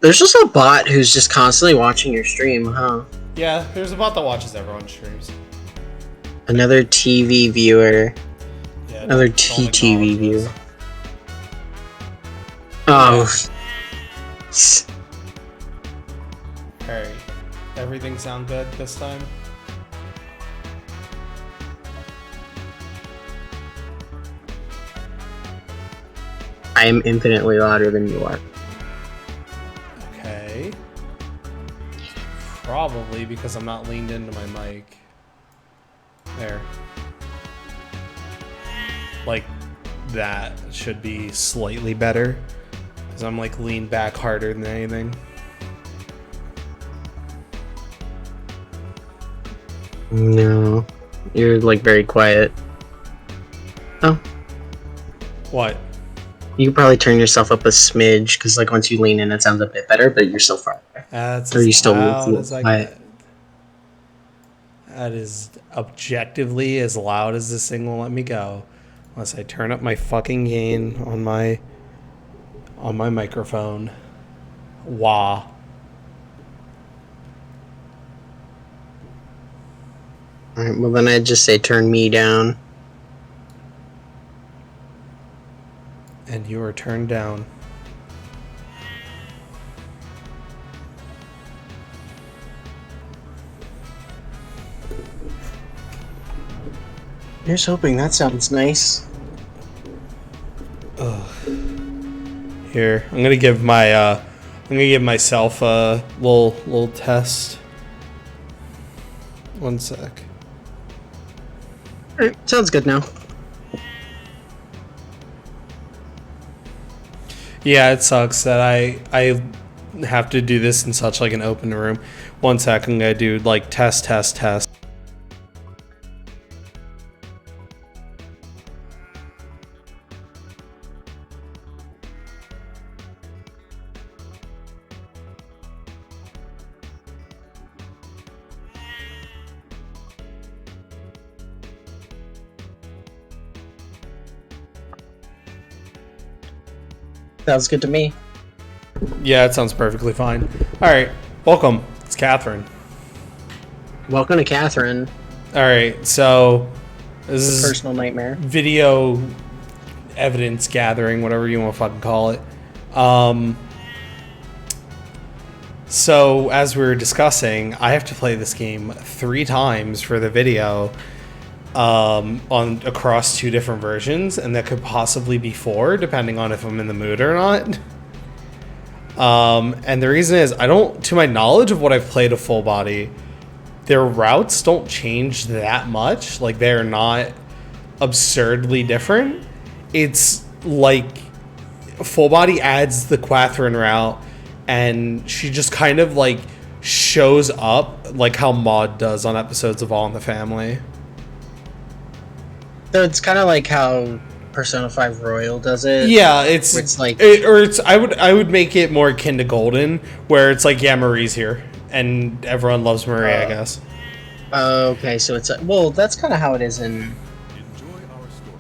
There's just a bot who's just constantly watching your stream, huh? Yeah, there's a bot that watches everyone's streams. Another TV viewer. Yeah, Another don't TTV acknowledge viewer. this. Oh. Alright. Everything sound good this time? I am infinitely louder than you are. Okay. Probably because I'm not leaned into my mic. There. Like, that should be slightly better. Because I'm like leaned back harder than anything. No. You're like very quiet. Oh. What? You could probably turn yourself up a smidge, because like once you lean in it sounds a bit better, but you're still far. That's Or you as still loud as I quiet. get. That is objectively as loud as this thing will let me go. Unless I turn up my fucking gain on my microphone. Wah. Alright, well then I'd just say turn me down. And you are turned down. Here's hoping that sounds nice. Here, I'm gonna give myself a little test. One sec. Alright, sounds good now. Yeah, it sucks that I have to do this in such like an open room. 1 sec, I'm gonna do like test. Sounds good to me. Yeah, it sounds perfectly fine. Alright, welcome. It's Catherine. Welcome to Catherine. Alright, so this is Personal nightmare. video evidence gathering, whatever you want to fucking call it. So as we were discussing, I have to play this game 3 times for the video on across 2 different versions, and that could possibly be 4 depending on if I'm in the mood or not. And the reason is, I don't, to my knowledge of what I've played of Full Body, their routes don't change that much. Like, they're not absurdly different. It's like Full Body adds the Quathrin route, and she just kind of like shows up like how Maud does on episodes of All in the Family. So it's kind of like how Persona 5 Royal does it. Yeah, it's like I would make it more akin to Golden, where it's like, yeah, Marie's here and everyone loves Marie, I guess. Okay, so it's well, that's kind of how it is in.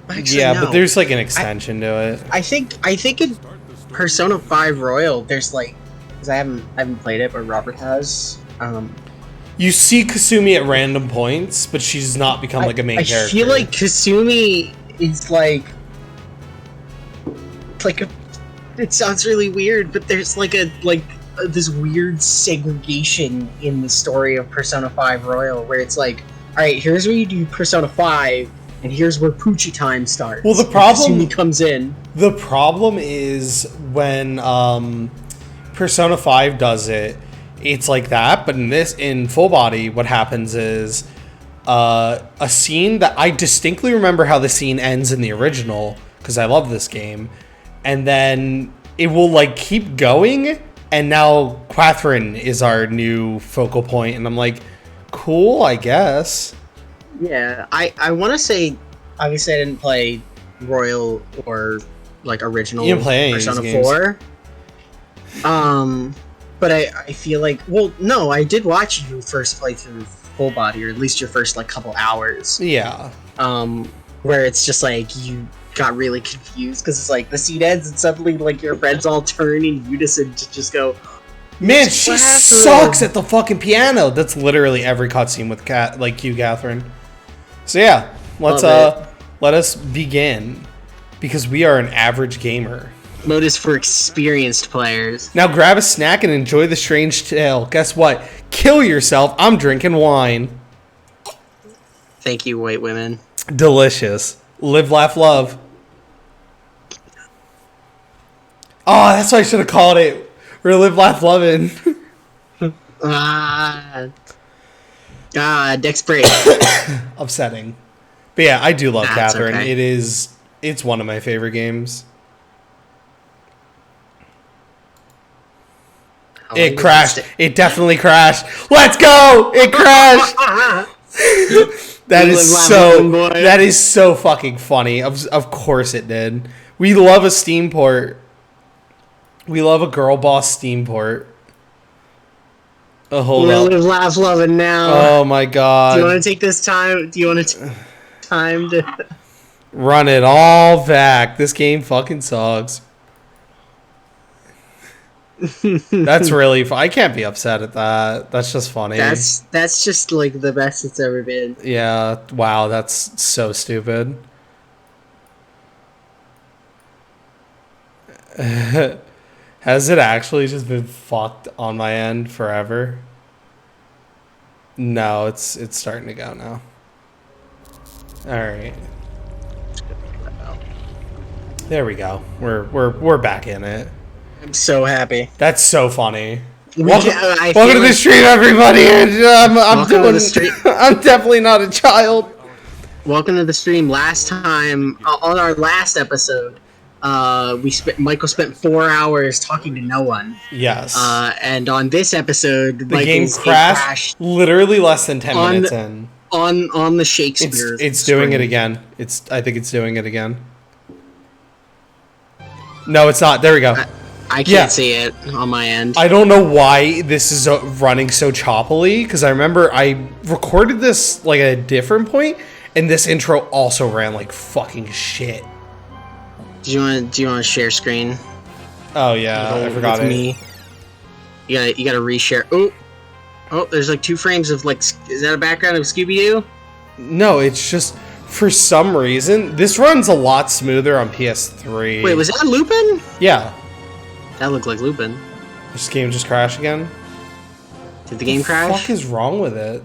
Actually, yeah, no. but there's like an extension to it. I think in Persona 5 Royal, there's like, because I haven't played it, but Robert has. You see Kasumi at random points, but she's not become like a main character. I feel like Kasumi is like it sounds really weird, but there's like this weird segregation in the story of Persona 5 Royal, where it's like, all right, here's where you do Persona 5, and here's where Poochie time starts. Well, the problem Kasumi comes in. The problem is when Persona 5 does it, it's like that. But in Full Body, what happens is a scene that I distinctly remember how the scene ends in the original, because I love this game, and then it will like keep going, and now Quathrin is our new focal point, and I'm like, cool, I guess. Yeah, I want to say, obviously I didn't play Royal or like original You didn't play any Persona of these 4. But I feel like, well, no, I did watch you first play through Full Body, or at least your first like couple hours. Yeah. Where it's just like you got really confused because it's like the scene ends and suddenly like your friends all turn in unison to just go, Man, It's she Catherine. sucks at the fucking piano. That's literally every cutscene with you, Catherine. So yeah, let us begin, because we are an average gamer. Mode is for experienced players. Now grab a snack and enjoy the strange tale. Guess what? Kill yourself. I'm drinking wine. Thank you, white women. Delicious. Live, laugh, love. Oh, that's what I should have called it. We're live, laugh, loving. Dex break. Upsetting. But yeah, I do love Catherine. Okay. It's one of my favorite games. It crashed. It definitely crashed. Let's go! It crashed. That is so fucking funny. Of course it did. We love a Steam port. We love a girl boss Steam port. Hold we'll up. live, laugh, loving now. Oh my god. Do you want to take this time? Do you want to time to run it all back? This game fucking sucks. That's really fun. I can't be upset at that. That's just funny. That's just like the best it's ever been. Yeah. Wow, that's so stupid. Has it actually just been fucked on my end forever? No, it's starting to go now. All right. There we go. We're back in it. I'm so happy. That's so funny. Welcome to the stream, everybody. I'm definitely not a child. Welcome to the stream. Last time on our last episode, Michael spent 4 hours talking to no one. Yes. And on this episode, the game crashed literally less than 10 minutes in. On the Shakespeare. It's doing it again. I think it's doing it again. No, it's not. There we go. I can't see it on my end. I don't know why this is running so choppily, because I remember I recorded this like at a different point, and this intro also ran like fucking shit. Do you want to share screen? Oh yeah, I forgot it. Me. You gotta reshare. Oh, there's like 2 frames of like. Is that a background of Scooby-Doo? No, it's just for some reason this runs a lot smoother on PS3. Wait, was that Lupin? Yeah. That looked like Lupin. This game just crashed again? Did the game crash? What the fuck is wrong with it?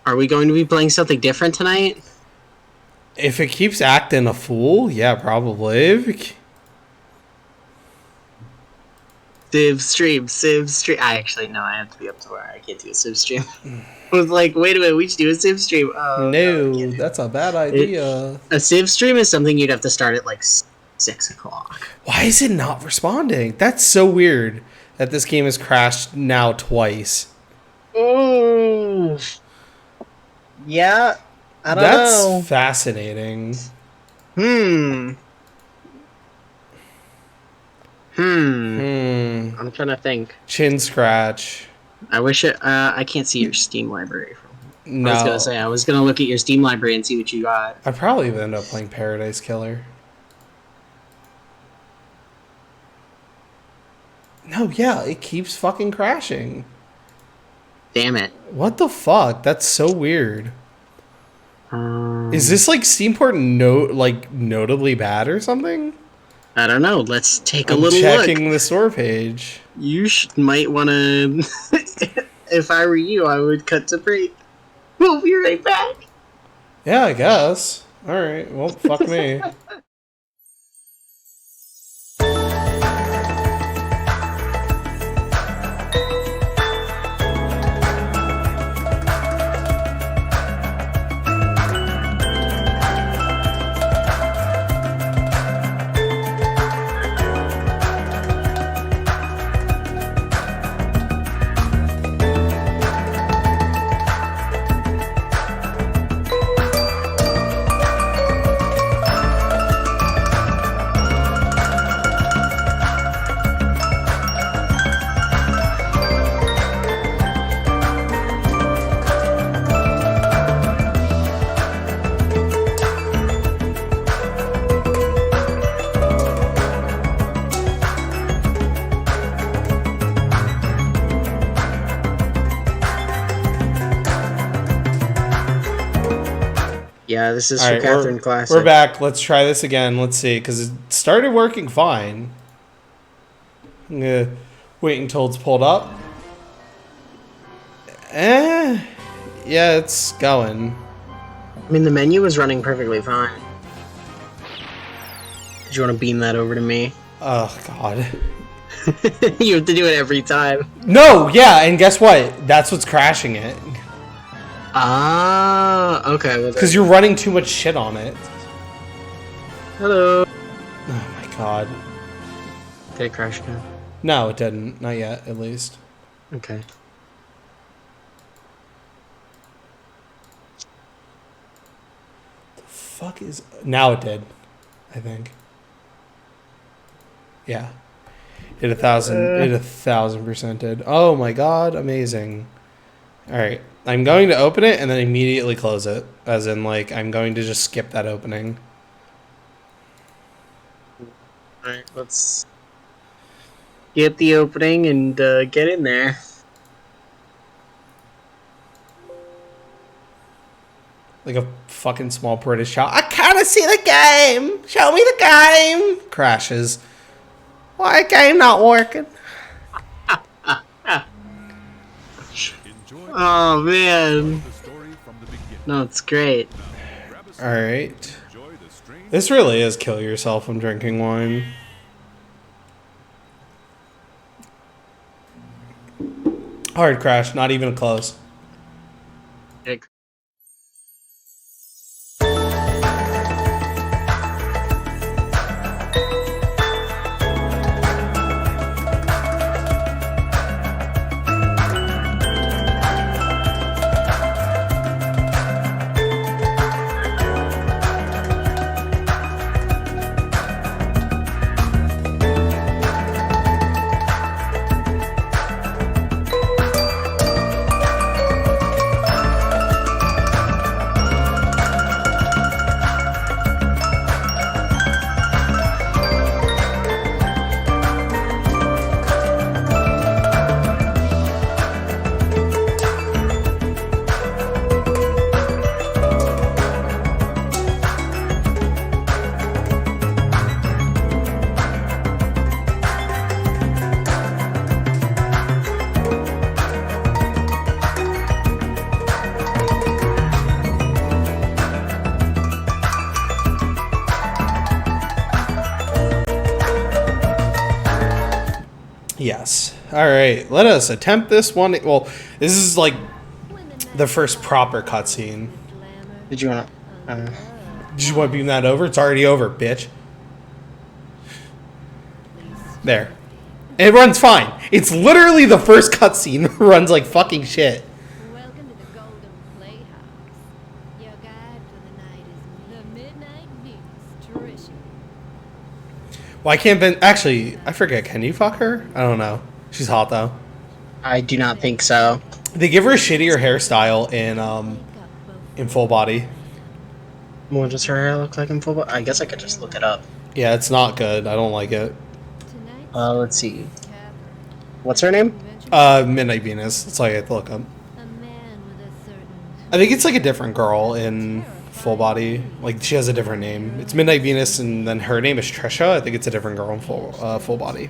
Are we going to be playing something different tonight? If it keeps acting a fool, yeah, probably. Civ stream. I have to be up to where I can't do a Civ stream. I was like, wait a minute, we should do a Civ stream. Oh, no, that's a bad idea. A Civ stream is something you'd have to start at like 6 o'clock. Why is it not responding? That's so weird that this game has crashed now twice. Oh. Yeah, I don't know. That's fascinating. I'm trying to think. Chin scratch. I wish I can't see your Steam library. No. I was gonna look at your Steam library and see what you got. I'd probably end up playing Paradise Killer. No, yeah, it keeps fucking crashing. Damn it. What the fuck? That's so weird. Is this like Steamport notably bad or something? I don't know. Let's take a little look. Checking the store page. You might want to... If I were you, I would cut to break. We'll be right back. Yeah, I guess. Alright, well, fuck me. Yeah, this is All for right, Catherine Classic. we're back. Let's try this again. Let's see, because it started working fine. I'm gonna wait until it's pulled up. Yeah, it's going. I mean, the menu was running perfectly fine. Did you want to beam that over to me? Oh God. You have to do it every time. No, yeah, and guess what? That's what's crashing it. Ah, okay. Because you're running too much shit on it. Hello. Oh my God. Did it crash again? No, it didn't. Not yet, at least. Okay. Fuck is... Now it did, I think. Yeah. It 1,000% did. Oh my God, amazing. Alright, I'm going to open it and then immediately close it. As in, like, I'm going to just skip that opening. Alright, let's get the opening and get in there. Like a fucking small British child. I kind of see the game. Show me the game. Crashes. Why game not working? Oh man. No, it's great. Alright. This really is kill yourself when drinking wine. Hard crash, not even close. Yes. Alright, let us attempt this one. Well, this is like the first proper cutscene. Did you want to... Did you want to beam that over? It's already over, bitch. There. It runs fine. It's literally the first cutscene. It runs like fucking shit. Welcome to the Golden Playhouse. Your guide for the night is the Midnight Venus, Tricia. Why can't Ben... Actually, I forget. Can you fuck her? I don't know. She's hot, though. I do not think so. They give her a shittier hairstyle in Full Body. What does her hair look like in full? I guess I could just look it up. Yeah, it's not good. I don't like it. Let's see. What's her name? Midnight Venus. That's all you have to look up. I think it's like a different girl in Full Body. Like, she has a different name. It's Midnight Venus, and then her name is Trisha. I think it's a different girl in Full Body.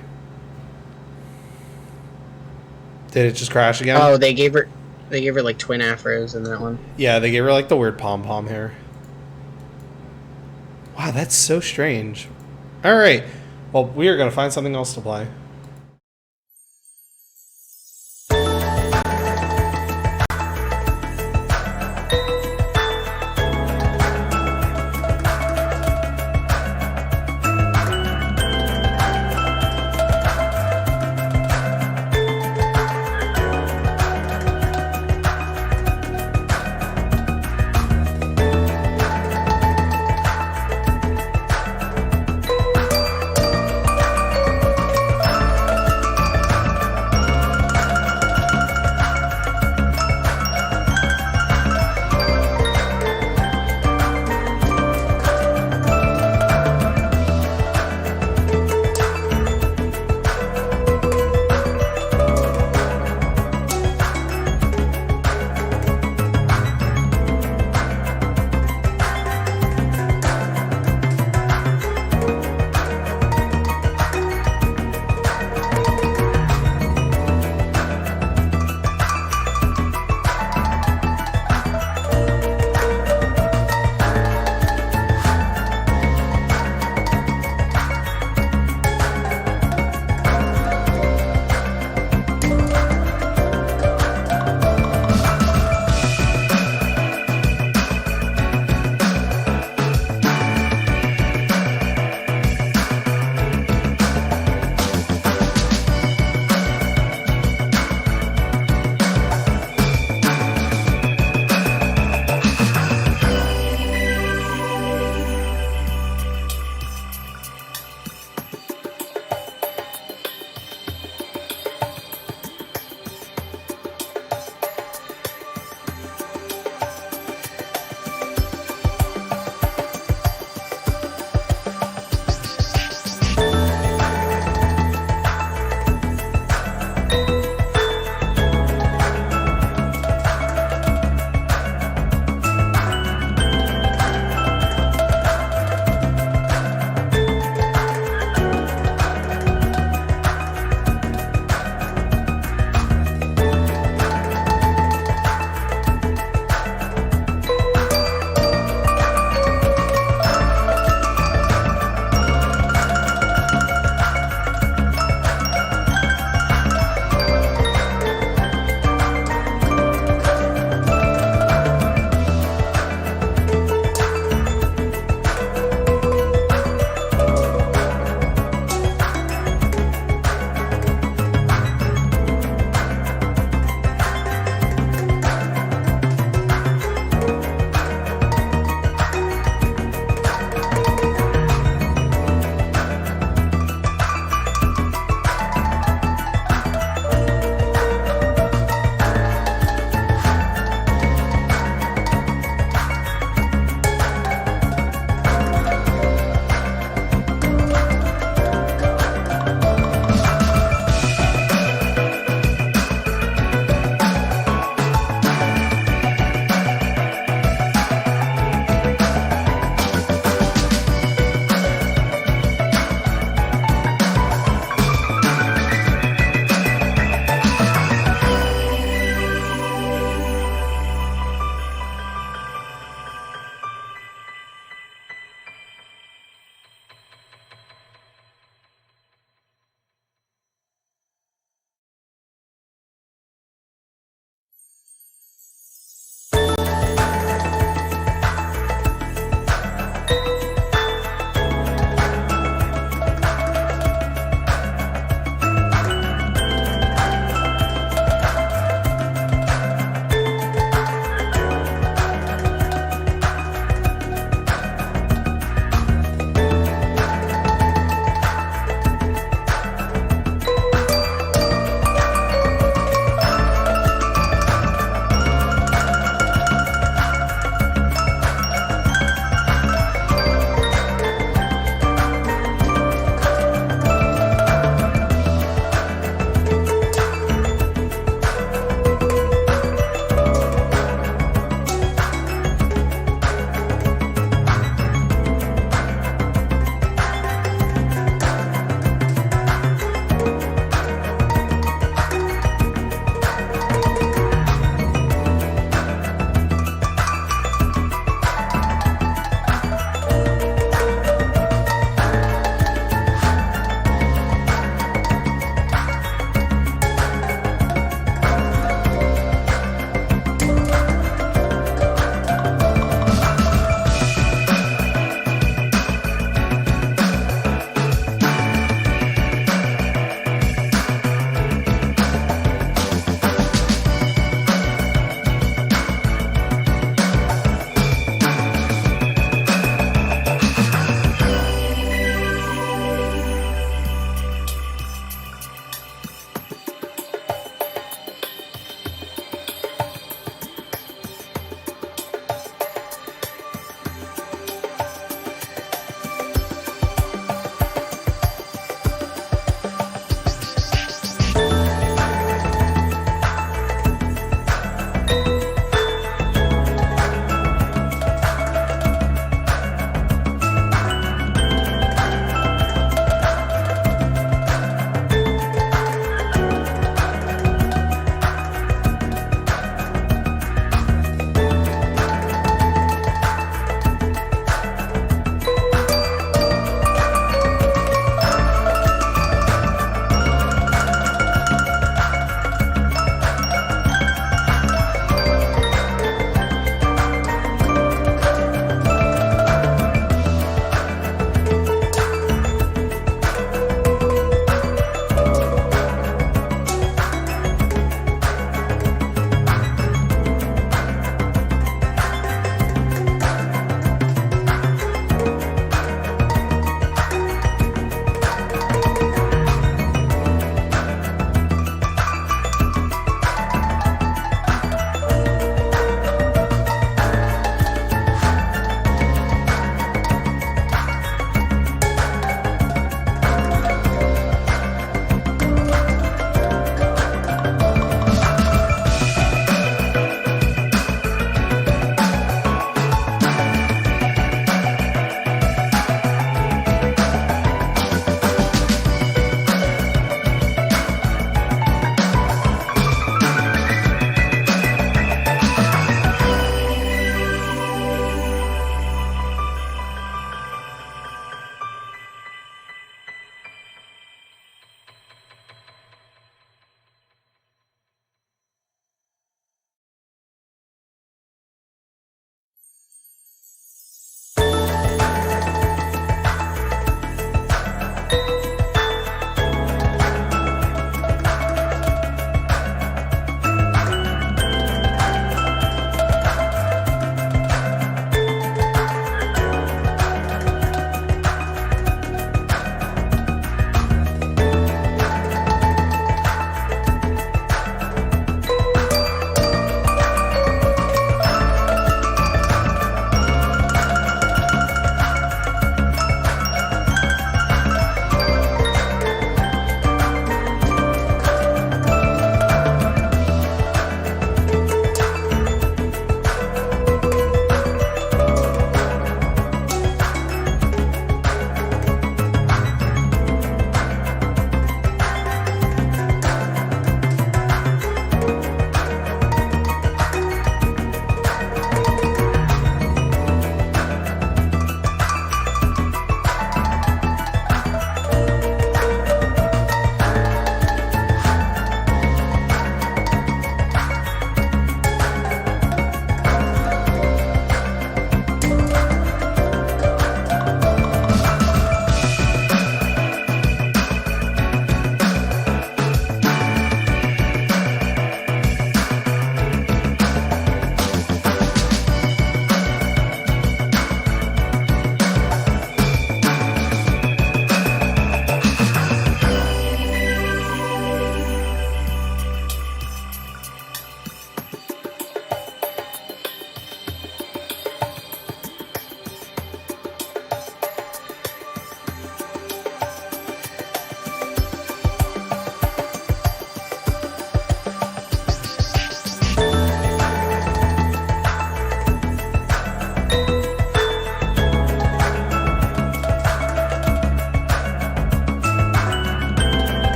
Did it just crash again? Oh, they gave her like twin afros in that one. Yeah, they gave her like the weird pom-pom hair. Wow, that's so strange. Alright. Well, we are going to find something else to play.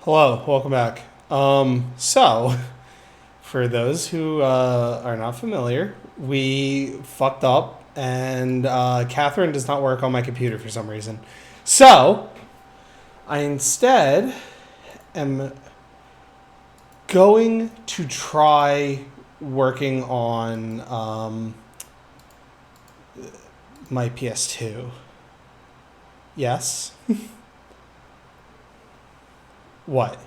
Hello, welcome back. So, for those who are not familiar, we fucked up, and Catherine does not work on my computer for some reason. So, I instead am going to try working on my PS2. Yes? What?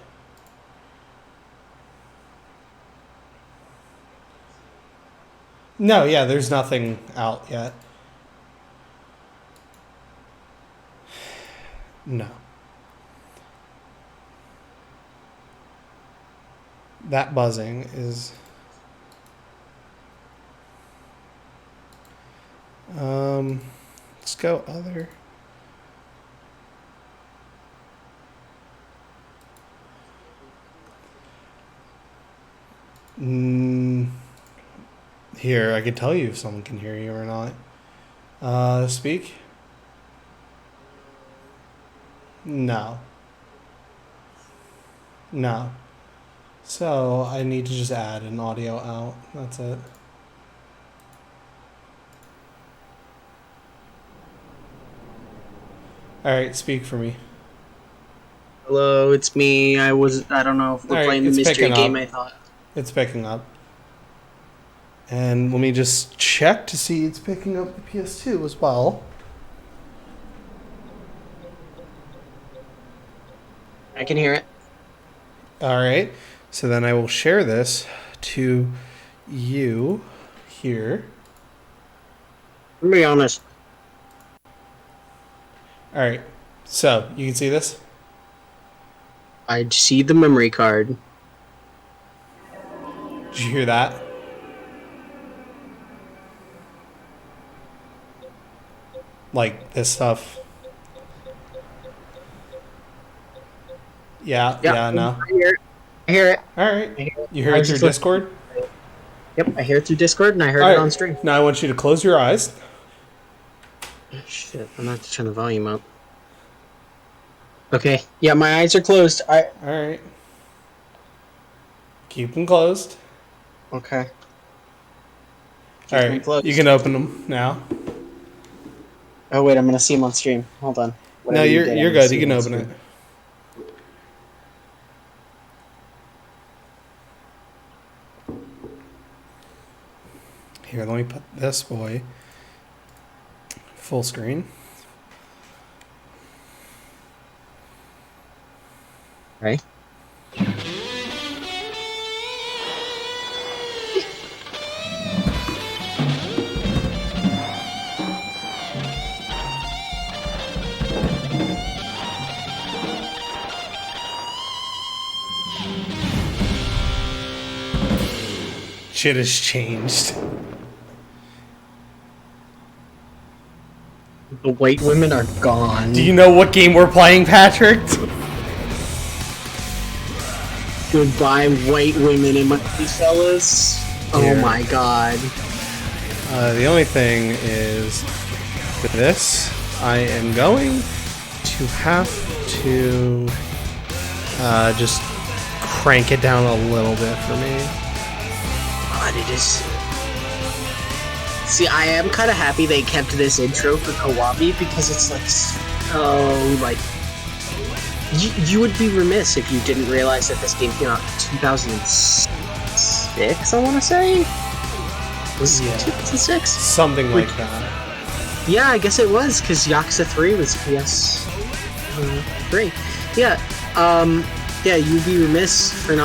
No, yeah, there's nothing out yet. No. That buzzing is... let's go other... Here, I can tell you if someone can hear you or not. Speak? No. No. So, I need to just add an audio out. That's it. Alright, speak for me. Hello, it's me. I don't know if we're Alright, playing the it's mystery picking game, up. I thought. It's picking up. And let me just check to see it's picking up the PS2 as well. I can hear it. Alright, so then I will share this to you here. Let me be honest. Alright, so you can see this? I see the memory card. Did you hear that? Like this stuff. Yeah, no. I hear it. I hear it. Alright. I hear it. You hear I it was through just Discord? Yep, I hear it through Discord, and I heard All it right. on stream. Now I want you to close your eyes. Shit, I'm gonna have to turn the volume up. Okay, yeah, my eyes are closed. Alright. Keep them closed. Okay. Keep them Alright, closed. you can open them now. Oh wait, I'm gonna see him on stream. Hold on. No, Whatever you you're did, I'm you're gonna good. see You can him on open it. stream. Here, let me put this boy full screen. Okay. Shit has changed. The white women are gone. Do you know what game we're playing, Patrick? Goodbye, white women and my fellas. Here. Oh my god. The only thing is, with this, I am going to have to just crank it down a little bit for me. God, it is. See, I am kind of happy they kept this intro for Kawaii because it's like, so like, you would be remiss if you didn't realize that this game came out in 2006. I want to say. Was it 2006? Something like that. Yeah, I guess it was because Yakuza 3 was PS3. Yeah, yeah, you'd be remiss for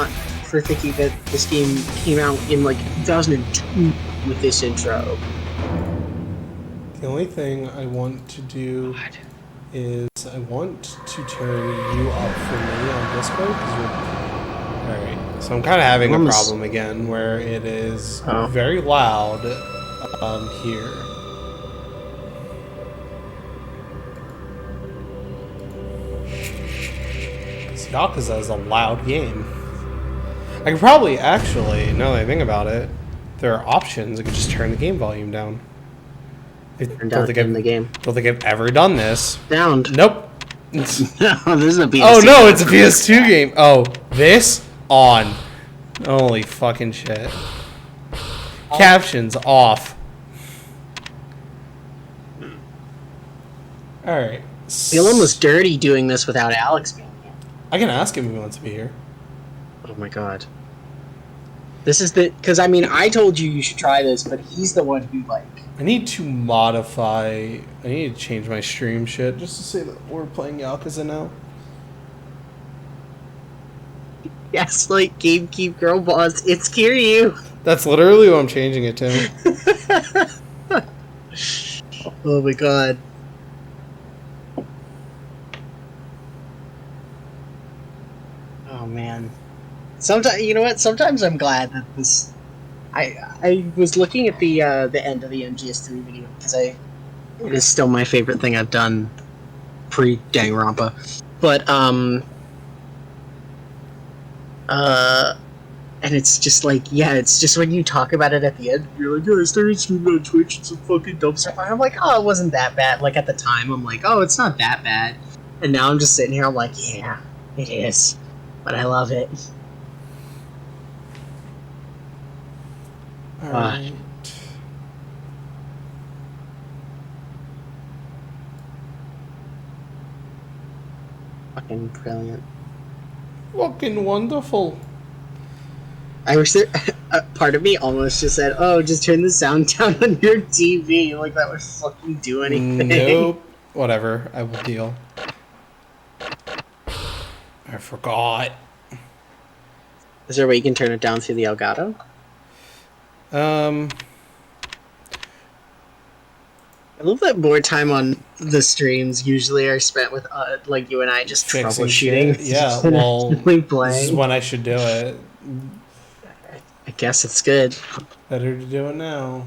thinking that this game came out in like 2002 with this intro. The only thing I want to do is I want to turn you up for me on Discord because you're... Alright, so I'm kind of having a problem again where it is very loud here. Yakuza is a loud game. I could probably actually, now that I think about it, there are options. I could just turn the game volume down. Turn down the game. Don't think I've ever done this. Sound. Nope. No, this is a PS2. Oh no, it's a PS2 game. Oh, this on. Holy fucking shit. Captions off. Alright. I feel almost dirty doing this without Alex being here. I can ask him if he wants to be here. Oh my god. This is the... Because, I mean, I told you should try this, but he's the one who, like... I need to modify... I need to change my stream shit just to say that we're playing Yakuza now. Yes, like, GameKeep Girl Boss, it's Kiryu! That's literally what I'm changing it to. Oh my god. Oh man. Sometimes, you know what? Sometimes I'm glad that this. I was looking at the end of the MGS3 video because it is still my favorite thing I've done pre Danganronpa, but and it's just like, yeah, it's just when you talk about it at the end, you're like, yeah, I started streaming on Twitch and some fucking dumb stuff. And I'm like, oh, it wasn't that bad. Like at the time, I'm like, oh, it's not that bad. And now I'm just sitting here, I'm like, yeah, it is, but I love it. Alright. Fucking brilliant. Fucking wonderful. I wish there, part of me almost just said, oh, just turn the sound down on your TV. Like that would fucking do anything. Nope. Whatever. I will deal. I forgot. Is there a way you can turn it down through the Elgato? Um. I love that more time on the streams usually are spent with like you and I just Fixing troubleshooting. shit. Yeah, well, actually this is playing. when I should do it. I guess it's good. Better to do it now.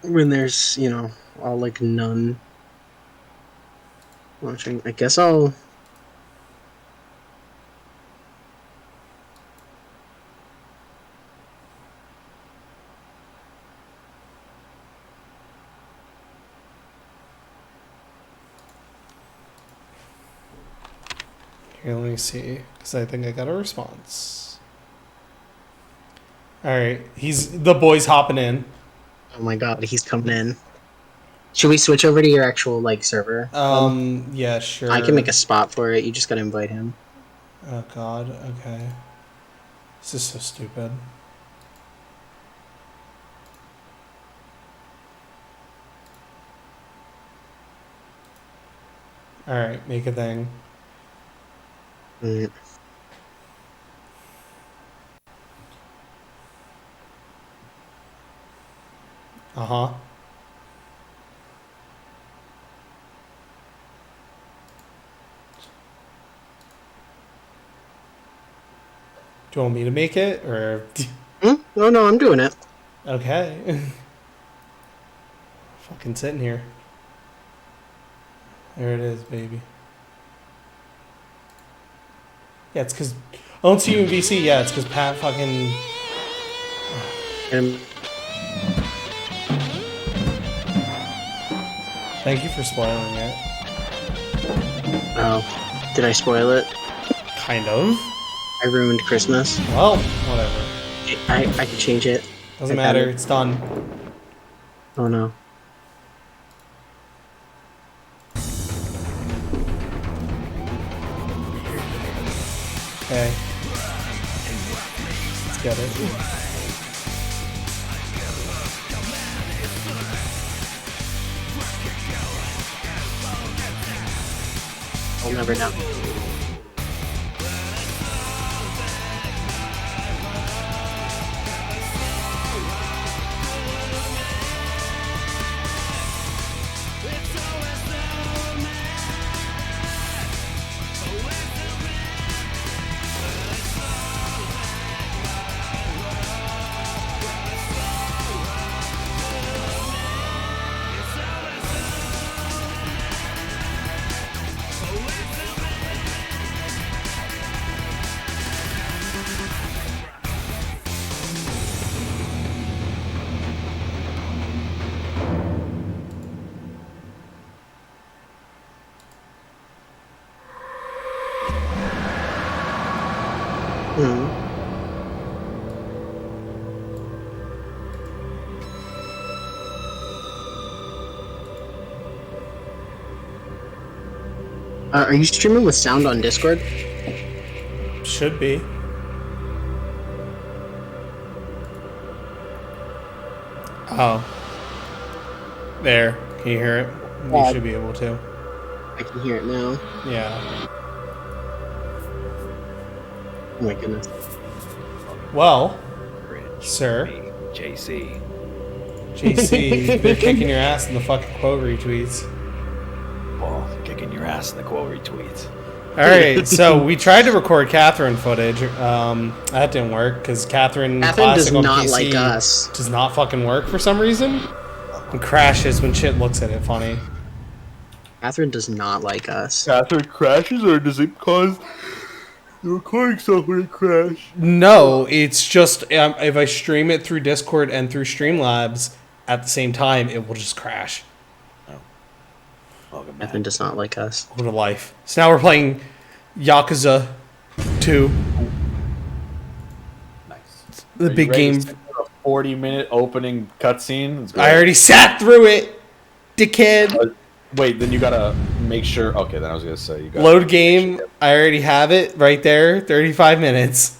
When there's, you know, all like none watching. I guess I'll. Here, let me see, because I think I got a response. All right, the boy's hopping in. Oh my god, he's coming in. Should we switch over to your actual like server? Yeah, sure. I can make a spot for it. You just gotta invite him. Oh God. Okay. This is so stupid. All right, make a thing. Mm. Uh-huh. Do you want me to make it, or... Oh no, I'm doing it. Okay. Fucking sitting here. There it is, baby. Yeah, it's because... I don't see you in VC. Yeah, it's because Pat fucking... And Thank you for spoiling it. oh, did I spoil it? Kind of. I ruined Christmas. Well, whatever. I can change it. Doesn't I matter. haven't. It's done. Oh no. Okay. Let's get it. I'll never know. Hmm. Are you streaming with sound on Discord? Should be. Oh. There. Can you hear it? You should be able to. I can hear it now. Yeah. Oh my goodness. Well, sir. JC. JC, they're kicking your ass in the fucking quote retweets. Well, kicking your ass in the quote retweets. Alright, so we tried to record Catherine footage. That didn't work because Catherine Catherine Classic does on not PC like us. does not fucking work for some reason. And crashes when shit looks at it funny. Catherine does not like us. Catherine crashes, or does it cause the recording software to crash? No, it's just if I stream it through Discord and through Streamlabs at the same time, it will just crash. Welcome back. Catherine does not like us. What a life. So now we're playing Yakuza 2. Nice. The big game. A 40-minute opening cutscene. I already sat through it, dickhead. Wait, then you gotta make sure. Okay, then I was gonna say you gotta Load game. I already have it right there. 35 minutes.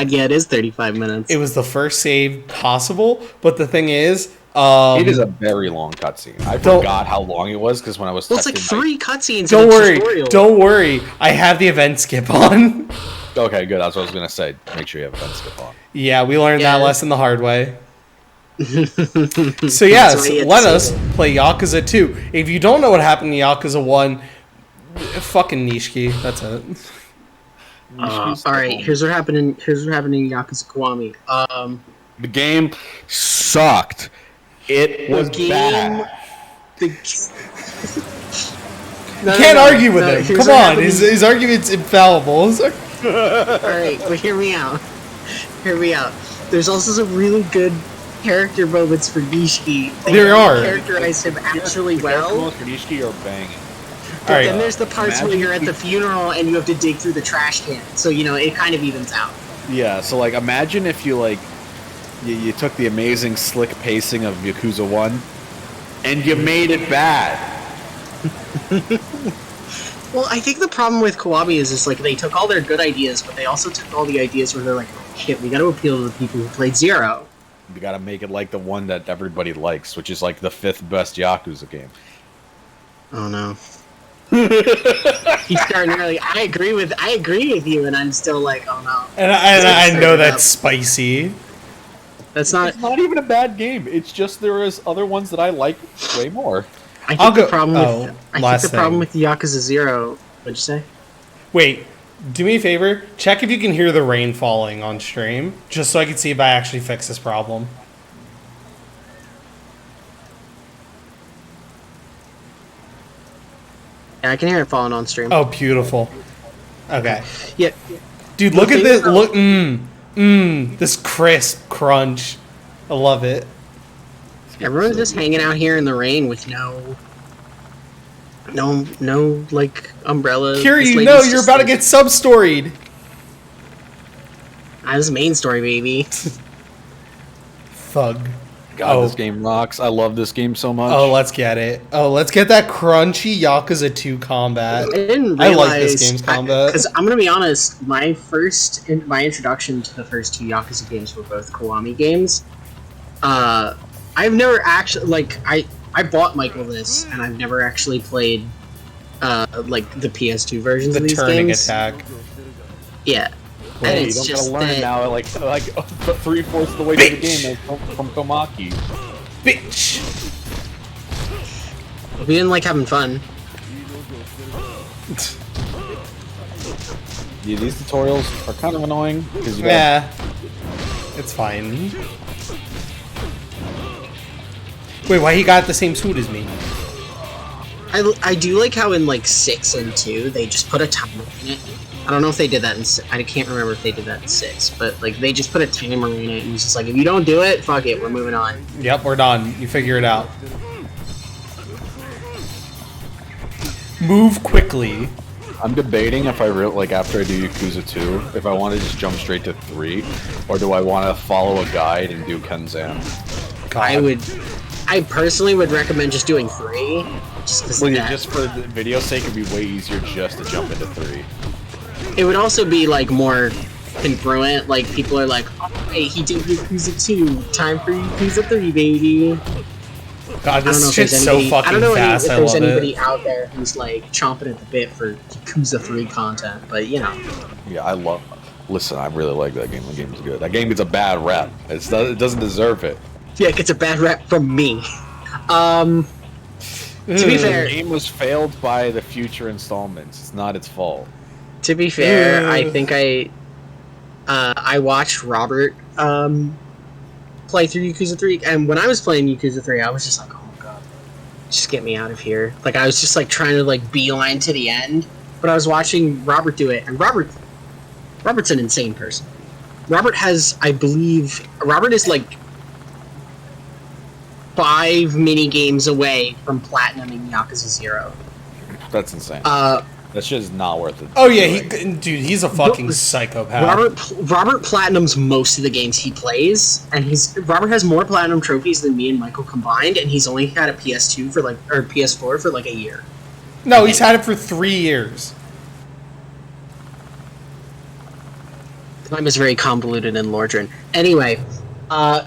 Yeah, it is 35 minutes. It was the first save possible, but the thing is, It is a very long cutscene. I forgot how long it was because when I was well, it's like testing 3 cutscenes. don't in a worry, tutorial. don't worry. I have the event skip on. Okay, good. That's what I was gonna say. Make sure you have event skip on. Yeah, we learned Yeah. that lesson the hard way. So That's yes, why you had to let say us it. play Yakuza 2. If you don't know what happened in Yakuza 1, fucking Nishiki. That's it. All right, here's what happened in Yakuza Kiwami. The game sucked. It was bad. Can't argue with him. here's Come what on, happened in- his argument's infallible. All right, but hear me out. Hear me out. There's also some really good character moments for Nishiki. They There are. characterize him actually well. Kanishiki are banging. But All right. then there's the parts where Imagine you're if at you- the funeral and you have to dig through the trash can. So, you know, it kind of evens out. Yeah, so like imagine if you like you took the amazing slick pacing of Yakuza 1 and you made it bad. Well, I think the problem with Kiwami is just like they took all their good ideas, but they also took all the ideas where they're like, shit, we gotta appeal to the people who played Zero. You gotta make it like the one that everybody likes, which is like the 5th best Yakuza game. Oh no. He's starting early. I agree with you, and I'm still like, oh no. And I Let's know start it that's up. spicy. That's not. It's not even a bad game. It's just there is other ones that I like way more. I I'll think the go- problem oh, with I last think the problem thing. with Yakuza 0. What'd you say? Wait, do me a favor. Check if you can hear the rain falling on stream, just so I can see if I actually fix this problem. Yeah, I can hear it falling on stream. Oh, beautiful. Okay. Yeah. Dude, The look at thing this. about- Look, this crisp crunch. I love it. Everyone's just hanging out here in the rain with no like umbrella. This Kiryu, lady's no, you're just about to like, get sub-storied. This is main story, baby. Thug. God, Oh. this game rocks. I love this game so much. Oh, let's get it. Oh, let's get that crunchy Yakuza 2 combat. I didn't I realize like this game's combat. because I'm gonna be honest. My introduction to the first 2 Yakuza games were both Kiwami games. I've never actually I bought Michael this, and I've never actually played like the PS2 versions The of these turning games. attack. Yeah, Hey, and you it's don't just gotta learn that now, like 3/4 of the way through the game from Komaki. Bitch! we didn't like having fun. Yeah, these tutorials are kind of annoying because you gotta Yeah. It's fine. Wait, why he got the same suit as me? I do like how in like 6 and 2 they just put a timer in it. I don't know if they did that in I can't remember if they did that in 6, but like they just put a timer in it and it's just like if you don't do it, fuck it, we're moving on. Yep, we're done. You figure it out. Move quickly. I'm debating if after I do Yakuza 2, if I want to just jump straight to 3, or do I want to follow a guide and do Kenzan? I personally would recommend just doing 3. Just for the video sake, it'd be way easier just to jump into 3. It would also be like more congruent. Like people are like, oh, hey, he did Yakuza 2. Time for Yakuza 3, baby. God, this shit's so fucking fast. I don't know if there's anybody it. out there who's like chomping at the bit for Yakuza 3 content, but you know. Yeah, Listen, I really like that game. The game's good. That game gets a bad rep. It doesn't deserve it. Yeah, it gets a bad rep from me. To be fair, the game was failed by the future installments. It's not its fault. To be fair, I think I watched Robert play through Yakuza 3, and when I was playing Yakuza 3, I was just like, oh my god, just get me out of here. Like, I was just like trying to like beeline to the end, but I was watching Robert do it, and Robert's an insane person. Robert is like 5 mini games away from platinuming Yakuza 0. That's insane. That shit is not worth it. Oh yeah, he's a fucking psychopath. Robert platinums most of the games he plays, and Robert has more platinum trophies than me and Michael combined, and he's only had a PS2 or PS4 for like a year. No, he's had it for 3 years. Time is very convoluted in Lordran. Anyway,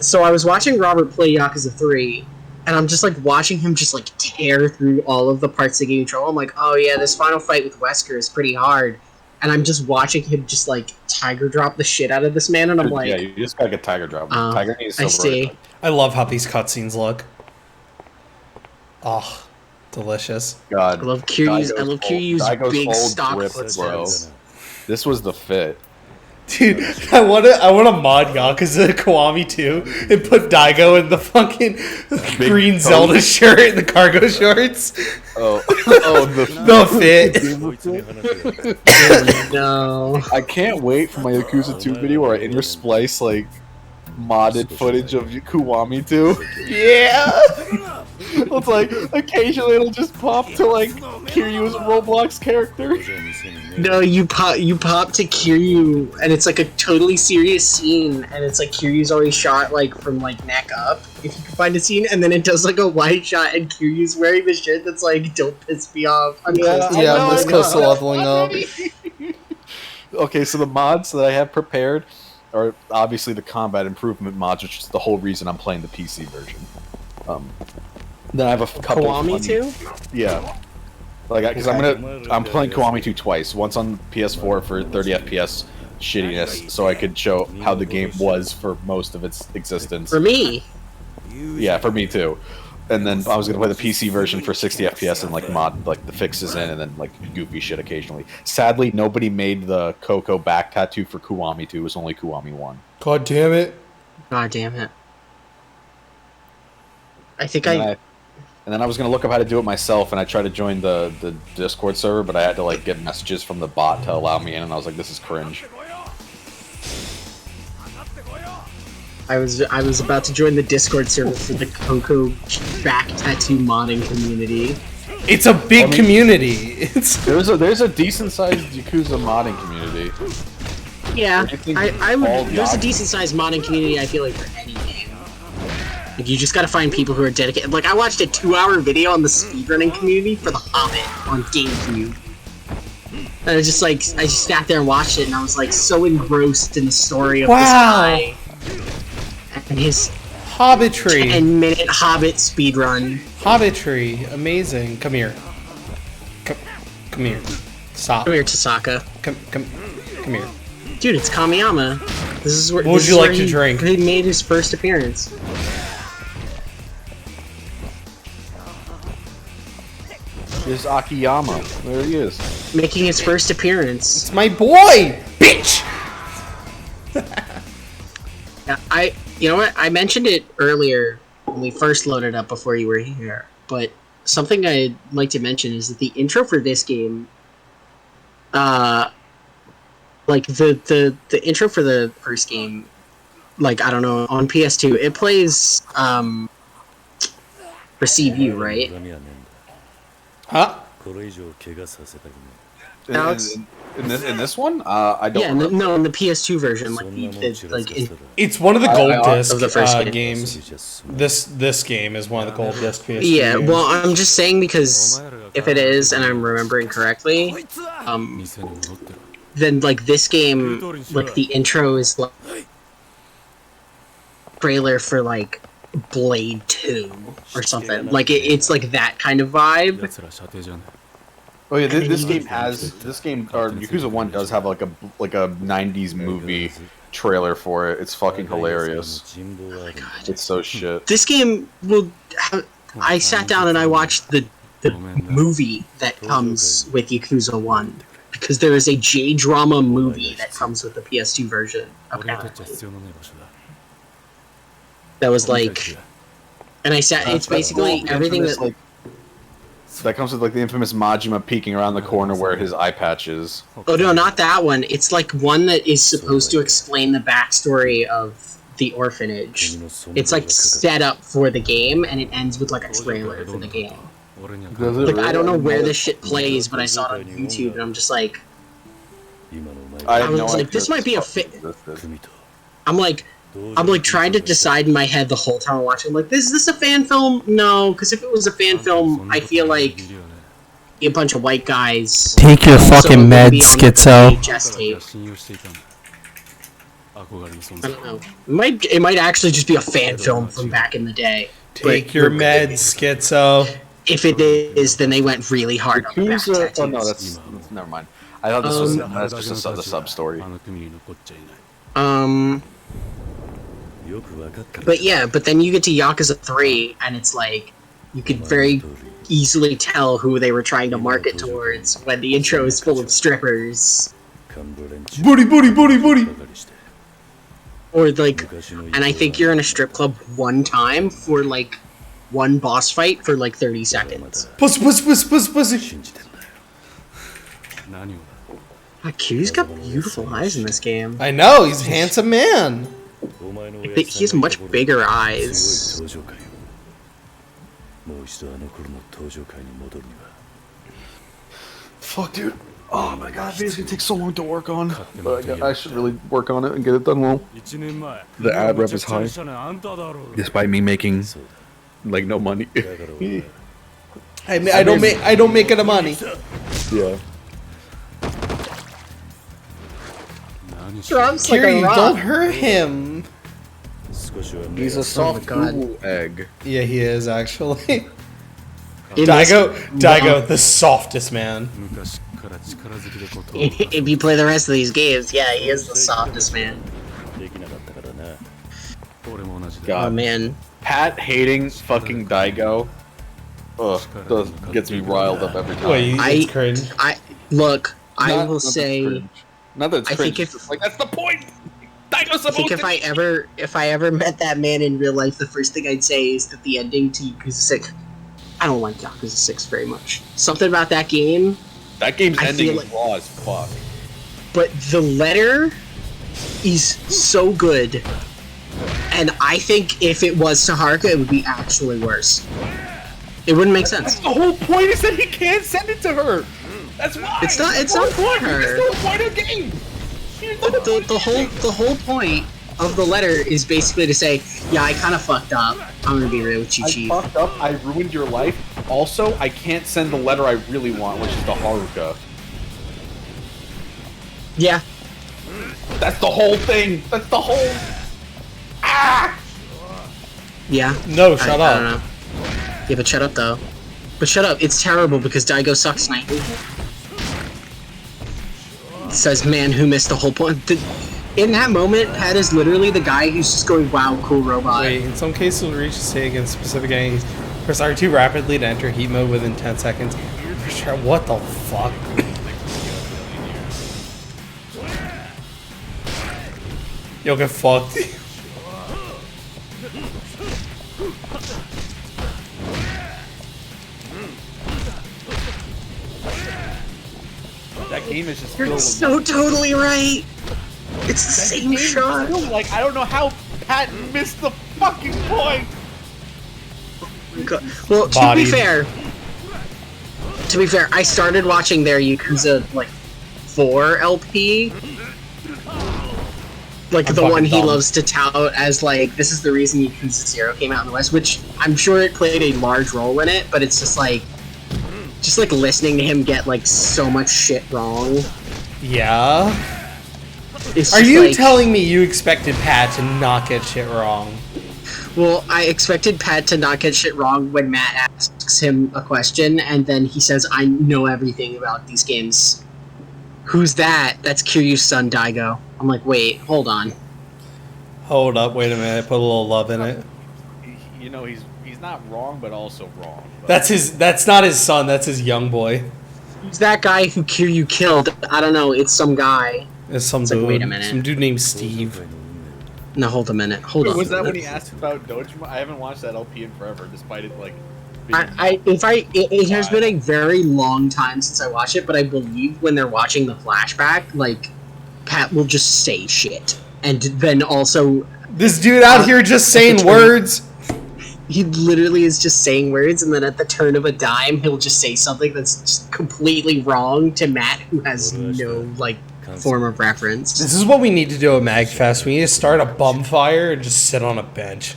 so I was watching Robert play Yakuza 3, and I'm just like watching him just like tear through all of the parts of the game control. I'm like, oh yeah, this final fight with Wesker is pretty hard. And I'm just watching him just like tiger drop the shit out of this man, and I'm like, yeah, you just gotta get tiger drop. Tiger needs I see. I love how these cutscenes look. Oh, delicious. God, I love Kiryu's big stock footsteps. This was the fit. Dude, I want to mod Yakuza Kiwami 2 and put Daigo in the fucking green Zelda shirt and the cargo shorts. The fit. No. I can't wait for my Yakuza 2 video where I intersplice like modded footage of Kiwami 2. Yeah. It's like occasionally it'll just pop to like Kiryu's Roblox character. No, you pop to Kiryu, and it's like a totally serious scene, and it's like Kiryu's already shot like from like neck up, if you can find a scene, and then it does like a wide shot, and Kiryu's wearing the shit that's like, "Don't piss me off." I'm this close to leveling up. Okay, so the mods that I have prepared are obviously the combat improvement mods, which is the whole reason I'm playing the PC version. Then I have a couple. Kiwami 2? Yeah. Because I'm playing Kiwami 2 twice. Once on PS4 for 30 FPS shittiness, so I could show how the game was for most of its existence. For me. Yeah, for me too. And then I was gonna play the PC version for 60 FPS and like mod like the fixes in, and then like goofy shit occasionally. Sadly, nobody made the Coco back tattoo for Kiwami 2. It was only Kiwami 1. God damn it. God damn it. And then I was gonna look up how to do it myself, and I tried to join the Discord server, but I had to like get messages from the bot to allow me in, and I was like, this is cringe. I was about to join the Discord server for the Coco back tattoo modding community. It's a big community. There's a decent sized Yakuza modding community. Yeah, there's a decent sized modding community. I feel like for any game. Like, you just gotta find people who are dedicated. Like, I watched a 2-hour video on the speedrunning community for The Hobbit on GameCube. And I just sat there and watched it, and I was like so engrossed in the story of this guy and his Hobbitry. 10-minute Hobbit speedrun. Hobbitry, amazing. Come here. Come here. Stop. Come here, Tasaka. Come here. Dude, it's Kamiyama. This is where. What would you like to drink? He made his first appearance. There's Akiyama. There he is. Making his first appearance. It's my boy, bitch. Yeah, you know what? I mentioned it earlier when we first loaded up before you were here, but something I'd like to mention is that the intro for this game, like the intro for the first game, like, I don't know, on PS2, it plays Receive You, right? Huh? Alex? In this one, I don't. Yeah, remember. in the PS2 version, It's one of the gold disc of the first game. games. This game is one of the gold disc PS2 yeah. games. Well, I'm just saying because if it is, and I'm remembering correctly, then like this game, like the intro is like trailer for like Blade 2 or something. Like it's like that kind of vibe. Oh yeah, this game or Yakuza 1 does have like a 90s movie trailer for it. It's fucking hilarious. Oh my god. It's so shit. This game will. I sat down and I watched the movie that comes with Yakuza 1 because there is a J-drama movie that comes with the PS2 version. Apparently, that was like, and I sat. It's basically everything that. Like, that comes with like the infamous Majima peeking around the corner where his eye patch is. Oh no, not that one. It's like one that is supposed to explain the backstory of the orphanage. It's like set up for the game, and it ends with like a trailer for the game. Like I don't know where this shit plays, but I saw it on YouTube, and I'm just like, I was like, this might be a fit. I'm like trying to decide in my head the whole time I'm watching. I'm like, is this a fan film? No, because if it was a fan film, I feel like a bunch of white guys. Take your fucking meds, Schizo. I don't know. It might actually just be a fan film from back in the day. Take your meds, Schizo. If it is, then they went really hard on the back tattoos. Oh no, that's never mind. I thought this was just the sub story. But yeah, but then you get to Yakuza 3, and it's like, you could very easily tell who they were trying to market towards when the intro is full of strippers. Booty, booty, booty, booty. Or like, and I think you're in a strip club one time for like one boss fight for like 30 seconds. Pussy, pussy, pussy, pussy, pussy. Q's got beautiful eyes in this game. I know, he's a handsome man. He has much bigger eyes. Fuck, dude. Oh my god, it's gonna take so long to work on. But I should really work on it and get it done well. The ad rep is high, despite me making like no money. I don't make it a money. Yeah. Drops like Kiri, a rock. don't hurt him. He's a soft Google egg. Yeah, he is actually. In Daigo, the softest man. If you play the rest of these games, yeah, he is the softest man. God. Oh man. Pat hating fucking Daigo. Gets me riled up every time. Wait, it's cringe. I will say, Not that it's I cringe. think It's like that's the point. Daigo's supposed I think if I ever met that man in real life, the first thing I'd say is that the ending to Yakuza 6, I don't like Yakuza 6 very much. Something about that game. That game's I ending feel is raw as fuck. But the letter is so good, and I think if it was to Haruka, it would be actually worse. It wouldn't make sense. That's the whole point is that he can't send it to her. That's why. It's not for her. It's the point of the game. The whole point of the letter is basically to say, yeah, I kind of fucked up. I'm gonna be real with you, I Chief. fucked up. I ruined your life. Also, I can't send the letter I really want, which is to Haruka. Yeah. That's the whole thing. That's the whole. Ah! Yeah. No, shut I up. don't know. Yeah, but shut up though. But shut up. It's terrible because Daigo sucks, Night. Says man who missed the whole point. In that moment, Pat is literally the guy who's just going, wow, cool robot. Wait, in some cases, will reach a state against specific enemies. Press R2 rapidly to enter heat mode within 10 seconds. What the fuck? You'll get fucked. That game is just. You're so totally right. It's the same shot. Like I don't know how Pat missed the fucking point. Well, Bodied. to be fair, I started watching their Yakuza like 4 LP, like I'm the one fucking he dumb. loves to tout as like this is the reason Yakuza 0 came out in the West, which I'm sure it played a large role in it, but it's just like listening to him get like so much shit wrong. Yeah. It's Are just, you like, telling me you expected Pat to not get shit wrong? Well, I expected Pat to not get shit wrong when Matt asks him a question, and then he says, I know everything about these games. Who's that? That's Kiryu's son, Daigo. I'm like, wait, hold on. Hold up, wait a minute. Put a little love in it. You know, he's not wrong, but also wrong. But That's not his son. That's his young boy. Who's that guy who Kiryu killed? I don't know. It's some guy. It's some It's dude. like, wait a minute. Some dude named Steve. No, hold a minute. Hold on. was that when he asked about Dojima? I haven't watched that LP in forever, despite it like. Being It has been a very long time since I watched it, but I believe when they're watching the flashback, like, Pat will just say shit. And then also, This dude out here just saying turn- words. he literally is just saying words, and then at the turn of a dime, he'll just say something that's just completely wrong to Matt, who has no, like, form of reference. This is what we need to do at MagFest. We need to start a bum fire and just sit on a bench.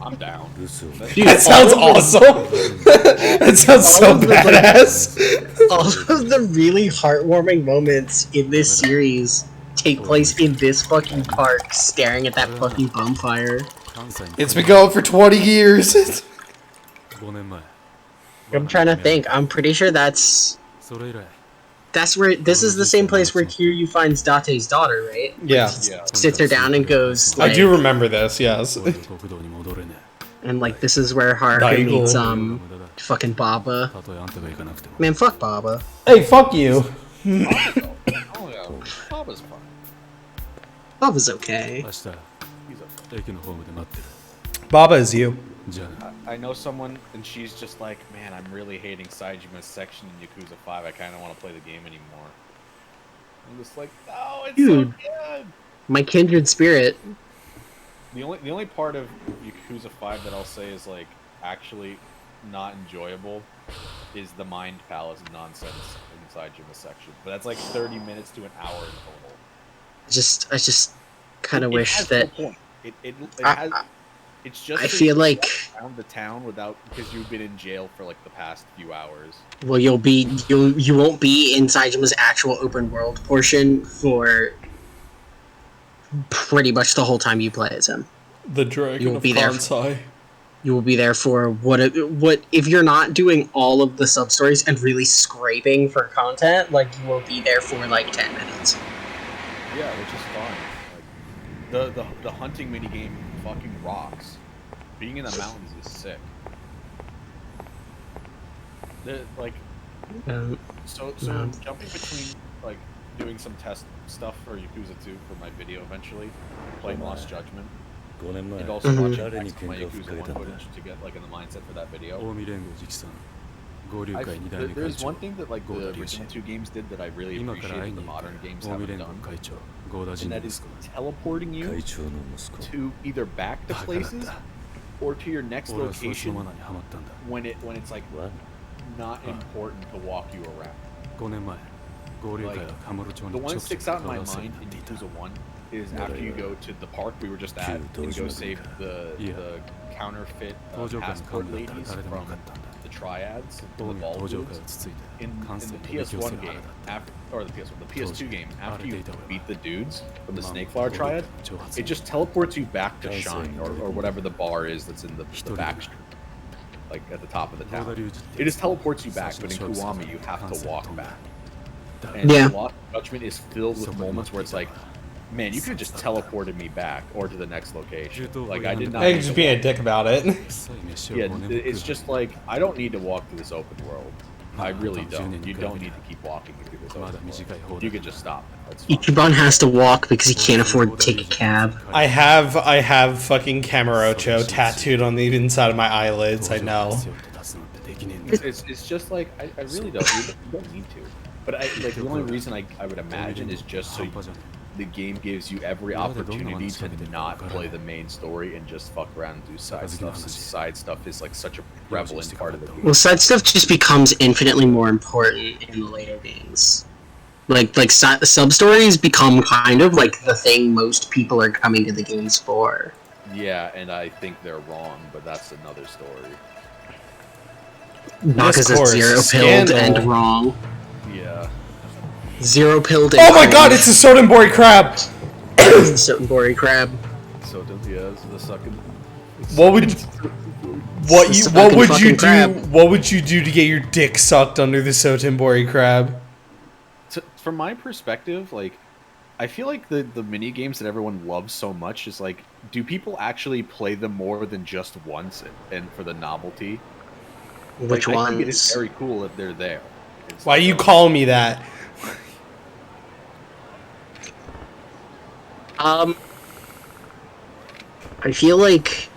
I'm down. Dude, That sounds all of awesome. That sounds so of the, like- badass. All of the really heartwarming moments in this series take place in this fucking park, staring at that fucking bonfire. It's been going for 20 years. I'm trying to think. I'm pretty sure that's where this is the same place where Kiryu finds Date's daughter, right? Yeah. Sits her down and goes, I like, do remember this, yes. and like this is where Haruka Daigo. meets fucking Baba. Man, fuck Baba. Hey, fuck you. Oh yeah, Baba's fine. Baba's okay. He's Baba is you. I know someone, and she's just like, man, I'm really hating Saijima's section in Yakuza 5. I kind of want to play the game anymore. I'm just like, no, it's Dude. so good. My kindred spirit. The only part of Yakuza 5 that I'll say is like actually not enjoyable is the mind palace nonsense in Saijima's section. But that's like 30 minutes to an hour in total. I just kind of It wish has that. no point. It I- has. It's just. I so feel you can like- walk around the town without because you've been in jail for like the past few hours. Well, you won't be in Saijima's actual open world portion for pretty much the whole time you play as him. The dragon You'll of be there. Kansai. You will be there for what if you're not doing all of the sub stories and really scraping for content, like you will be there for like 10 minutes. Yeah, which is fun. Like the hunting minigame fucking rocks. Being in the mountains is sick. Like so jumping between like doing some test stuff for Yakuza 2 for my video eventually, playing Lost Judgment, and also watching my Yakuza 1 footage to get like in the mindset for that video. There's one thing that like the original 2 games did that I really appreciate the modern games haven't done, and that is teleporting you to either back to places or to your next location when it's like not important to walk you around. Like, the one that sticks out in my mind in Yakuza 1 is after you go to the park we were just at and go save the counterfeit passport ladies from the triads, the ball dudes. In the PS1 game, the PS2 game, after you beat the dudes from the Snakeflower Triad, it just teleports you back to Shine or whatever the bar is that's in the back street, like at the top of the town. It just teleports you back, but in Kiwami you have to walk back. And Yeah. Lost Judgment is filled with moments where it's like, man, you could have just teleported me back or to the next location. Like I did not. Hey, need just to being a walk. dick about it. Yeah, it's just like I don't need to walk through this open world. I really don't. You don't need to keep walking through this open world. You could just stop. That's fine. Ichiban has to walk because he can't afford to take a cab. I have fucking Camarocho tattooed on the inside of my eyelids. I know. It's just like I really don't. You don't need to. But the only reason I would imagine is just so the game gives you every opportunity to not play the main story and just fuck around and do side stuff. Since side stuff is like such a prevalent part of the game. Well, side stuff just becomes infinitely more important in the later games. Like sub stories become kind of like the thing most people are coming to the games for. Yeah, and I think they're wrong, but that's another story. Because it's zero-pilled and wrong. Yeah. Zero-pilled and Oh my god, it's a Sotenbori crab! Sotenbori crab. So, yeah, this is the sucking... What would you do? Crab. What would you do to get your dick sucked under the Sotenbori crab? From my perspective, like, I feel like the mini games that everyone loves so much is like, do people actually play them more than just once and for the novelty? Which like, ones? I think it is very cool that they're there. Why are you calling me that? I feel like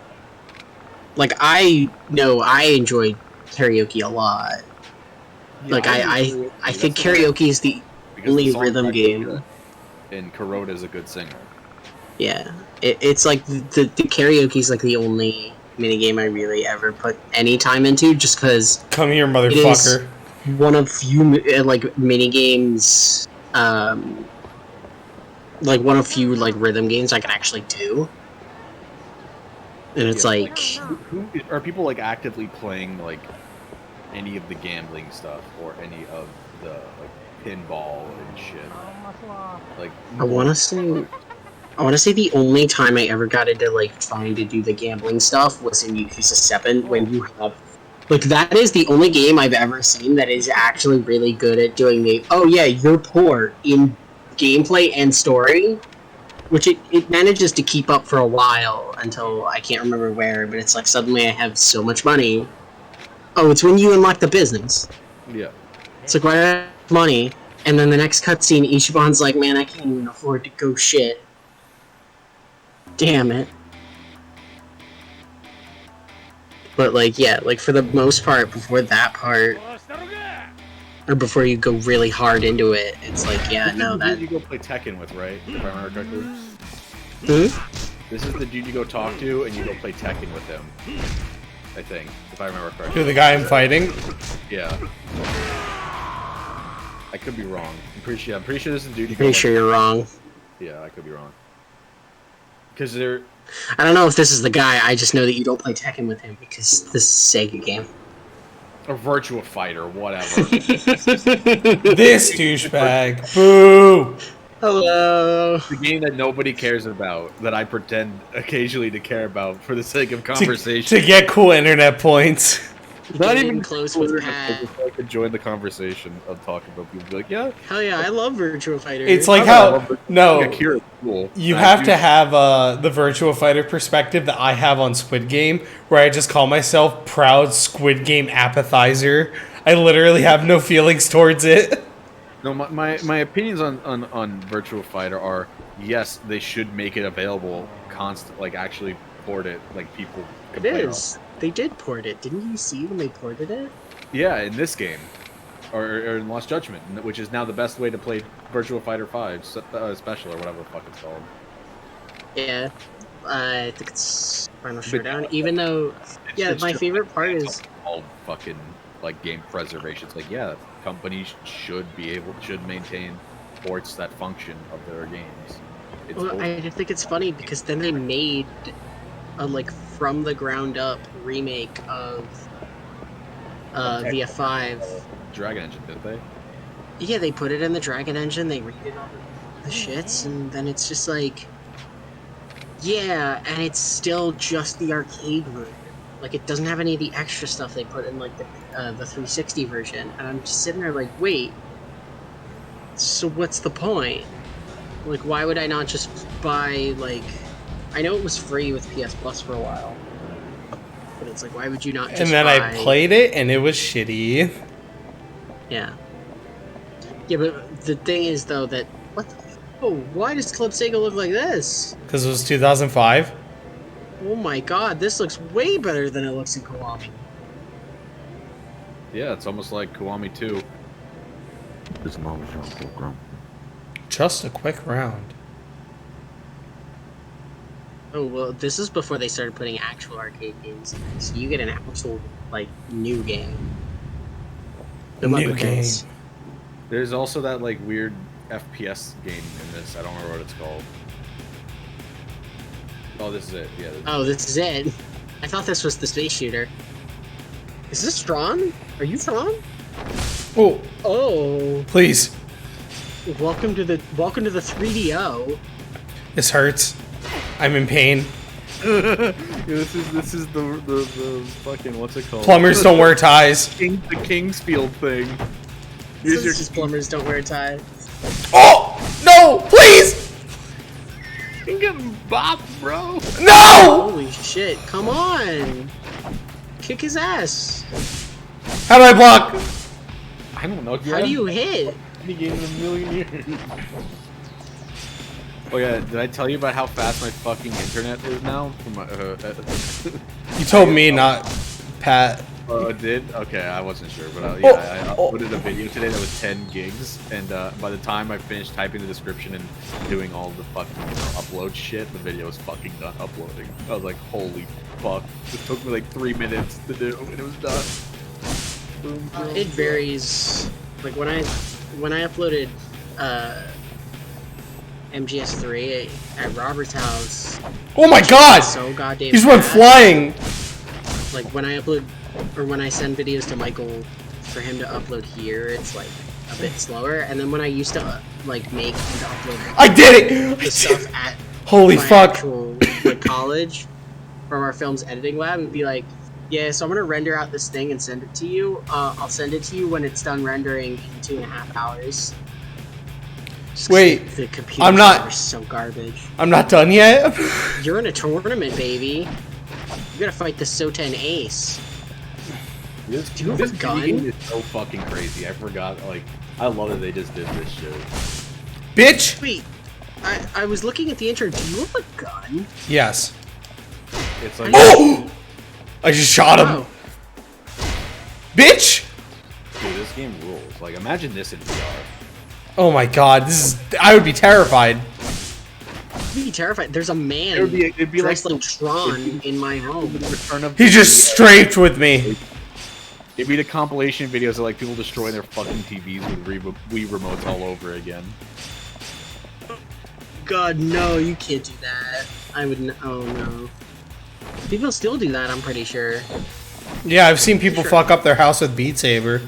I know I enjoy karaoke a lot. Yeah, Like I think karaoke is the only rhythm game. And Kuroda is a good singer. Yeah, it's like the karaoke is like the only minigame I really ever put any time into, just because. Come here, motherfucker. It is one of few like minigames, like one of few like rhythm games I can actually do. And it's like, who are people like actively playing like any of the gambling stuff or any of the like pinball and shit? Like I want to say the only time I ever got into like trying to do the gambling stuff was in Yakuza 7 when you have like that is the only game I've ever seen that is actually really good at doing the you're poor in gameplay and story, which it manages to keep up for a while until I can't remember where, but it's like suddenly I have so much money. Oh, it's when you unlock the business. Yeah. It's like, why do I have money? And then the next cutscene, Ichiban's like, man, I can't even afford to go shit. Damn it. But like, yeah, like for the most part, before that part, or before you go really hard into it, it's like, yeah, no, that... you go play Tekken with, right? If I remember correctly. This is the dude you go talk to, and you go play Tekken with him. I think, if I remember correctly. Who, the guy I'm fighting? Yeah. I could be wrong. I'm pretty sure this is the dude you go Pretty sure you're wrong. Yeah, I could be wrong. Because they're... I don't know if this is the guy, I just know that you don't play Tekken with him because this is a Sega game. A Virtua Fighter, whatever. This douchebag. Boo! Hello. The game that nobody cares about, that I pretend occasionally to care about for the sake of conversation. To get cool internet points. Not even close with Pat. Just like to join the conversation of talking about people. Be like, yeah, Hell yeah, I love Virtua Fighter. It's like how Akira's cool. You have to have the Virtua Fighter perspective that I have on Squid Game, where I just call myself proud Squid Game appetizer. I literally have no feelings towards it. No, my opinions on Virtua Fighter are, yes, they should make it available like actually port it, like people can play it. They did port it. Didn't you see when they ported it? Yeah, in this game. Or in Lost Judgment, which is now the best way to play Virtua Fighter 5 Special, or whatever the fuck it's called. Yeah. I think it's Final Showdown, even though... Yeah, my favorite part is... all fucking, like, game preservation. It's like, yeah, companies should maintain ports that function of their games. Well, I think it's funny, because then they made a, like, from-the-ground-up remake of VF5. Dragon Engine, didn't they? Yeah, they put it in the Dragon Engine, they redid all the shits, and then it's just like... Yeah, and it's still just the arcade version. Like, it doesn't have any of the extra stuff they put in, like, the 360 version. And I'm just sitting there like, wait, so what's the point? Like, why would I not just buy, like... I know it was free with PS Plus for a while. But it's like, why would you not just And then buy... I played it, and it was shitty. Yeah. Yeah, but the thing is, though, that... What the... Oh, why does Club Sega look like this? Because it was 2005. Oh my god, this looks way better than it looks in Kiwami. Yeah, it's almost like Kiwami 2. Just a quick round. Oh well, this is before they started putting actual arcade games in. So you get an actual like new game. Good luck New with game. this. There's also that like weird FPS game in this. I don't remember what it's called. Oh, this is it. Yeah. Oh, this is it. I thought this was the space shooter. Is this Tron? Are you Tron? Oh, Oh, please. welcome to the 3DO. This hurts. I'm in pain. Yeah, this is the fucking what's it called? Plumbers don't wear ties. The Kingsfield thing. This is just plumbers don't wear ties. Oh! No! Please! You're getting bopped, bro. No! Holy shit! Come on, kick his ass. How do I block? I don't know. How do you hit? Any game in a million years. Oh yeah, did I tell you about how fast my fucking internet is now? From my, You told me, not Pat. oh, it did? Okay, I wasn't sure, but I uploaded a video today that was 10 gigs, and by the time I finished typing the description and doing all the fucking upload shit, the video was fucking done uploading. I was like, holy fuck. It took me like 3 minutes to do, and it was done. Boom, boom, It varies. Like when I uploaded MGS3 at Robert's house, Oh my god! so goddamn. He's went fast. flying! Like when I upload or when I send videos to Michael for him to upload here, it's like a bit slower. And then when I used to like make and upload I did it! the stuff at Holy my fuck. actual like college from our film's editing lab, it'd be like, yeah, so I'm gonna render out this thing and send it to you. I'll send it to you when it's done rendering in 2.5 hours. Just 'cause Wait, the computer I'm not- server's so garbage. I'm not done yet? You're in a tournament, baby. You gotta fight the Soten Ace. This, Do you have this a gun? game is so fucking crazy. I forgot, like, I love that they just did this shit. Bitch! Wait, I was looking at the intro. Do you have a gun? Yes. It's like, Oh! I just shot him. Oh, Bitch! dude, this game rules. Like, imagine this in VR. Oh my god, this is. I would be terrified. I'd be terrified. There's a man It'd be dressed like like Tron in my home. the return of He just strafed with me. It'd be the compilation videos of like people destroying their fucking TVs with Wii remotes all over again. God, no, you can't do that. I would. Oh no. People still do that. I'm pretty sure. Yeah, I've seen people Sure. fuck up their house with Beat Saber.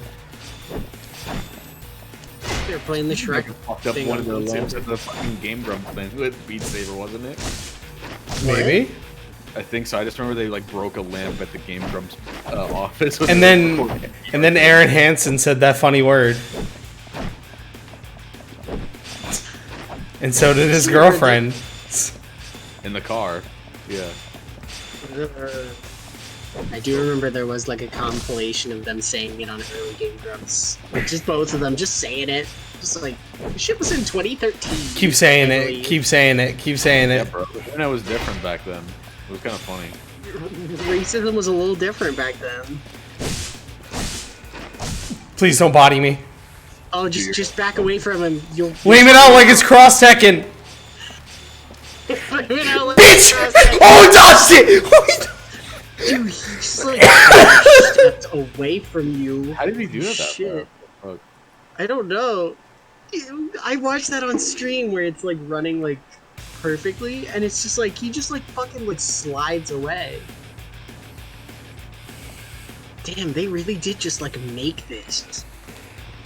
They're playing the Shrek. Like, fucked up thing one of the on Beat lamps Saber. at the fucking Game Grumps thing with Beat Saber, wasn't it? Maybe. I think so. I just remember they like broke a lamp at the Game Grumps office. And then Aaron Hansen said that funny word. And so did his girlfriend. in the car. Yeah. I do remember there was like a compilation of them saying it on early Game Grumps. Like just both of them just saying it. Just like, this shit was in 2013. Keep saying I it, believe. keep saying it, keep saying Yeah, it. bro. The internet was different back then. It was kind of funny. Racism was a little different back then. Please don't body me. Oh, just back away from him. You'll Lame it out like it's cross Tekken. Flame it out like Bitch! a Oh, he dodged it! Dude, he just like stepped away from you. How did he do that? Shit. Bro? Fuck. I don't know. I watched that on stream where it's like running like perfectly, and it's just like he just like fucking like slides away. Damn, they really did just like make this.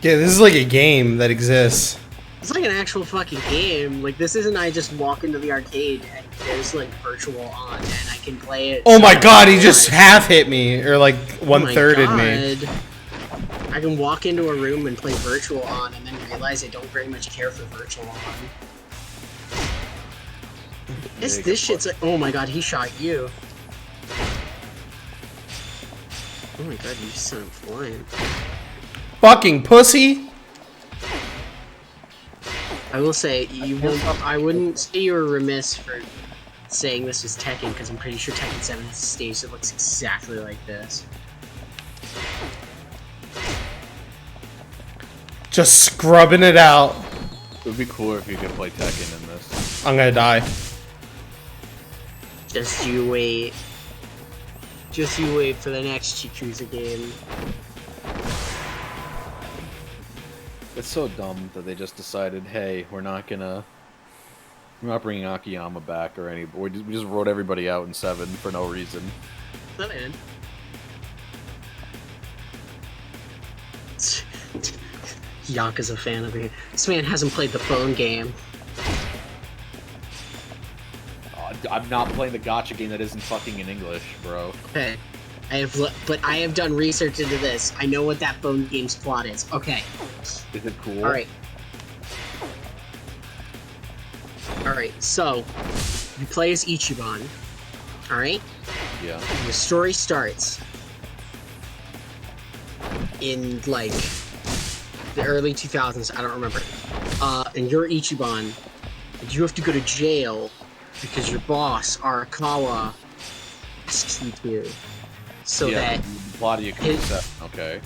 Yeah, this is like a game that exists. It's like an actual fucking game. Like this isn't I just walk into the arcade and there's like virtual on and I can play it. Oh my god, he just half hit me, or like Oh my 1/3'd me. God. I can walk into a room and play virtual on and then realize I don't very much care for virtual on. This shit's like, oh my god, he shot you. Oh my god, you just sent him flying. Fucking pussy. I will say, I wouldn't say you were remiss for saying this was Tekken, because I'm pretty sure Tekken 7 has a stage that looks exactly like this. Just scrubbing it out. It would be cooler if you could play Tekken in this. I'm gonna die. Just you wait. Just you wait for the next Yakuza game. It's so dumb that they just decided, hey, we're not bringing Akiyama back or any. We just wrote everybody out in 7 for no reason. Oh, man. Yakuza fan over here. This man hasn't played the phone game. I'm not playing the gacha game that isn't fucking in English, bro. Okay. But I have done research into this. I know what that phone game's plot is. Okay. Is it cool? Alright. Alright, so you play as Ichiban. Alright? Yeah. The story starts in like the early 2000s, I don't remember. And you're Ichiban, and you have to go to jail because your boss, Arakawa, executes you. So that plot of Yakuza. Okay.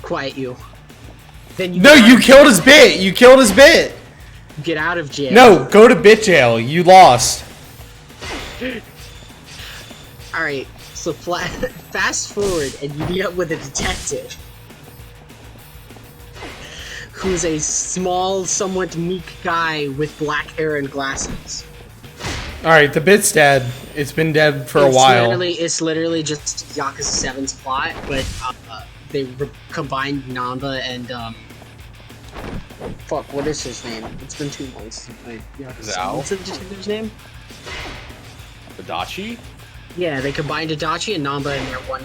quiet you. Then you No, you killed his bit. You killed his bit. get out of jail. No, go to bit jail. You lost. Alright, so fast forward and you meet up with a detective who's a small, somewhat meek guy with black hair and glasses. All right, the bit's dead. It's been dead for a while. It's literally just Yakuza 7's plot, but they combined Namba and fuck, what is his name? It's been 2 months since I played Yakuza. Zao? What's the detective's name? Adachi? Yeah, they combined Adachi and Namba in their one.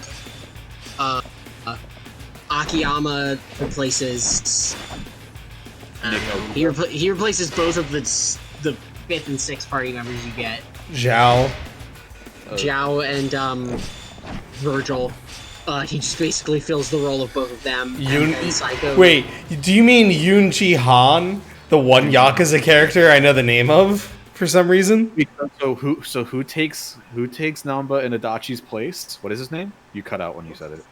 Akiyama replaces. He replaces both of the 5th and 6th party members you get. Zhao. Zhao and Virgil. He just basically fills the role of both of them. And Psycho. Wait, do you mean Yoon-Ji Han, the one Yakuza character I know the name of for some reason? So who takes Namba in Adachi's place? What is his name? You cut out when you said it.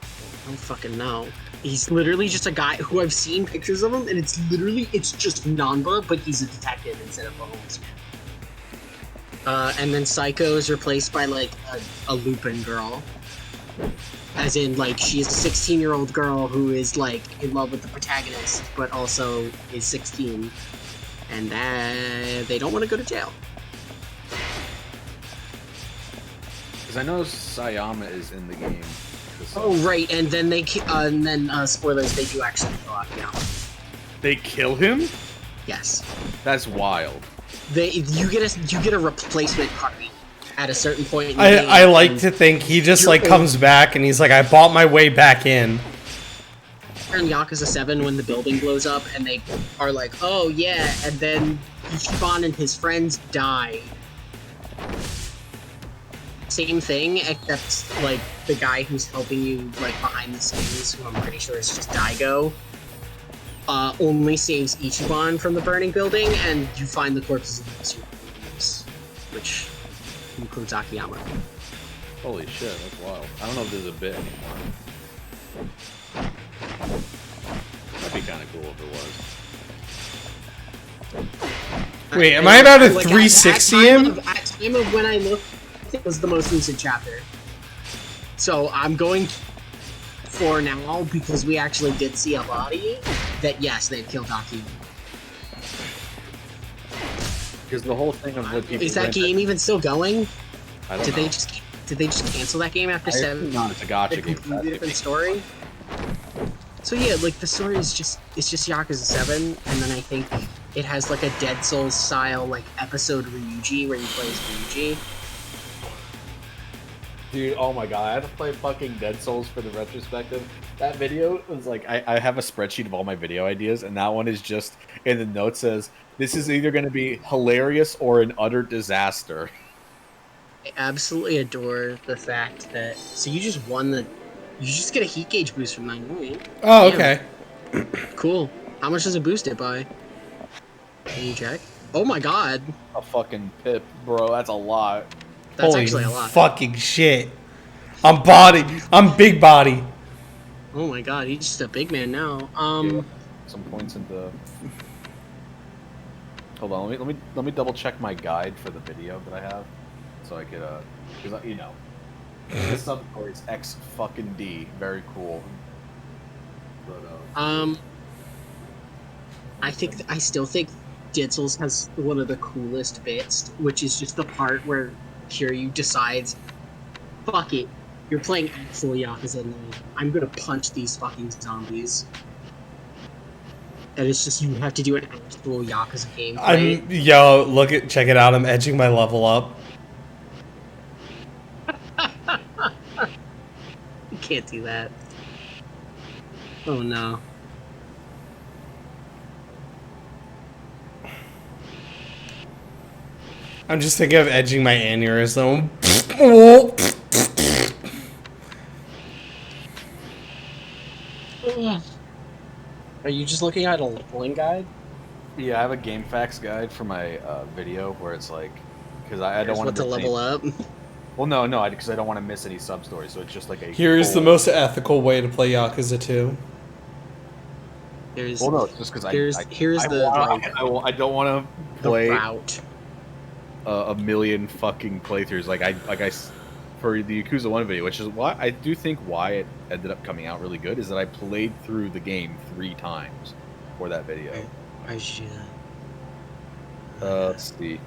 I don't fucking know. He's literally just a guy who I've seen pictures of him, and it's just Namba, but he's a detective instead of a policeman. And then Psycho is replaced by like a Lupin girl. As in, like, she is a 16-year-old girl who is, like, in love with the protagonist, but also is 16. And they don't want to go to jail. Because I know Sayama is in the game. Oh, right, and then spoilers, they do actually kill Akiyama. They kill him? Yes. That's wild. You get a replacement party at a certain point in the game. I like to think he just like comes back and he's like, I bought my way back in. In Yakuza 7 when the building blows up and they are like, oh yeah, and then Ichiban and his friends die. Same thing, except like the guy who's helping you like behind the scenes, who I'm pretty sure is just Daigo, only saves Ichiban from the burning building, and you find the corpses of the two heroes, which includes Akiyama. Holy shit, that's wild. I don't know if there's a bit anymore. That'd be kind of cool if it was. Wait, am I about to 360 him? At time of when I looked, it was the most recent chapter. So I'm going for now, because we actually did see a body, that yes, they've killed Akiyama. Because the whole thing of what people... Is that game even still going? I don't Did know. they just cancel that game after 7? No, it's a gacha A game. completely different story? So yeah, like the story is just Yakuza 7, and then I think it has like a Dead Souls style like episode Ryuji where you play as Ryuji. Dude, oh my god, I had to play fucking Dead Souls for the retrospective. That video was like, I have a spreadsheet of all my video ideas, and that one is just, in the note says, this is either going to be hilarious or an utter disaster. I absolutely adore the fact that so you just won the you just get a heat gauge boost from 9 Oh, okay. Cool. How much does it boost it by? Can you check? Oh my god. A fucking pip, bro, that's a lot. That's Holy actually a lot. fucking shit. I'm big body. Oh my god, he's just a big man now. Yeah, some points into... Hold on, let me double check my guide for the video that I have. so I could, because you know, this sub story is X fucking D, very cool. But, I still think Ditzel's has one of the coolest bits, which is just the part where Kiryu decides, fuck it, you're playing actual Yakuza now. I'm gonna punch these fucking zombies. And it's just, you have to do an actual Yakuza game. Check it out. I'm edging my level up. You can't do that. Oh no. I'm just thinking of edging my aneurysm. Are you just looking at a leveling guide? yeah, I have a game facts guide for my video where it's like, because I don't want what to level up. Well, no, because I don't want to miss any sub stories. So it's just like a. Here's the most ethical way to play Yakuza 2. There's, well, no, it's just because I don't want to play route. A million fucking playthroughs for the Yakuza 1 video, which is why I do think why it ended up coming out really good is that I played through the game 3 times for that video. I should. Let's see.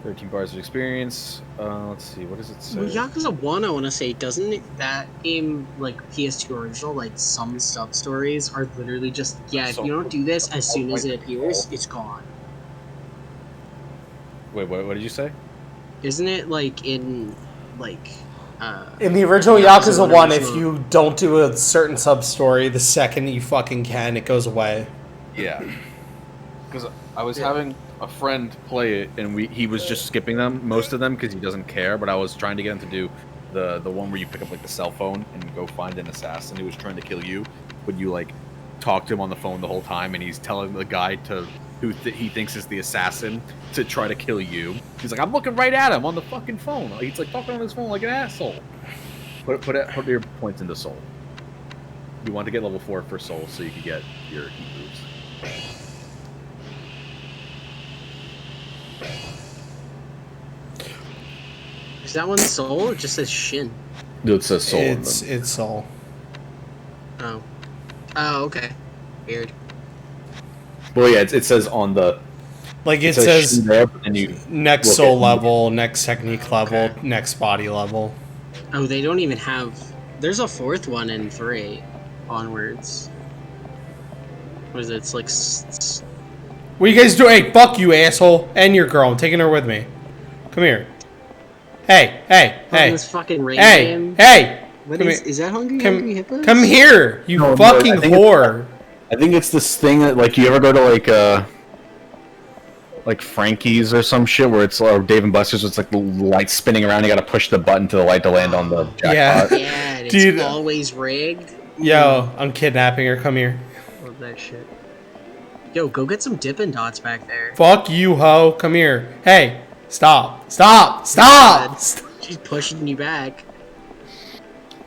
13 bars of experience. Let's see, what does it say? Well, Yakuza 1, I want to say, doesn't that game, like PS2 original, like some sub stories are literally just, if you don't do this as soon as it appears, it's gone. Wait, what did you say? Isn't it like in In the original Yakuza 1, if you don't do a certain sub-story, the second you fucking can, it goes away. Yeah. Because I was having a friend play it, and he was just skipping them, most of them, because he doesn't care, but I was trying to get him to do the one where you pick up, like, the cell phone and go find an assassin who was trying to kill you, but you, like, talk to him on the phone the whole time, and he's telling the guy who he thinks is the assassin to try to kill you. He's like, I'm looking right at him on the fucking phone. He's like talking on his phone like an asshole. Put your points into soul. You want to get level 4 for soul so you can get your heat moves. Is that one soul or just says shin? No, it says soul. It's soul. Oh. Oh, okay. Weird. Well, yeah, it says on the. Like it says there, but then you next soul level, next technique level, next body level. Oh, they don't even have. There's a 4th one in 3 onwards. What is it? It's like. What are you guys doing? Hey, fuck you, asshole, and your girl. I'm taking her with me. Come here. Hey. This fucking rain Hey, game. hey. What is that Hungry Hippos? Come here, you fucking whore. I think it's this thing that, like, you ever go to, like Frankie's or some shit where it's, or Dave & Buster's, it's like the light spinning around, you gotta push the button to the light to land on the jackpot. Yeah, it's Dude. always rigged. Yo, I'm kidnapping her. Come here. Love that shit. Yo, go get some Dippin' Dots back there. Fuck you, ho. Come here. Hey, stop. She's pushing you back.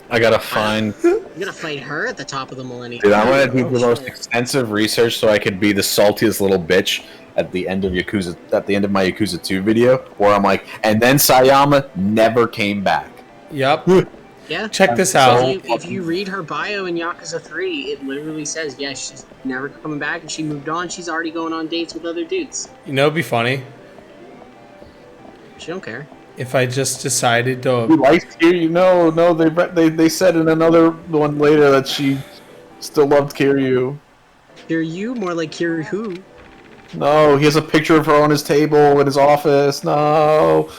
I gotta find. You gotta fight her at the top of the millennium. Dude, I want to do the most extensive research so I could be the saltiest little bitch at the end of Yakuza, at the end of my Yakuza 2 video, where I'm like, and then Sayama never came back. Yep. Yeah. Check this out. If you read her bio in Yakuza 3, it literally says, yeah, she's never coming back, and she moved on. She's already going on dates with other dudes. You know, it'd be funny She don't care. if I just decided to. He likes Kiryu. No, they said in another one later that she still loved Kiryu. Kiryu? More like Kiryu who? No, he has a picture of her on his table in his office. No,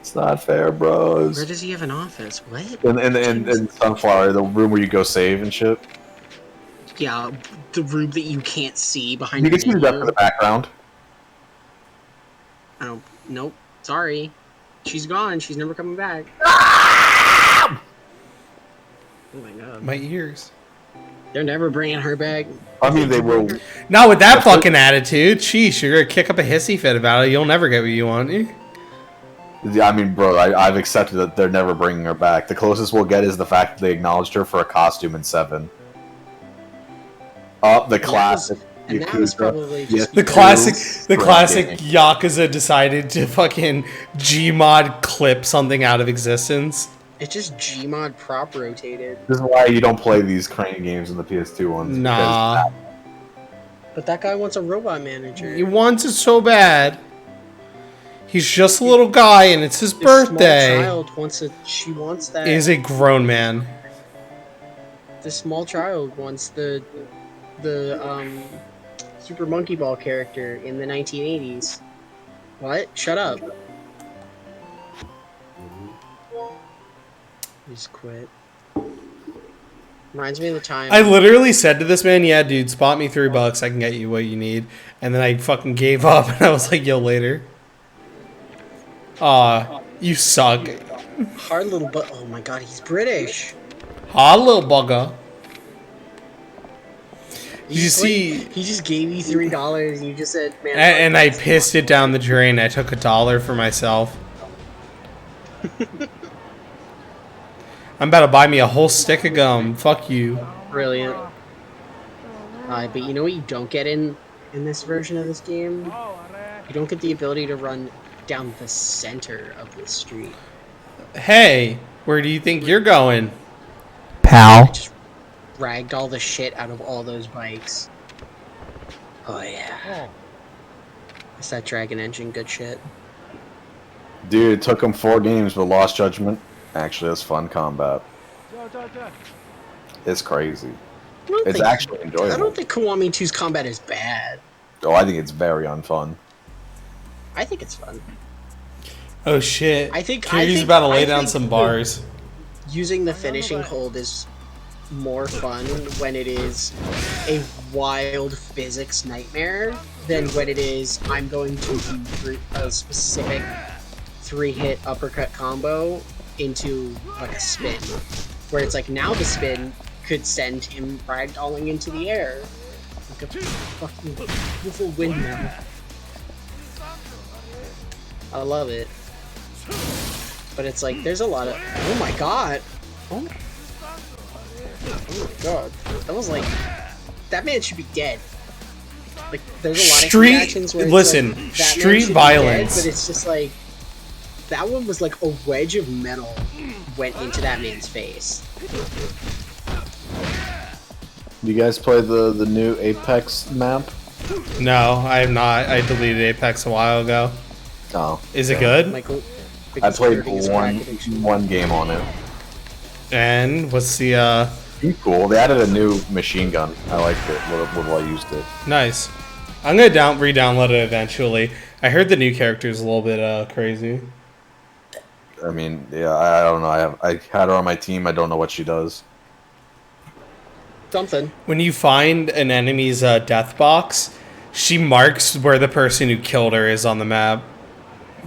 it's not fair, bros. Where does he have an office? What? In Sunflower, the room where you go save and shit. Yeah, the room that you can't see behind You the can see that for the background. I don't. Nope. Sorry. She's gone. She's never coming back. Ah! Oh my god. My ears. They're never bringing her back. I mean, they will. Not with that fucking attitude. Sheesh, you're gonna kick up a hissy fit about it. You'll never get what you want. Yeah, I mean, bro, I've accepted that they're never bringing her back. The closest we'll get is the fact that they acknowledged her for a costume in 7. Oh, the classic. And that was Yakuza, probably just The because- classic Great game. Yakuza decided to fucking Gmod clip something out of existence. It just Gmod prop rotated. This is why you don't play these crane games in the PS2 ones. Nah. But that guy wants a robot manager. He wants it so bad. He's just a little guy and it's his This small birthday. child wants it. She wants that. Is a grown man. The small child wants the Super Monkey Ball character in the 1980s. What? Shut up. Just quit. Reminds me of the time. I literally said to this man, yeah, dude, spot me $3. I can get you what you need. And then I fucking gave up and I was like, yo, later. Aw, you suck. Hard little but. Oh my god, he's British. Hot little bugger. He You just, see- he just gave you $3 and you just said, man. And I pissed it down the drain. I took $1 for myself. I'm about to buy me a whole stick of gum. Fuck you. Brilliant. But you know what you don't get in this version of this game? You don't get the ability to run down the center of the street. Hey, where do you think you're going? I Pal. just ragdoll the shit out of all those bikes. Oh yeah. It's that Dragon Engine good shit. Dude, it took him 4 games, but lost judgment. Actually, it's fun combat. It's crazy. It's actually enjoyable. I don't think Kiwami 2's combat is bad. Oh, I think it's very unfun. I think it's fun. Oh shit. I think- Kiryu's I about to think- lay I down think some the- bars. Using the finishing hold is more fun when it is a wild physics nightmare than when it is I'm going to do a specific 3-hit uppercut combo into like a spin. Where it's like now the spin could send him ragdolling into the air. Like a fucking beautiful windmill. I love it. But it's like, there's a lot of... Oh my god! Oh my god. That was like... That man should be dead. Like, there's a lot of Street- reactions where it's listen, like, that man street should be violence. dead, but it's just like... That one was like a wedge of metal went into that man's face. You guys play the new Apex map? No, I have not. I deleted Apex a while ago. Oh. Is it good? Michael, I played biggest crack addiction. one game on it. And what's the Pretty cool. They added a new machine gun. I liked it while I used it. nice? I'm gonna re-download it eventually. I heard the new character is a little bit crazy. I mean, yeah, I don't know. I had her on my team. I don't know what she does. Something. When you find an enemy's death box, she marks where the person who killed her is on the map.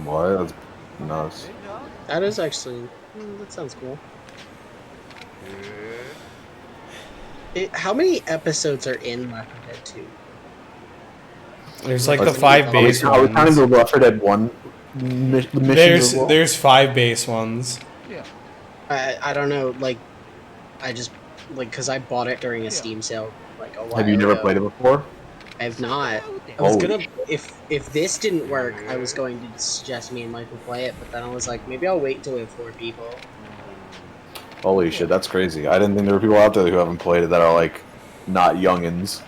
What? That's nuts. That is actually... that sounds cool. How many episodes are in Left 4 Dead 2? There's like the Let's- 5 base Are we counting ones. the Left 4 Dead 1 the missions as well? There's 5 base ones. I don't know, like... I just... Like, because I bought it during a Steam sale, like, a while Have you never ago. played it before? I have not. I was Holy gonna... If this didn't work, I was going to suggest me and Michael play it, but then I was like, maybe I'll wait until we have 4 people. Holy shit, that's crazy. I didn't think there were people out there who haven't played it that are, like, not youngins.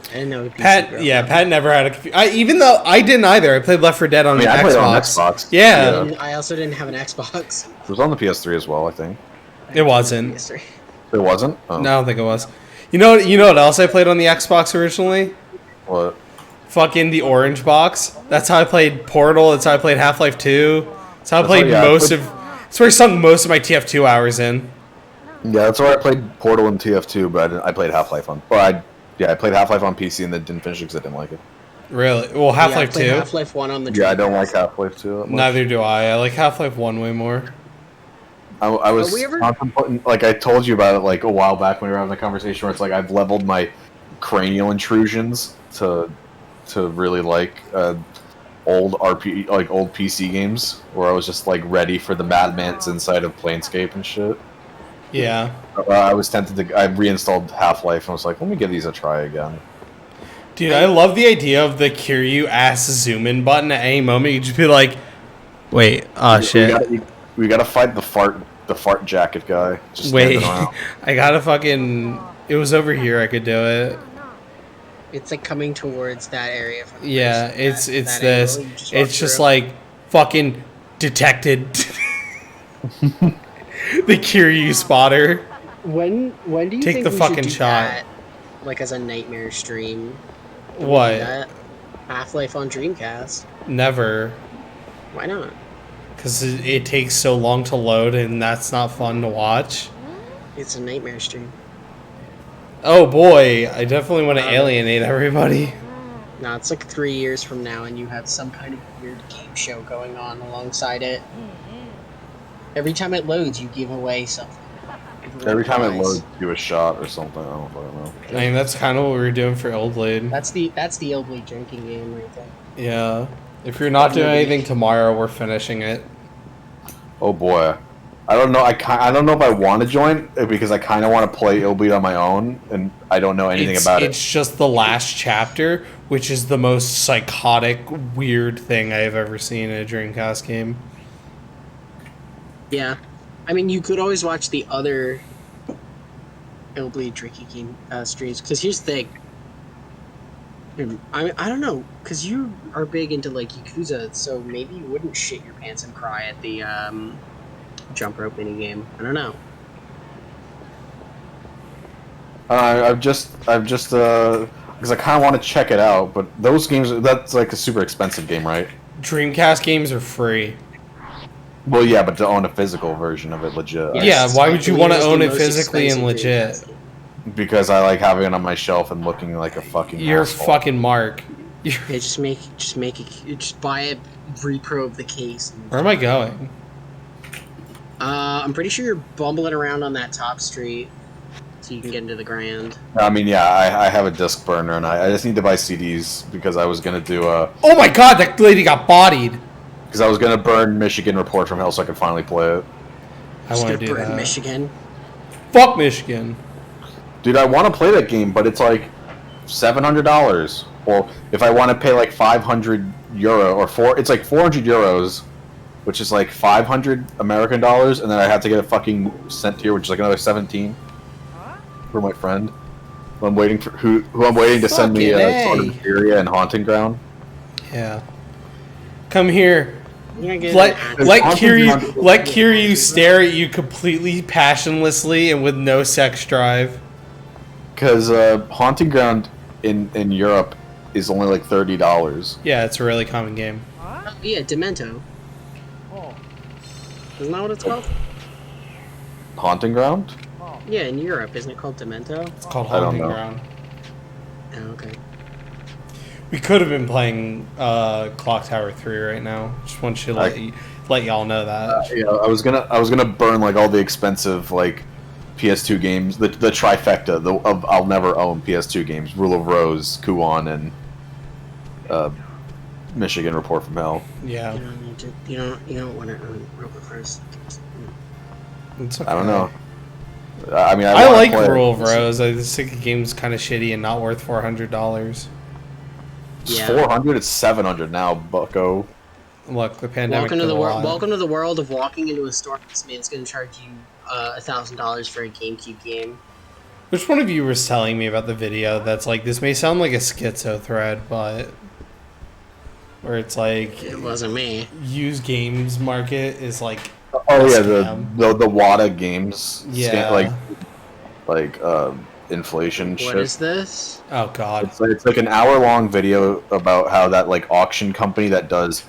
I didn't know. Pat never had a computer. Even though I didn't either. I played Left 4 Dead on I mean, the I Xbox. played it on Xbox. Yeah. I also didn't have an Xbox. It was on the PS3 as well, I think. It wasn't. PS3. It wasn't? Oh. No, I don't think it was. You know what else I played on the Xbox originally? What? Fucking the orange box. That's how I played Portal. That's how I played Half-Life 2. That's how I played That's where I sunk most of my TF2 hours in. Yeah, that's where I played Portal and TF2, but I played Half-Life on... Well, I played Half-Life on PC and then didn't finish it because I didn't like it. Really? Well, Half-Life 2? Half-Life 1 on the Yeah, I don't Dreamcast. like Half-Life 2 that much. Neither do I. I like Half-Life 1 way more. I was Are we ever- contemplating, like I told you about it like a while back when we were having a conversation where it's like I've leveled my cranial intrusions to really like old RP like old PC games where I was just like ready for the Madman's inside of Planescape and shit. Yeah. I was tempted to. I reinstalled Half-Life and was like, let me give these a try again. Dude, I love the idea of the Kiryu ass zoom in button at any moment. You just be like, wait, shit. We gotta fight the fart jacket guy. Just Wait, standing around. I gotta fucking. It was over here. I could do it. It's like coming towards that area. From the Yeah, first- it's that this. angle, you just walk It's just through. like fucking detected. The Kiryu spotter. When do you Take think the we fucking should do shot. that, like as a nightmare stream? Do What? that? Half-Life on Dreamcast. Never. Why not? Because it takes so long to load, and that's not fun to watch. It's a nightmare stream. Oh boy, I definitely want to alienate everybody. No, it's like 3 years from now, and you have some kind of weird game show going on alongside it. Every time it loads, you give away something. Every time it Prize. loads, do a shot or something. I don't know. I mean, that's kind of what we were doing for Old Blade. That's the Old Blade drinking game right there. Yeah. If you're not doing anything tomorrow, we're finishing it. Oh boy, I don't know. I don't know if I want to join because I kind of want to play Illbleed on my own, and I don't know anything about it. It's just the last chapter, which is the most psychotic, weird thing I've ever seen in a Dreamcast game. Yeah. I mean, you could always watch the other Illbleed drinking game streams, because here's the thing. I don't know, because you are big into, like, Yakuza, so maybe you wouldn't shit your pants and cry at the jump rope minigame. I don't know. I've just because I kind of want to check it out, but those games, that's like a super expensive game, right? Dreamcast games are free. Well, yeah, but to own a physical version of it, legit. Yeah, why would you I want to believe own it it's the most physically and expensive legit? Dreamcast game. Because I like having it on my shelf and looking like a fucking. You're asshole. fucking Mark. Yeah, just buy a repro of the case. Where am I going? I'm pretty sure you're bumbling around on that top street, so you can get into the Grand. I mean, yeah, I have a disc burner, and I just need to buy CDs because I was gonna do Oh my god, that lady got bodied. because I was gonna burn Michigan Report from Hell so I could finally play it. I Just want gonna to do burn that. Michigan. Fuck Michigan. Dude, I want to play that game, but it's like $700. Or if I want to pay like €500 or it's like €400, which is like 500 American dollars, and then I have to get a fucking cent here, which is like another 17 for my friend. Who I'm waiting to send me Fucking Sword A. of Inferior and Haunting Ground. Yeah. Come here. You're gonna get Let an Kiryu stare at you completely passionlessly and with no sex drive. Because Haunting Ground in Europe is only like $30. Yeah, it's a really common game. Oh, yeah, Demento. Isn't that what it's called? Haunting Ground? Yeah, in Europe, isn't it called Demento? It's called I don't Haunting know. Ground. Oh, okay. We could have been playing Clock Tower 3 right now. Just want you to let y'all know that. Yeah, I was gonna burn like all the expensive like PS2 games, the trifecta of I'll never own PS2 games: Rule of Rose, Kuon, and Michigan Report from Hell. Yeah. You don't need to. You don't want to own Rule of Rose. It's okay. I don't know. I mean, I wanna like play it. Rule of Rose. I just think the game's kind of shitty and not worth $400. It's Yeah. 400. It's 700 now, Bucko. Look, the pandemic. Welcome to did the a world. lot. Welcome to the world of walking into a store. This man's gonna charge you $1,000 for a GameCube game. Which one of you was telling me about the video that's like, this may sound like a schizo thread, but where it's like It wasn't me. used games market is like Oh yeah, Scam. the WADA games. Yeah. Like inflation shit. What is this? oh god. It's like an hour-long video about how that like auction company that does,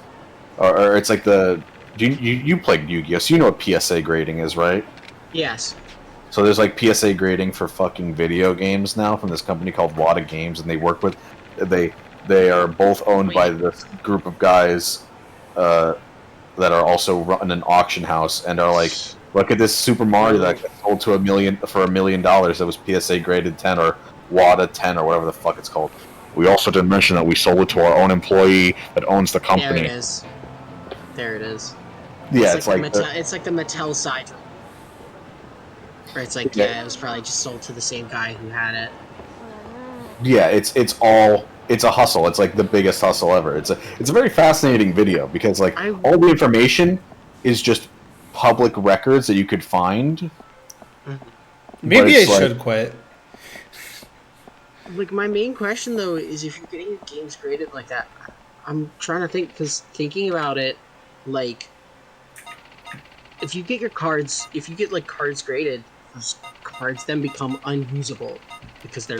or it's like the you played Yu-Gi-Oh, so you know what PSA grading is, right? Yes. So there's like PSA grading for fucking video games now from this company called WADA Games, and they are both owned by this group of guys that are also running an auction house and are like, look at this Super Mario that got sold to $1 million for $1 million that was PSA graded 10 or WADA 10 or whatever the fuck it's called. We also didn't mention that we sold it to our own employee that owns the company. There it is. There it is. Yeah, it's like the Mattel side. Where it's like, yeah, it was probably just sold to the same guy who had it. yeah, it's all it's a hustle. It's like the biggest hustle ever. It's a very fascinating video because like all the information is just public records that you could find. Maybe I should quit. Like, my main question, though, is if you're getting your games graded like that, I'm trying to think, because thinking about it, like, if you get, like, cards graded, those cards then become unusable, because they're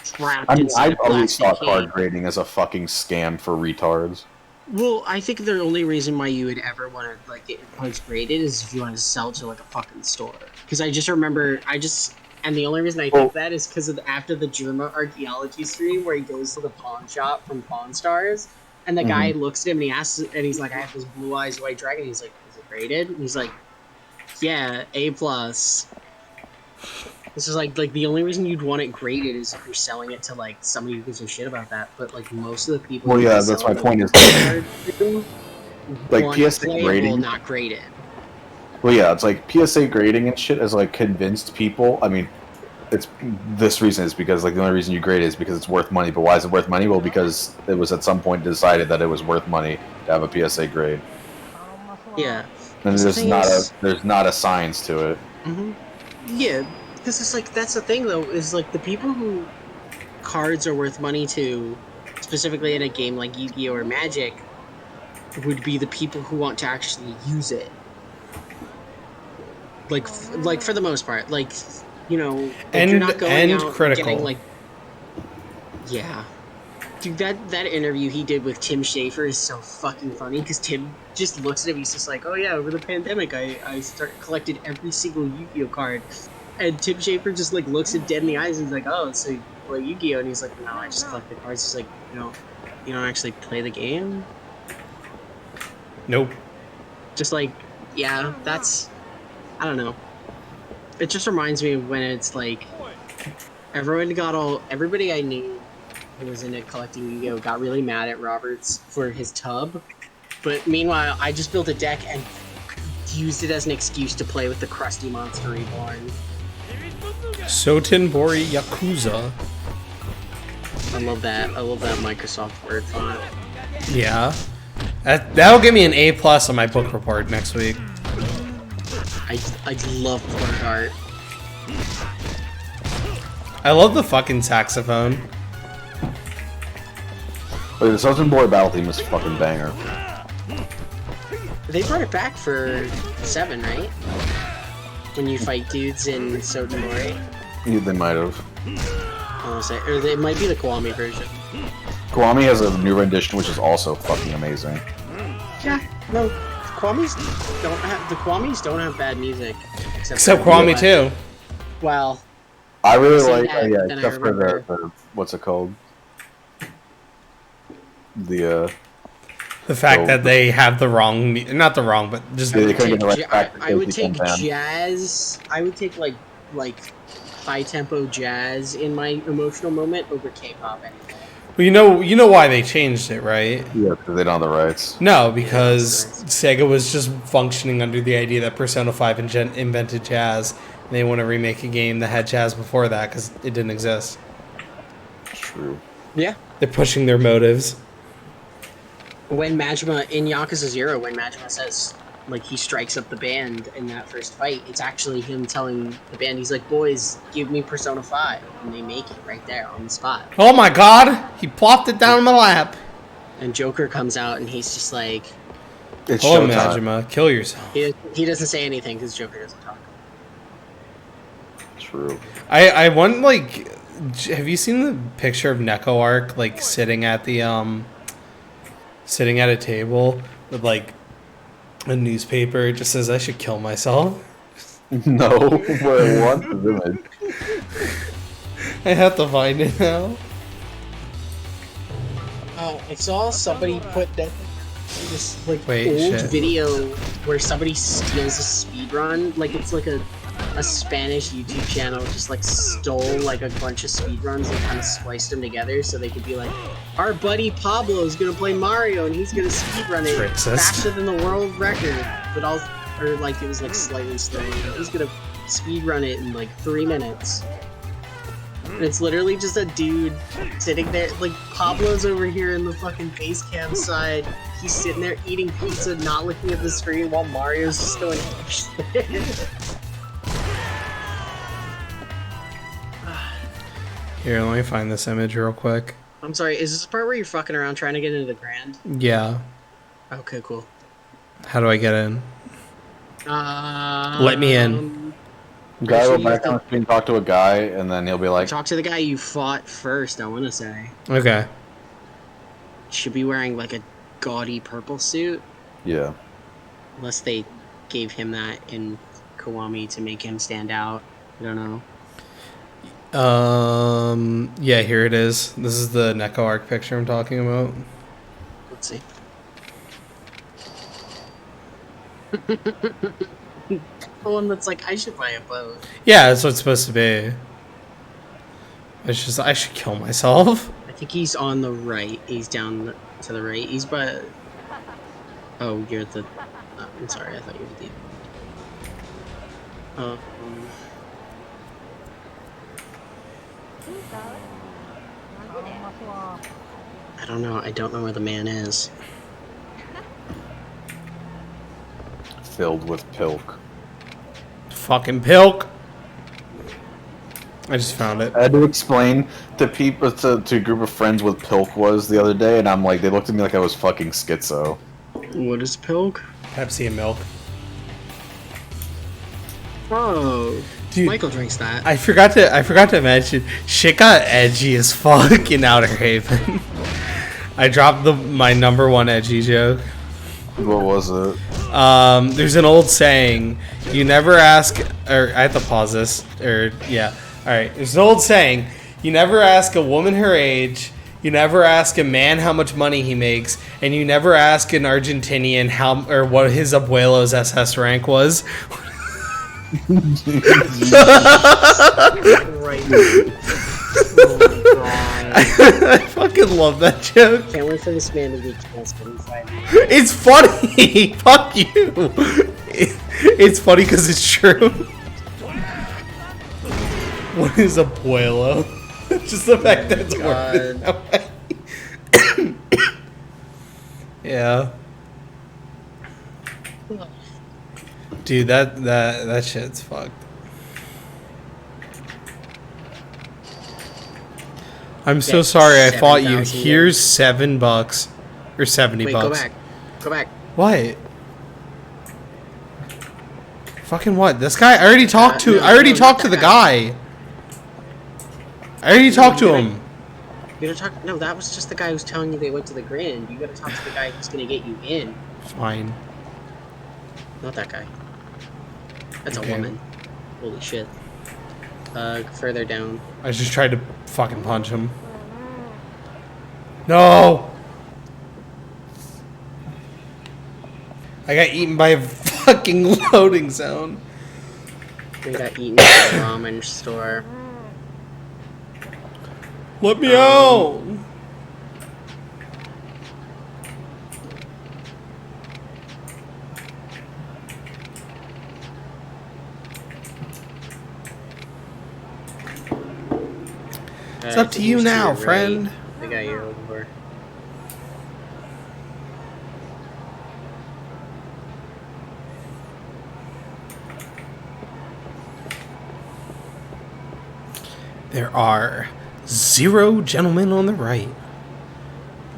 trapped inside I've always plastic thought card cage. grading as a fucking scam for retards. Well, I think the only reason why you would ever want to, like, get your cards graded is if you want to sell to, like, a fucking store. Because I just remember, and the only reason I think that is because of after the Germa archaeology stream where he goes to the pawn shop from Pawn Stars, and the guy looks at him and he asks, and he's like, "I have this blue eyes white dragon." He's like, "Is it graded?" And he's like, "Yeah, A+." This is like the only reason you'd want it graded is if you're selling it to like somebody who gives a shit about that. But like most of the people, Well, who yeah, sell that's my the point. Is card to, like want PSA playable, grading. not graded. Well, yeah, it's like PSA grading and shit has like convinced people. I mean, it's this reason is because like the only reason you grade it is because it's worth money. But why is it worth money? Well, because it was at some point decided that it was worth money to have a PSA grade. Yeah, And The there's thing not is- there's not a science to it. yeah, because it's like that's the thing though is like the people who cards are worth money to, specifically in a game like Yu-Gi-Oh or Magic, would be the people who want to actually use it. Like for the most part, like you know, like you're not going out and critical. getting like, yeah. Dude, that interview he did with Tim Schafer is so fucking funny because Tim just looks at him. He's just like, "Oh yeah, over the pandemic, I collected every single Yu-Gi-Oh card," and Tim Schafer just like looks him dead in the eyes and he's like, "Oh, so you play Yu-Gi-Oh?" And he's like, "No, I just collect the cards." He's like, you don't actually play the game." Nope. Just like, yeah, that's, I don't know. It just reminds me of when it's like everybody I knew who was into collecting Yu-Gi-Oh got really mad at Roberts for his tub, but meanwhile I just built a deck and used it as an excuse to play with the Krusty Monster Reborn. Soten Bori Yakuza. I love that Microsoft Word font. Yeah. That'll give me an A+ on my book report next week. I love word art. I love the fucking saxophone. But the Southern Boy battle theme is a fucking banger. They brought it back for 7, right? When you fight dudes in Sotenbori. Yeah, they might have. Or it might be the Kiwami version. Kiwami has a new rendition, which is also fucking amazing. Yeah, no, the Kiwamis don't have bad music. Except Kwame too. Well, I really See like, that, yeah, then I except for remember. the what's it called? The The fact So- that they have the wrong, not the wrong, but just They couldn't get the right track I would because take they can ban. jazz. I would take like high tempo jazz in my emotional moment over K-pop anyway. well, you know why they changed it, right? Yeah, because they don't have the rights. No, because Sega was just functioning under the idea that Persona 5 invented jazz, and they want to remake a game that had jazz before that because it didn't exist. True. Yeah. They're pushing their motives. When Majima in Yakuza 0, when Majima says like he strikes up the band in that first fight, it's actually him telling the band, he's like, "Boys, give me Persona 5," and they make it right there on the spot. Oh my god! He plopped it down in my lap. And Joker comes out and he's just like, It's Oh, showtime. Majima, kill yourself. he doesn't say anything because Joker doesn't talk. True. I want like, have you seen the picture of Neko Arc like sitting at the sitting at a table with like a newspaper? It just says I should kill myself. No, where what the image? I have to find it now. I saw somebody put this like Wait, old shit. video where somebody steals a speed run. Like it's like a Spanish YouTube channel just like stole like a bunch of speed runs and kind of spliced them together so they could be like, our buddy Pablo is gonna play Mario and he's gonna speed run it Racist. faster than the world record, but or like it was like slightly slower. But he's gonna speed run it in like 3 minutes. And it's literally just a dude sitting there. Like, Pablo's over here in the fucking base camp side. He's sitting there eating pizza, not looking at the screen, while Mario's just going Here, let me find this image real quick. I'm sorry, is this the part where you're fucking around trying to get into the Grand? Yeah. Okay, cool. How do I get in? Let me in. Guy sure will you back have to- on the screen, talk to a guy, and then he'll be like, Talk to the guy you fought first, I want to say. Okay. He should be wearing, like, a gaudy purple suit. yeah. Unless they gave him that in Kiwami to make him stand out. I don't know. Yeah, here it is. This is the Neko arc picture I'm talking about. Let's see. The one that's like, I should buy a boat. Yeah, that's what it's supposed to be. It's just, I should kill myself. I think he's on the right. He's down to the right. He's by... Oh, you're the... I'm sorry, I thought you were the... I don't know. I don't know where the man is. Filled with pilk. Fucking pilk. I just found it. I had to explain to people, to a group of friends what pilk was the other day, and I'm like, they looked at me like I was fucking schizo. What is Pilk? Pepsi and milk. Oh, Dude, Michael drinks that. I forgot to mention, shit got edgy as fuck in Outer Haven. I dropped my number one edgy joke. What was it? There's an old saying, you never ask, or I have to pause this, or yeah. Alright, there's an old saying, you never ask a woman her age, you never ask a man how much money he makes, and you never ask an Argentinian how, or what his abuelo's SS rank was. Right. Oh my god. I fucking love that joke. Can't wait for this man to be canceled inside. It's funny. Fuck you. It's funny because it's true. What is abuelo? Just the fact that it's worded that way. Yeah. Dude, that shit's fucked. I'm so sorry I fought you. 7,000 Here's $7 or 70 Wait, bucks. go back. Go back. What? Fucking what? This guy? I already talked to. No, I already no, talked not to the that guy. I already talked to him. You gotta talk. No, that was just the guy who's telling you they went to the Grand. You gotta talk to the guy who's gonna get you in. Fine. Not that guy. That's Okay. a woman. Holy shit. Further down. I just tried to fucking punch him. No. I got eaten by a fucking loading zone. We got eaten at the ramen store. Let me out. It's up to you now, friend. The guy you're looking for. There are 0 gentlemen on the right.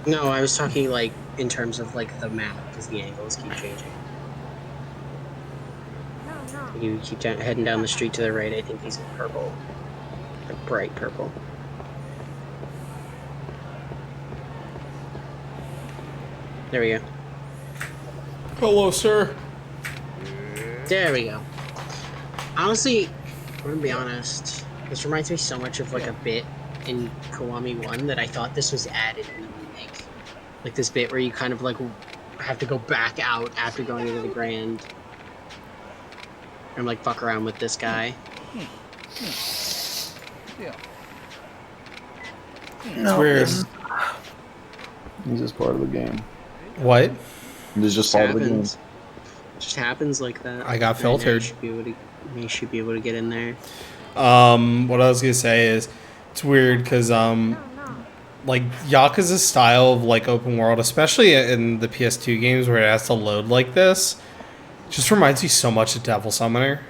No, I was talking like in terms of like the map because the angles keep changing. You keep heading down the street to the right. I think he's in purple, like bright purple. There we go. Hello, sir. There we go. Honestly, I'm gonna be honest. This reminds me so much of like a bit in Kiwami 1 that I thought this was added in the remake. Like this bit where you kind of like have to go back out after going into the Grand. And like fuck around with this guy. It's weird. He's just part of the game. What? He's just part of the game. Happens. Just happens like that. I got Right now, filtered. You should be able to get in there. What I was gonna say is, It's weird because like Yakuza's style of like open world, especially in the PS2 games where it has to load like this, just reminds me so much of Devil Summoner.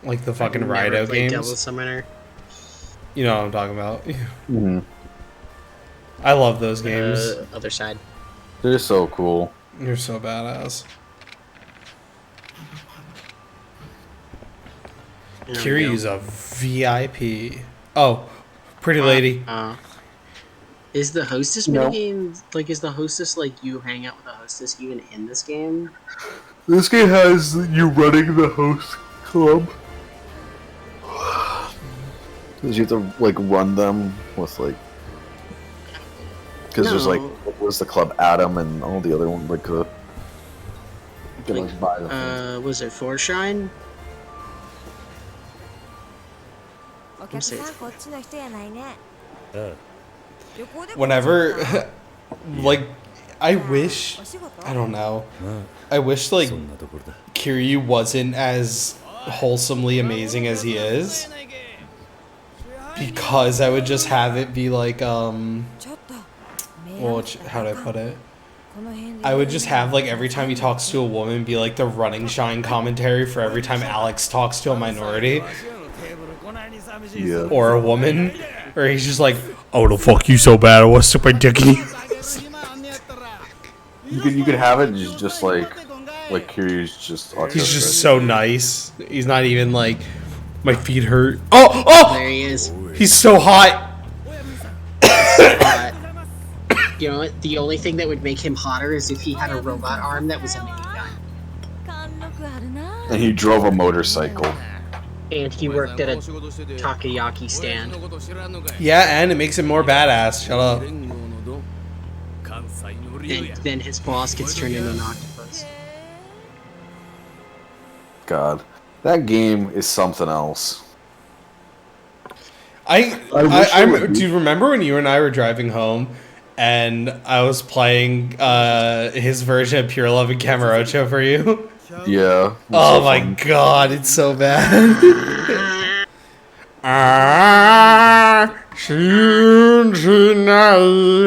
Like the fucking Raido games. Devil Summoner. You know what I'm talking about. Mm-hmm. I love those games. Other side. They're so cool. You're so badass. Kiryu's a VIP. Oh, pretty lady. Is the hostess minigame like? Is the hostess like you hang out with the hostess even in this game? This game has you running the host club. Because you have to like run them with like. Because there's like, what was the club? Adam and all the other ones like the. Was it Forshine? Whenever, like, I wish, I don't know, I wish, like, Kiryu wasn't as wholesomely amazing as he is, because I would just have it be like, well, how do I put it? I would just have, like, every time he talks to a woman be like the running shine commentary for every time Alex talks to a minority. Yeah. Or a woman, or he's just like, "Oh, the fuck you so bad, I want to stick my dick in you." You could have it just like Kiryu's just autistic. He's just so nice. He's not even like, my feet hurt. Oh! There he is. He's so hot. You know what? The only thing that would make him hotter is if he had a robot arm that was a minigun. And he drove a motorcycle. And he worked at a takoyaki stand. Yeah, and it makes him more badass. Shut up. And then his boss gets turned into an octopus. God, that game is something else. Do you remember when you and I were driving home and I was playing his version of Pure Love and Kamurocho for you? Yeah. Oh so my god, it's so bad.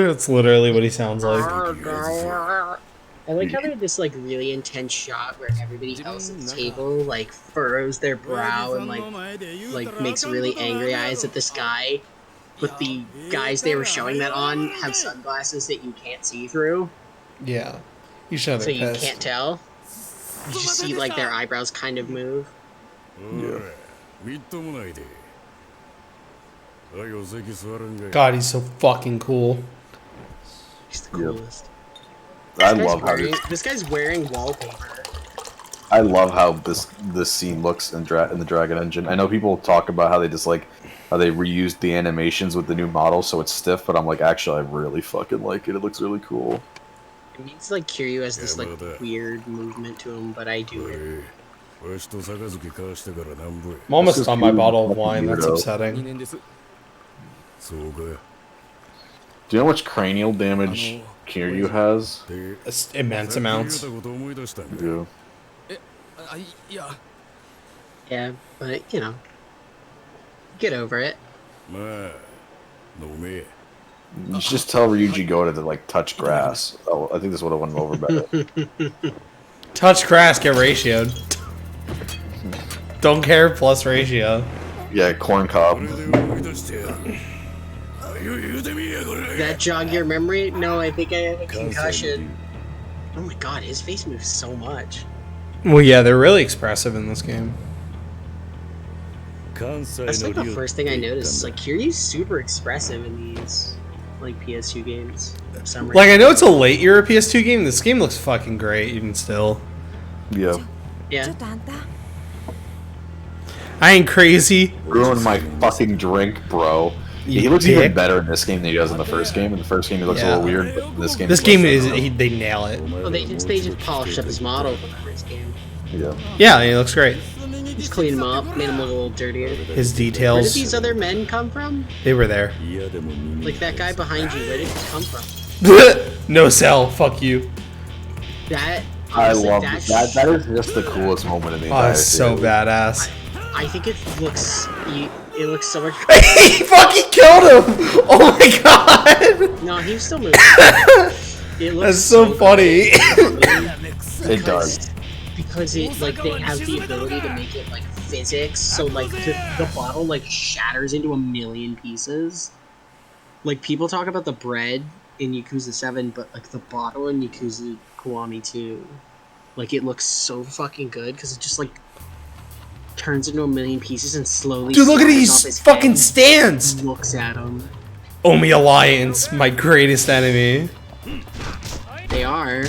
It's literally what he sounds like. I like how they this like really intense shot where everybody else at the table like furrows their brow and like makes really angry eyes at the sky. But the guys they were showing that on have sunglasses that you can't see through. Yeah. You should have so you pissed. can't tell. You just see like their eyebrows kind of move. Yeah. God, he's so fucking cool. He's the coolest. I love how this guy's wearing wallpaper. I love how this scene looks in the Dragon Engine. I know people talk about how they just like how they reused the animations with the new model, so it's stiff. But I'm like, actually, I really fucking like it. It looks really cool. It means like Kiryu has this like weird movement to him, but I do it. I'm almost on my bottle of wine. That's upsetting. Do you know how much cranial damage Kiryu has? It's immense amounts. Yeah. Yeah, but you know, get over it. You should just tell Ryuji Goda to like touch grass. Oh, I think this would have went over better. Touch grass, get ratioed. Don't care plus ratio. Yeah, corn cob. That jog your memory? No, I think I have a concussion. Oh my god, his face moves so much. Well, yeah, they're really expressive in this game. That's like the first thing I noticed. Like Kiryu's super expressive in these like PS2 games. For some reason. Like, I know it's a late era PS2 game. This game looks fucking great, even still. Yeah. Yeah. I ain't crazy. Ruined my fucking drink, bro. He looks even better in this game than he does in the first game. In the first game, he looks a little weird, but in this game... This game is... they nail it. Well, they just polished up his model from the first game. Yeah. Yeah, he looks great. Just cleaned him up, made him a little dirtier. His Where details... did these other men come from? They were there. Like that guy behind you, where did he come from? No sell, fuck you. That... I honestly, love that. That is just the coolest moment in the Oh, entire it's so series. badass. I think it looks It looks so much. He fucking killed him! Oh my god! No, he was still moving. It looks That's so funny. It does. Because it like they have the ability to make it like physics, so like the bottle like shatters into a million pieces. Like people talk about the bread in Yakuza 7, but like the bottle in Yakuza Kiwami 2, like it looks so fucking good because it just like turns into a million pieces and slowly. Dude, look at slides off these his fucking head, stands! looks at him. Omi Alliance, my greatest enemy. They are.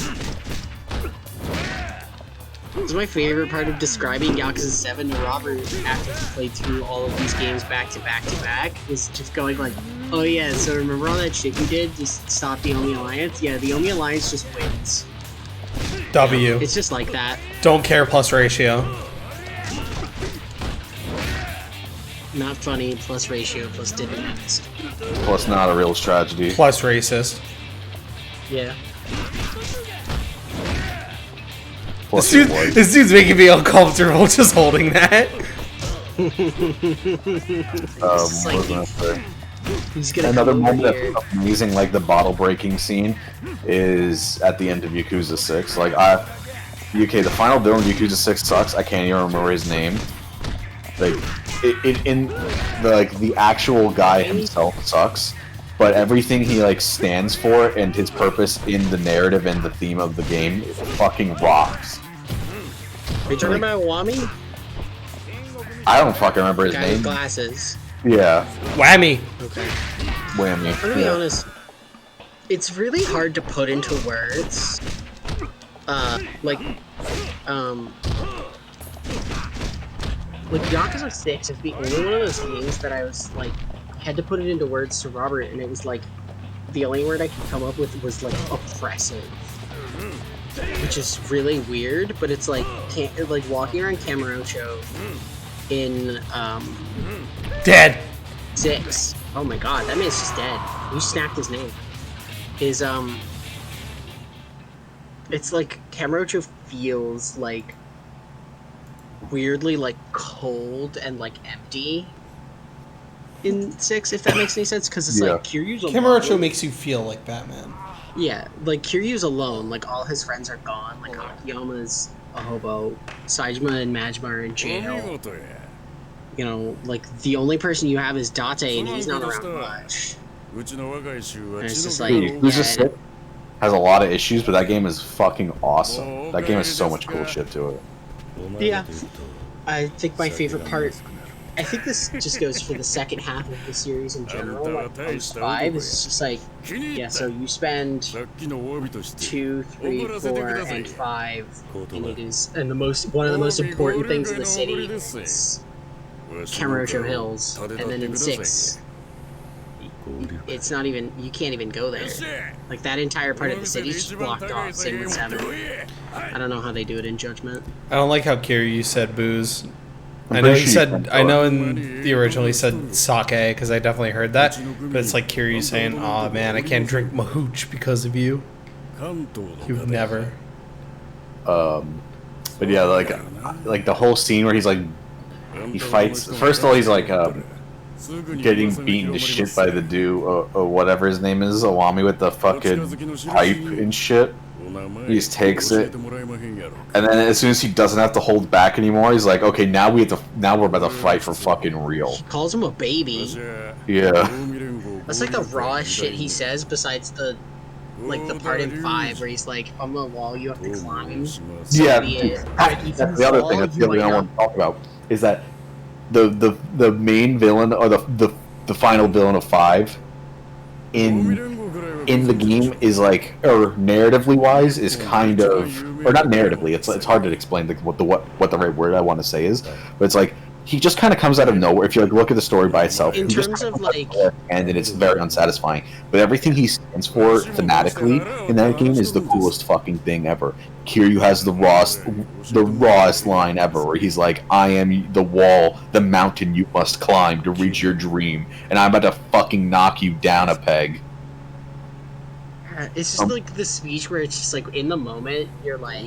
This is my favorite part of describing Yakuza 7 to Robert after he played through all of these games back to back to back, is just going like, oh yeah, so remember all that shit you did? Just stop the Omi Alliance? Yeah, the Omi Alliance just wins. W. It's just like that. Don't care plus ratio. Not funny, plus ratio, plus dividends. Plus, not a real tragedy. Plus racist. Yeah. Plus, it was. This dude's making me uncomfortable just holding that. It's What like was I gonna say? he's gonna Another come over moment here. that's amazing, like the bottle breaking scene, is at the end of Yakuza 6. Like, UK, the final villain of Yakuza 6 sucks. I can't even remember his name. Like, in the like the actual guy himself sucks, but everything he like stands for and his purpose in the narrative and the theme of the game fucking rocks. Are you talking about Wami? I don't fucking remember his Guy with name. glasses. Yeah, Whammy. Okay. Whammy. I'm gonna be Yeah. honest. It's really hard to put into words. Like Yakuza 6 is the only one of those games that I was like had to put it into words to Robert, and it was like the only word I could come up with was like oppressive, which is really weird. But it's like like walking around Kamurocho in Dead. 6. Oh my god, that man's just dead. You snapped his name. Is it's like Kamurocho feels like weirdly like cold and like empty in 6, if that makes any sense, because it's Yeah. like Kiryu's alone. Kamurocho makes you feel like Batman. Yeah, like Kiryu's alone, like all his friends are gone, like Akiyama's a hobo, Saejima and Majima are in jail. You know, like the only person you have is Date, and he's not around much. And it's just like, Dude, Yakuza yeah, 6 has a lot of issues, but that game is fucking awesome. That game has so much cool shit to it. yeah. I think my favorite part, I think this just goes for the second half of the series in general, like post 5, is just like, yeah, so you spend 2, 3, 4, and 5, and it is, and one of the most important things in the city is Kamurocho Hills, and then in 6, it's not even, you can't even go there. Like, that entire part of the city is just blocked off, same with 7. I don't know how they do it in Judgment. I don't like how Kiryu said booze. I'm I know pretty he sure you said. can I go know it. in the original he said sake because I definitely heard that. But it's like Kiryu saying, "Oh man, I can't drink mahooch because of you. You've never." But yeah, like the whole scene where he's like, he fights. First of all, he's like getting beaten to shit by the dude or whatever his name is, Awami, with the fucking pipe and shit. He just takes it, and then as soon as he doesn't have to hold back anymore, he's like, okay, now we're about to fight for fucking real. He calls him a baby. Yeah. That's like the rawest shit he says, besides the part in 5 where he's like, on the wall you have to climb. So Yeah, be it. that's the other thing. That's the other thing I want to talk about is that the main villain or the final villain of 5 in the game is like, or narratively wise, is kind of, or not narratively. It's hard to explain what the right word I want to say is, but it's like he just kind of comes out of nowhere. If you like look at the story by itself, In he just terms kinda of, comes out like- nowhere, and it's very unsatisfying. But everything he stands for thematically in that game is the coolest fucking thing ever. Kiryu has the rawest line ever, where he's like, "I am the wall, the mountain you must climb to reach your dream, and I'm about to fucking knock you down a peg." It's just like the speech where it's just like in the moment you're like,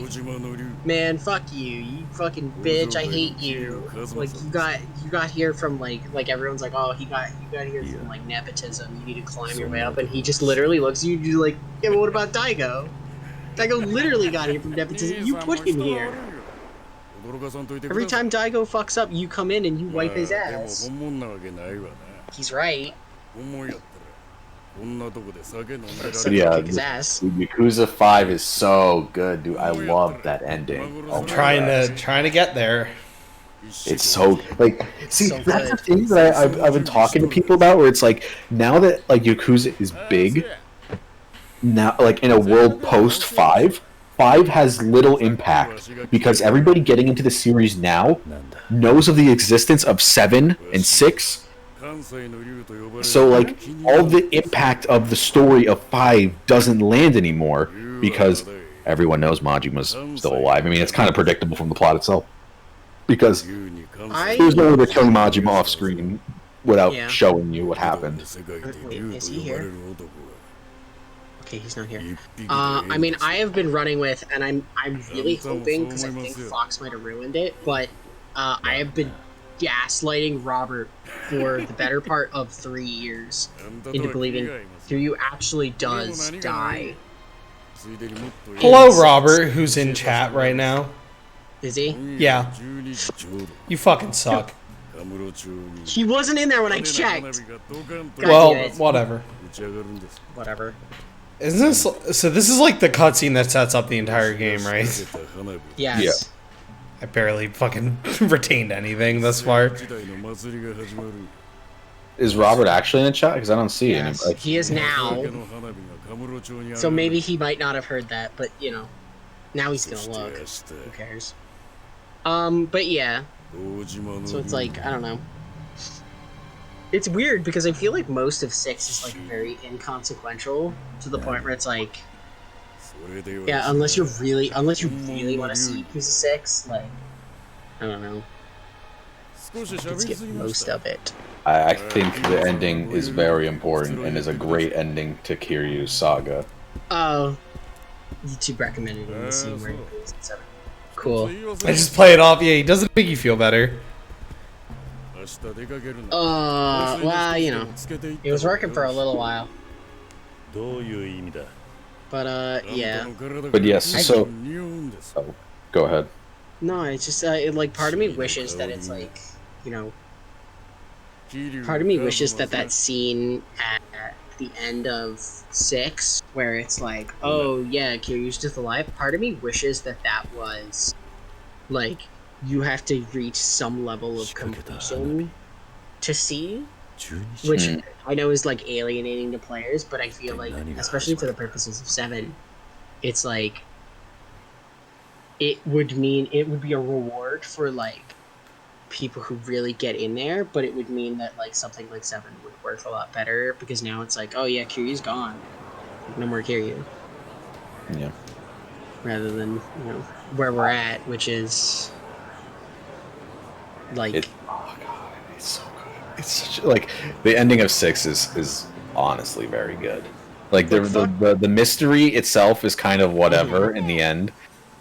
man, fuck you, you fucking bitch, I hate you. Like you got here from like everyone's like, oh, you got here from like nepotism. You need to climb your way up, and he just literally looks at you and you're like, yeah, but what about Daigo? Daigo literally got here from nepotism. You put him here. Every time Daigo fucks up, you come in and you wipe his ass. He's right. So Yeah, kick his ass. Yakuza 5 is so good, dude. I love that ending. Oh my God. Trying to get there. It's so like see So that's the good. thing that I've been talking to people about where it's like now that like Yakuza is big now like in a world post 5 has little impact because everybody getting into the series now knows of the existence of 7 and 6. So like all the impact of the story of 5 doesn't land anymore because everyone knows Majima's still alive. I mean it's kind of predictable from the plot itself. Because there's no way to kill Majima off screen without showing you what happened. Wait, is he here? Okay, he's not here. I mean, I have been running with, and I'm really hoping because I think Fox might have ruined it, but I have been gaslighting Robert for the better part of 3 years into believing Kiryu actually does die. Hello, Robert, who's in chat right now. Is he? Yeah. You fucking suck. He wasn't in there when I checked. Well, whatever. Whatever. Isn't this so? This is like the cutscene that sets up the entire game, right? Yes. Yeah. I barely fucking retained anything thus far. Is Robert actually in the chat? Because I don't see Yes, him. he is now. So maybe he might not have heard that, but you know, now he's gonna look. Who cares? But yeah. So it's like, I don't know. It's weird because I feel like most of 6 is like very inconsequential to the point where it's like, yeah, unless you really want to see Yakuza 6, like, I don't know. Let's get most of it. I think the ending is very important and is a great ending to Kiryu's saga. Oh, YouTube recommended in the scene where he goes at 7. Cool. I just play it off. Yeah, he doesn't make you feel better. Well, you know, it was working for a little while. But, yeah. But yes, so... Oh, go ahead. No, it's just, like, part of me wishes that it's, like, you know... Part of me wishes that that scene at the end of 6, where it's like, oh, yeah, Kiryu's just alive, part of me wishes that that was, like, you have to reach some level of completion to see, which I know is, like, alienating to players, but I feel like, especially for the purposes of 7, it's like, it would be a reward for, like, people who really get in there, but it would mean that, like, something like 7 would work a lot better, because now it's like, oh yeah, Kiryu's gone. No more Kiryu. Yeah. Rather than, you know, where we're at, which is... like... oh god, it's so good. It's such like the ending of 6 is honestly very good. Like the mystery itself is kind of whatever in the end,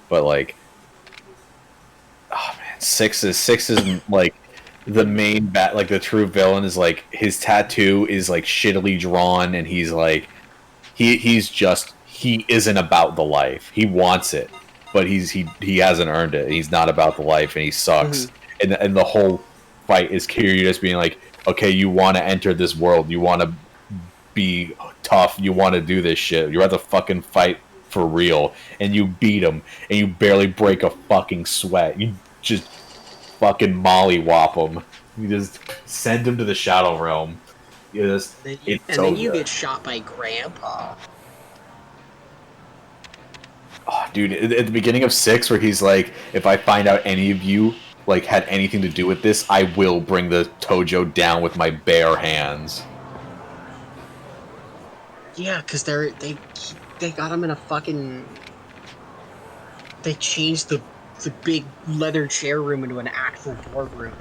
but like, oh man, 6 is like the main like the true villain is like his tattoo is like shittily drawn and he's like he isn't about the life. He wants it, but he hasn't earned it. He's not about the life and he sucks. And the whole fight is Kiryu just being like, okay, you want to enter this world, you want to be tough, you want to do this shit, you're at the fucking fight for real, and you beat him, and you barely break a fucking sweat. You just fucking mollywop him. You just send him to the Shadow Realm. Then you get shot by Grandpa. Oh, dude, at the beginning of 6, where he's like, if I find out any of you like had anything to do with this, I will bring the Tojo down with my bare hands. Yeah, because they got him in a fucking... They changed the big leather chair room into an actual boardroom.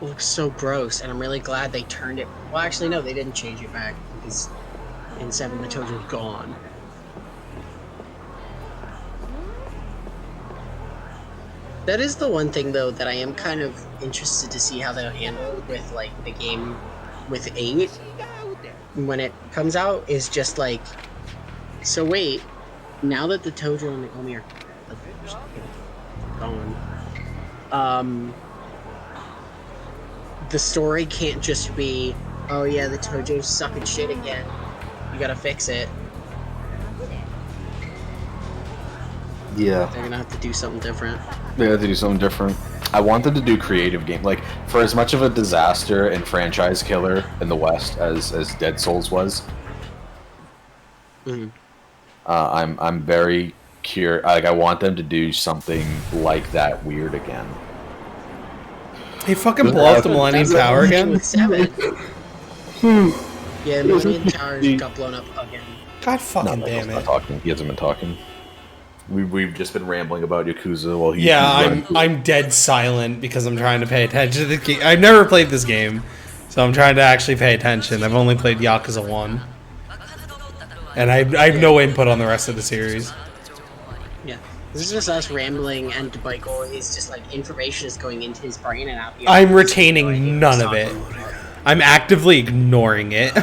It looks so gross, and I'm really glad they turned it... Well, actually, no, they didn't change it back, because In 7, the Tojo's gone. That is the one thing, though, that I am kind of interested to see how they'll handle with, like, the game with 8 when it comes out, is just like, so wait, now that the Tojo and the Omi are gone, the story can't just be, oh yeah, the Tojo's sucking shit again, you gotta fix it. Yeah. They're gonna have to do something different. They had to do something different. I wanted to do creative game, like for as much of a disaster and franchise killer in the West as Dead Souls was. Mm-hmm. I'm very curious. Like I want them to do something like that weird again. Hey, fucking blow up the Millennium That's Tower what happened again? with 7. Yeah, the Millennium Tower got blown up again. God fucking No, damn he's not it. talking. He hasn't been talking. We've just been rambling about Yakuza while he's Yeah, I'm dead silent because I'm trying to pay attention to the game. I've never played this game, so I'm trying to actually pay attention. I've only played Yakuza 1. And I have no input on the rest of the series. Yeah. This is just us rambling, and Michael is just like, information is going into his brain and out the I'm other. retaining none of it. I'm actively ignoring it.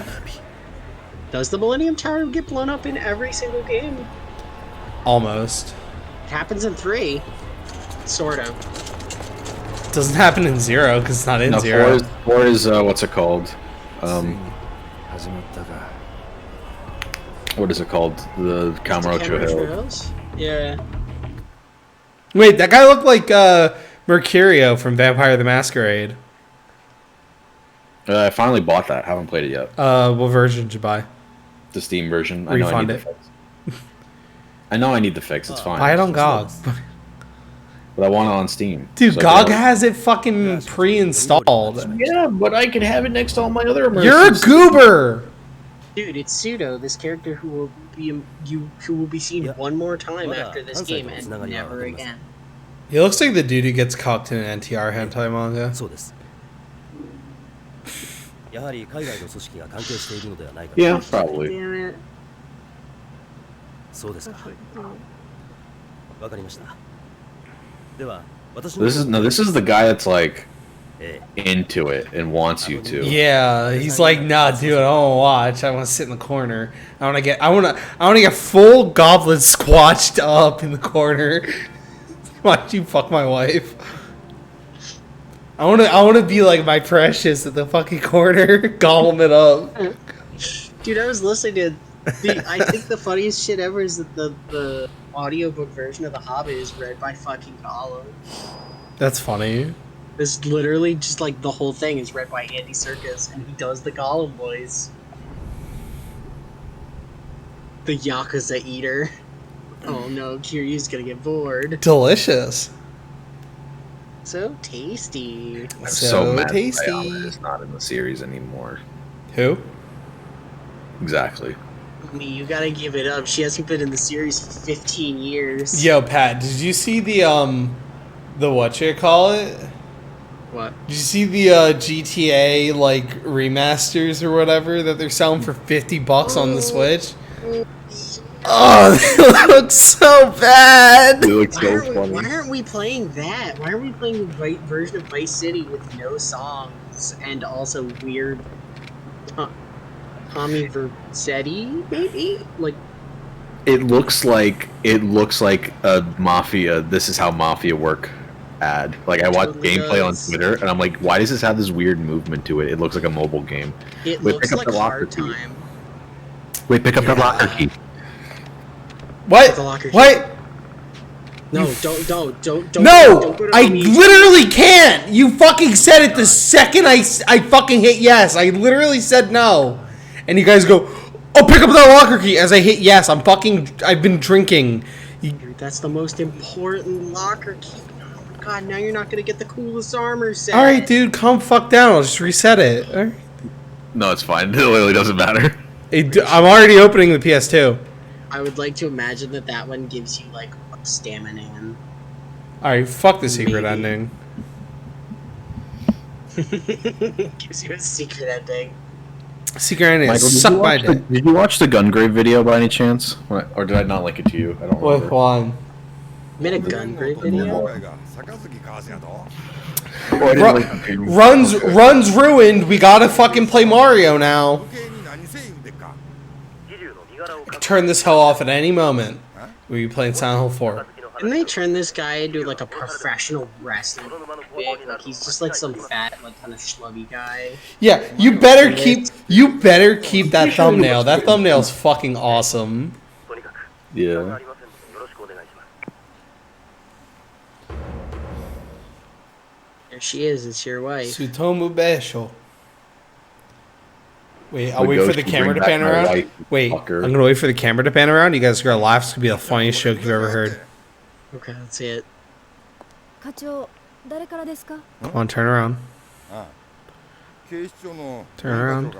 Does the Millennium Tower get blown up in every single game? Almost. It happens in 3. Sort of. Doesn't happen in 0 because it's not in No, 0. 4 is what's it called? What is it called? The Kamurocho Hill. Hills? Yeah. Wait, that guy looked like Mercurio from Vampire the Masquerade. I finally bought that. Haven't played it yet. What version did you buy? The Steam version. Refund I it. I know I need the fix. It's fine. Buy it on GOG. But I want it on Steam. Dude, So GOG has it fucking pre-installed. Yeah, but I can have it next to all my other immersive. You're a goober! Dude, it's Pseudo, this character who will be seen one more time after this game and never again. He looks like the dude who gets cocked in an NTR hentai manga. そうですやはり海外の組織が関係しているのではないか Yeah, probably. Damn it. そうですかわかりましたでは私 This is the guy that's like え into it and wants you to. Yeah, he's like, nah, dude, I don't want to watch. I want to sit in the corner. I want to get full goblet squatched up in the corner. Watch you fuck my wife. I want to be like my precious at the fucking corner, gobble it up. Dude, I was listening to I think the funniest shit ever is that the audiobook version of The Hobbit is read by fucking Gollum. That's funny. It's literally just like the whole thing is read by Andy Serkis, and he does the Gollum voice. The Yakuza eater. Oh no, Kiryu's gonna get bored. Delicious. So tasty. I'm So mad tasty. Ayana is not in the series anymore. Who? Exactly. You gotta give it up. She hasn't been in the series for 15 years. Yo, Pat, did you see the what you call it? What? Did you see the GTA like remasters or whatever that they're selling for $50 on the Switch? Oh, they look so bad. It looks so funny. Why aren't we playing that? Why aren't we playing the right version of Vice City with no songs and also weird Tommy Vercetti, maybe? Like, It looks like a Mafia. This is how Mafia work ad. Like I watch Totally gameplay on does. Twitter, and I'm like, why does this have this weird movement to it? It looks like a mobile game. it Wait, looks pick up like the locker Hard key. Time. Wait, pick up the locker key. What? The locker key. What? No, don't No! don't go to I Amish. literally can't! You fucking said it the second I fucking hit yes. I literally said no. And you guys go, oh, pick up that locker key as I hit yes. I've been drinking. Dude, that's the most important locker key. Oh my god, now you're not gonna get the coolest armor set. Alright, dude, calm fuck down. I'll just reset it. All right. No, it's fine. It literally doesn't matter. I'm already opening the PS2. I would like to imagine that one gives you, like, stamina and... Alright, fuck the secret Maybe. ending. gives you a secret ending. Secret ending. Michael, Suck my dick. did you watch the Gungrave video by any chance? Or did I not link it to you? I don't Wait, remember. hold on. Made a gun grade video. Oh, I didn't link it to you. Runs ruined. We gotta fucking play Mario now. I can turn this hell off at any moment. We'll be playing Silent Hill 4. Didn't they turn this guy into like a professional wrestler? Like he's just like some fat, like kind of schlubby guy. Yeah, you better keep that thumbnail. That thumbnail's fucking awesome. Yeah. There she is. It's your wife. Sutomu Besho. Wait, I'll The wait for ghost the will camera bring to pan back my around. wife, Wait, fucker. I'm gonna wait for the camera to pan around. You guys are gonna laugh. It's gonna be the funniest joke you've ever heard. Okay, let's see it. 課長誰からですか Come on, turn around. 警視庁の Turn around.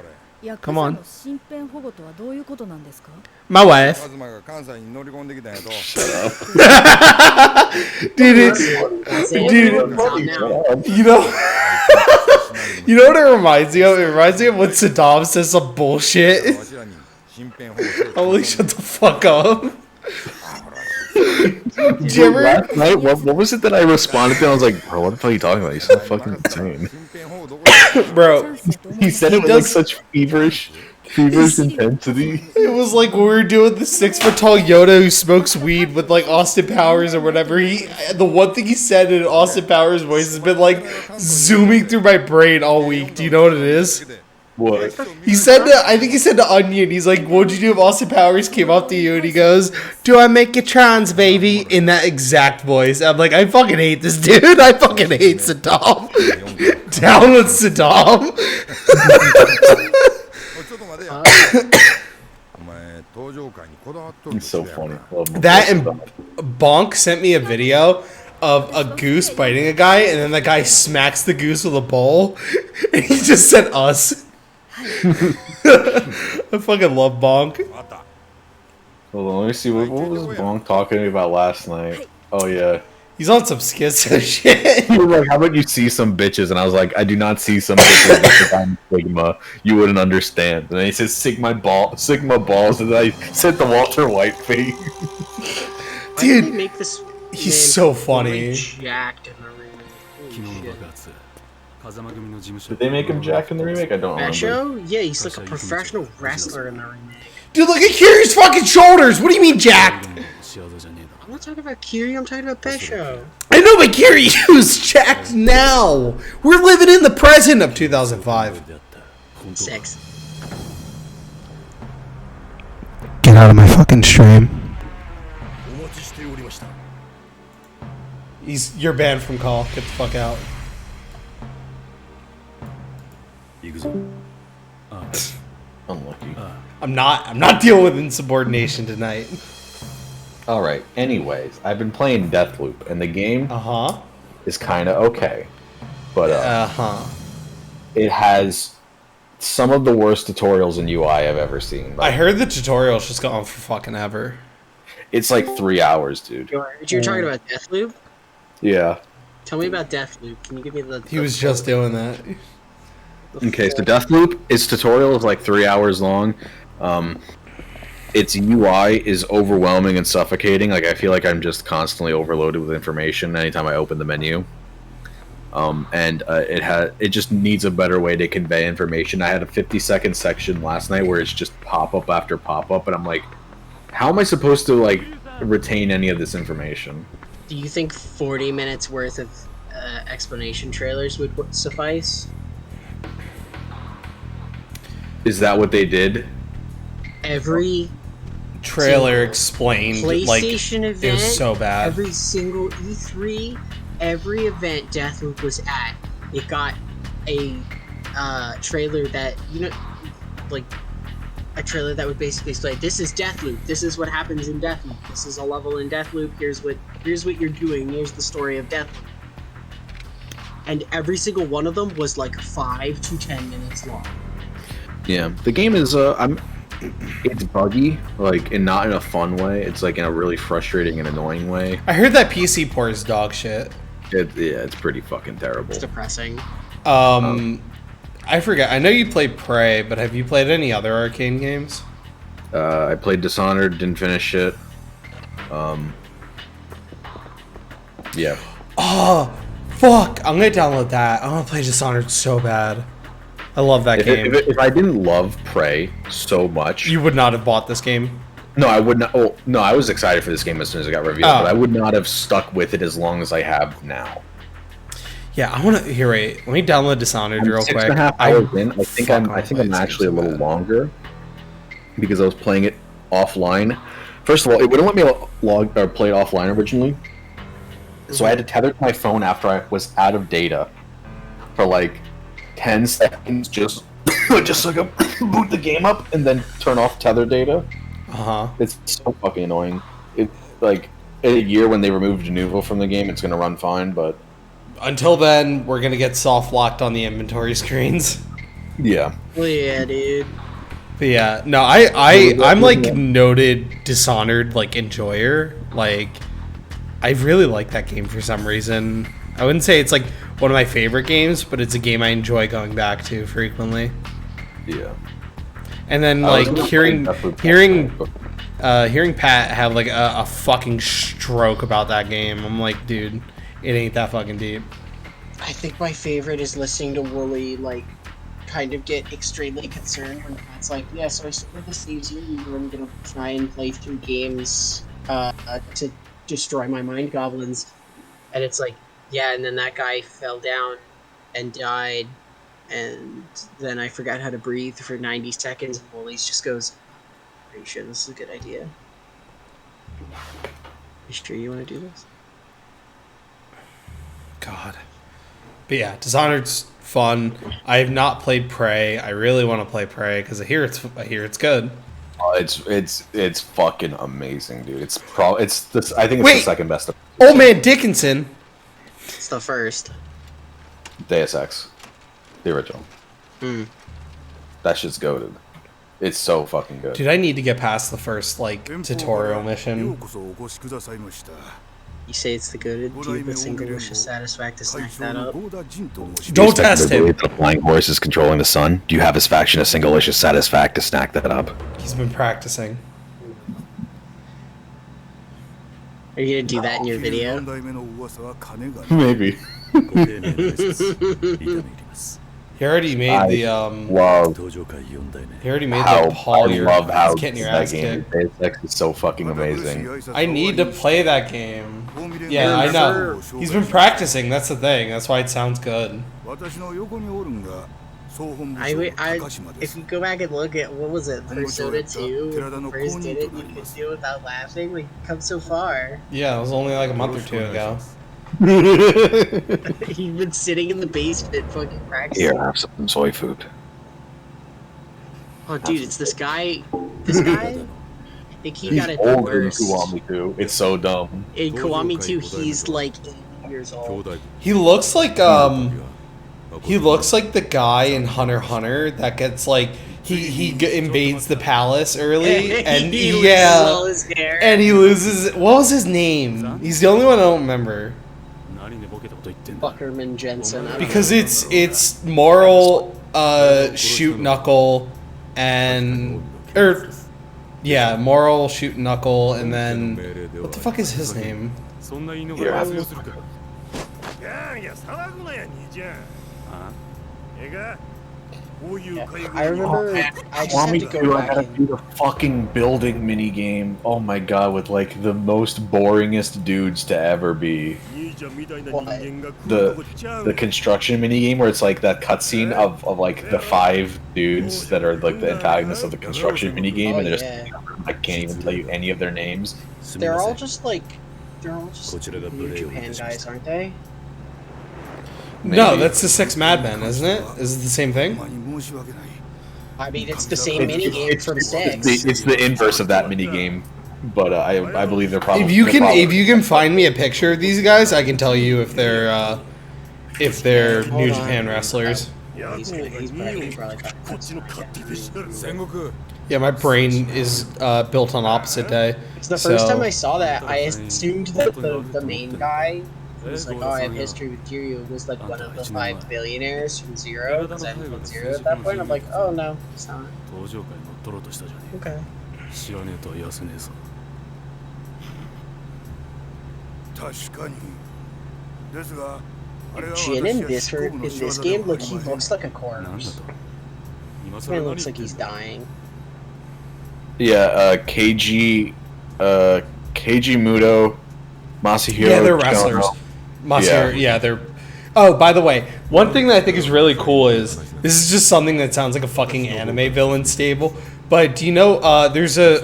ヤク Come ザ on. の身辺保護とはどういうことなんですか My wife. 東が関西に乗り込んできたんやと Dude, That's it. Dude. It's out now. you know, you know what it reminds me of? It reminds me of when Saddam says some bullshit. わしらに身辺保護しろ Holy, shut the fuck up. Did you ever? Last night, what was it that I responded to? I was like, bro, what the fuck are you talking about? You sound fucking insane. 身辺保護どこや Bro, He said it with like such feverish intensity. it was like when we were doing the 6-foot-tall Yoda who smokes weed with like Austin Powers or whatever. The one thing he said in Austin Powers' voice has been like zooming through my brain all week. Do you know what it is? What? He said that, I think he said to Onion, he's like, what'd you do if Austin Powers came up to you? And he goes, do I make you trans, baby? In that exact voice. I'm like, I fucking hate this dude. I fucking hate Saddam. Down with Saddam. ちょっと待てやお前登場会にこだわっとる He's so funny. Love him. That and Bonk sent me a video of a goose biting a guy, and then the guy smacks the goose with a bowl, and he just said us. I fucking love Bonk. あった Hold on, let me see. What was Bonk talking to me about last night? Oh, yeah. He's on some schizo shit. He was like, how about you see some bitches? And I was like, I do not see some bitches because I'm Sigma. You wouldn't understand. And then he says Sigma balls, and then I said the Walter White thing. Why did Dude, they make this he's man so fully funny. Jacked in the remake. Holy shit. Did they make him Jack in the remake? I don't remember. Basho? Yeah, he's like a professional wrestler in the remake. Dude, look at Kiryu's fucking shoulders. What do you mean, jacked? I'm not talking about Kiryu, I'm talking about Basho. I know, but Kiryu's jacked now. We're living in the present of 2005. 6. Get out of my fucking stream. お待ちしておりました You're banned from call. Get the fuck out. 行くぞ Unlucky. I'm not dealing with insubordination tonight. All right. Anyways, I've been playing Deathloop, and the game Uh-huh. is kind of okay, but Uh-huh. it has some of the worst tutorials in UI I've ever seen. I heard the tutorial's just gone for fucking ever. It's like 3 hours, dude. You're talking about Deathloop? Yeah. Tell me about Deathloop. Can you give me the... He was just doing that. Okay, so Deathloop, its tutorial is like 3 hours long. Its UI is overwhelming and suffocating. Like, I feel like I'm just constantly overloaded with information anytime I open the menu. It just needs a better way to convey information. I had a 50-second section last night where it's just pop-up after pop-up, and I'm like, how am I supposed to, like, retain any of this information? Do you think 40 minutes worth of explanation trailers would suffice? Is that what they did? Every Trailer explained like PlayStation event, it was so bad. every single E3, every event Deathloop was at, it got a trailer that, you know, like a trailer that would basically say, this is Deathloop, this is what happens in Deathloop, this is a level in Deathloop, here's what you're doing, here's the story of Deathloop. And every single one of them was like 5 to 10 minutes long. Yeah, the game is it's buggy, like, and not in a fun way. It's like in a really frustrating and annoying way. I heard that PC port is dog shit. Yeah, it's pretty fucking terrible. It's depressing. I I forget. I know you played Prey, but have you played any other arcade games? I played Dishonored, didn't finish it. Yeah. Oh, fuck! I'm gonna download that. I want to play Dishonored so bad. I love that game. If I didn't love Prey so much, You would not have bought this game. no, I would not. Oh, no, I was excited for this game as soon as it got revealed, Oh. but I would not have stuck with it as long as I have now. Yeah, I want to. Here, wait. Let me download Dishonored real Six quick. and a half hours in. I think fuck, I think wanna I'm play this actually a game so little bad. longer because I was playing it offline. First of all, it wouldn't let me log or play it offline originally, so I had to tether to my phone after I was out of data for like 10 seconds, just so I could boot the game up and then turn off tether data. Uh-huh. It's so fucking annoying. It like in a year when they removed Denuvo from the game, it's gonna run fine, but Until then, we're gonna get soft locked on the inventory screens. yeah. Well, yeah, dude. But yeah, no, I'm like noted Dishonored like enjoyer. Like, I really like that game for some reason. I wouldn't say it's like one of my favorite games, but it's a game I enjoy going back to frequently. Yeah. And then I was like gonna hearing play Deathloop hearing last night, hearing Pat have like a fucking stroke about that game, I'm like, dude, it ain't that fucking deep. I think my favorite is listening to Wooly, like, kind of get extremely concerned when Pat's like, yeah, so I started this new series where I'm gonna try and play through games to destroy my mind goblins. And it's like, yeah, and then that guy fell down and died, and then I forgot how to breathe for 90 seconds, and Wooly's just goes, are you sure this is a good idea? You sure you want to do this? God. But yeah, Dishonored's fun. I have not played Prey. I really want to play Prey because I hear it's good. It's fucking amazing, dude. It's this. I think it's Wait. the second best of Old Man Dickinson. It's the first. Deus Ex, the original. Hmm. That shit's goated. It's so fucking good. Dude, I need to get past the first like tutorial mission. You say it's the good. Do you put single wish to satisfy to snack that up? Don't test him. The flying horse is controlling the sun. Do you have his faction a single-licious satisfact to snack that up? He's been practicing. Are you gonna do that in your video? Maybe. He already made I the love He already made how the Paul. I love how He's getting your that ass game. kicked. Deus Ex is so fucking amazing. I need to play that game. Yeah, I know. He's been practicing. That's the thing. That's why it sounds good. If you go back and look at what was it, Persona 2, when you first did it, you could do it without laughing. Like, you've come so far. Yeah, it was only like a month or two ago. You've been sitting in the basement fucking practicing. Here, have some soy food. Oh, dude, it's this guy. This guy? I think he He's got it the older than worst. Kiwami too. It's so dumb. In Kiwami 2, he's like 80 years old. He looks like the guy in Hunter x Hunter that gets like he invades the palace early and he loses all his hair. and he loses. What was his name? He's the only one I don't remember Buckerman Jensen. I don't because know. it's Moral, Shoot Knuckle, and Moral, Shoot Knuckle, and then what the fuck is his name? Here, have I remember I just had to go I back gotta and do the fucking building mini game. Oh my god, with like the most boringest dudes to ever be. The construction mini game where it's like that cutscene of like the 5 dudes that are like the antagonists of the construction mini game, and they're just I can't even tell you any of their names. they're all just New Japan guys, aren't they? No, Maybe. that's the 6 Madmen, isn't it? Is it the same thing? I mean, it's the same mini game from 6. It's the inverse of that mini game, but I believe they're probably. If you can find me a picture of these guys, I can tell you if they're New Hold on. Japan wrestlers. He's probably Yeah, my brain is built on opposite day. It's the first time I saw that, I assumed that the main guy He was like, oh, I have history with Kiryu. It was like one of the 5 billionaires from Zero, because I haven't played Zero at that point. I'm like, oh no, it's not. 登場界乗っ取ろうとしたじゃねえ Okay. 知らねえとは言わせねえぞ確かにですがあれは Jin in this 私は執行部の in 仕業 this で game, はあ like り he ません looks like a なんだ corpse. と今 This 更 man 何 looks 言っ like てん he's だ dying. Yeah, KG Muto, Masahiro. Yeah, they're Chono. wrestlers. Masahiro, yeah, they're. Oh, by the way, one thing that I think is really cool is this is just something that sounds like a fucking anime villain stable. But do you know there's a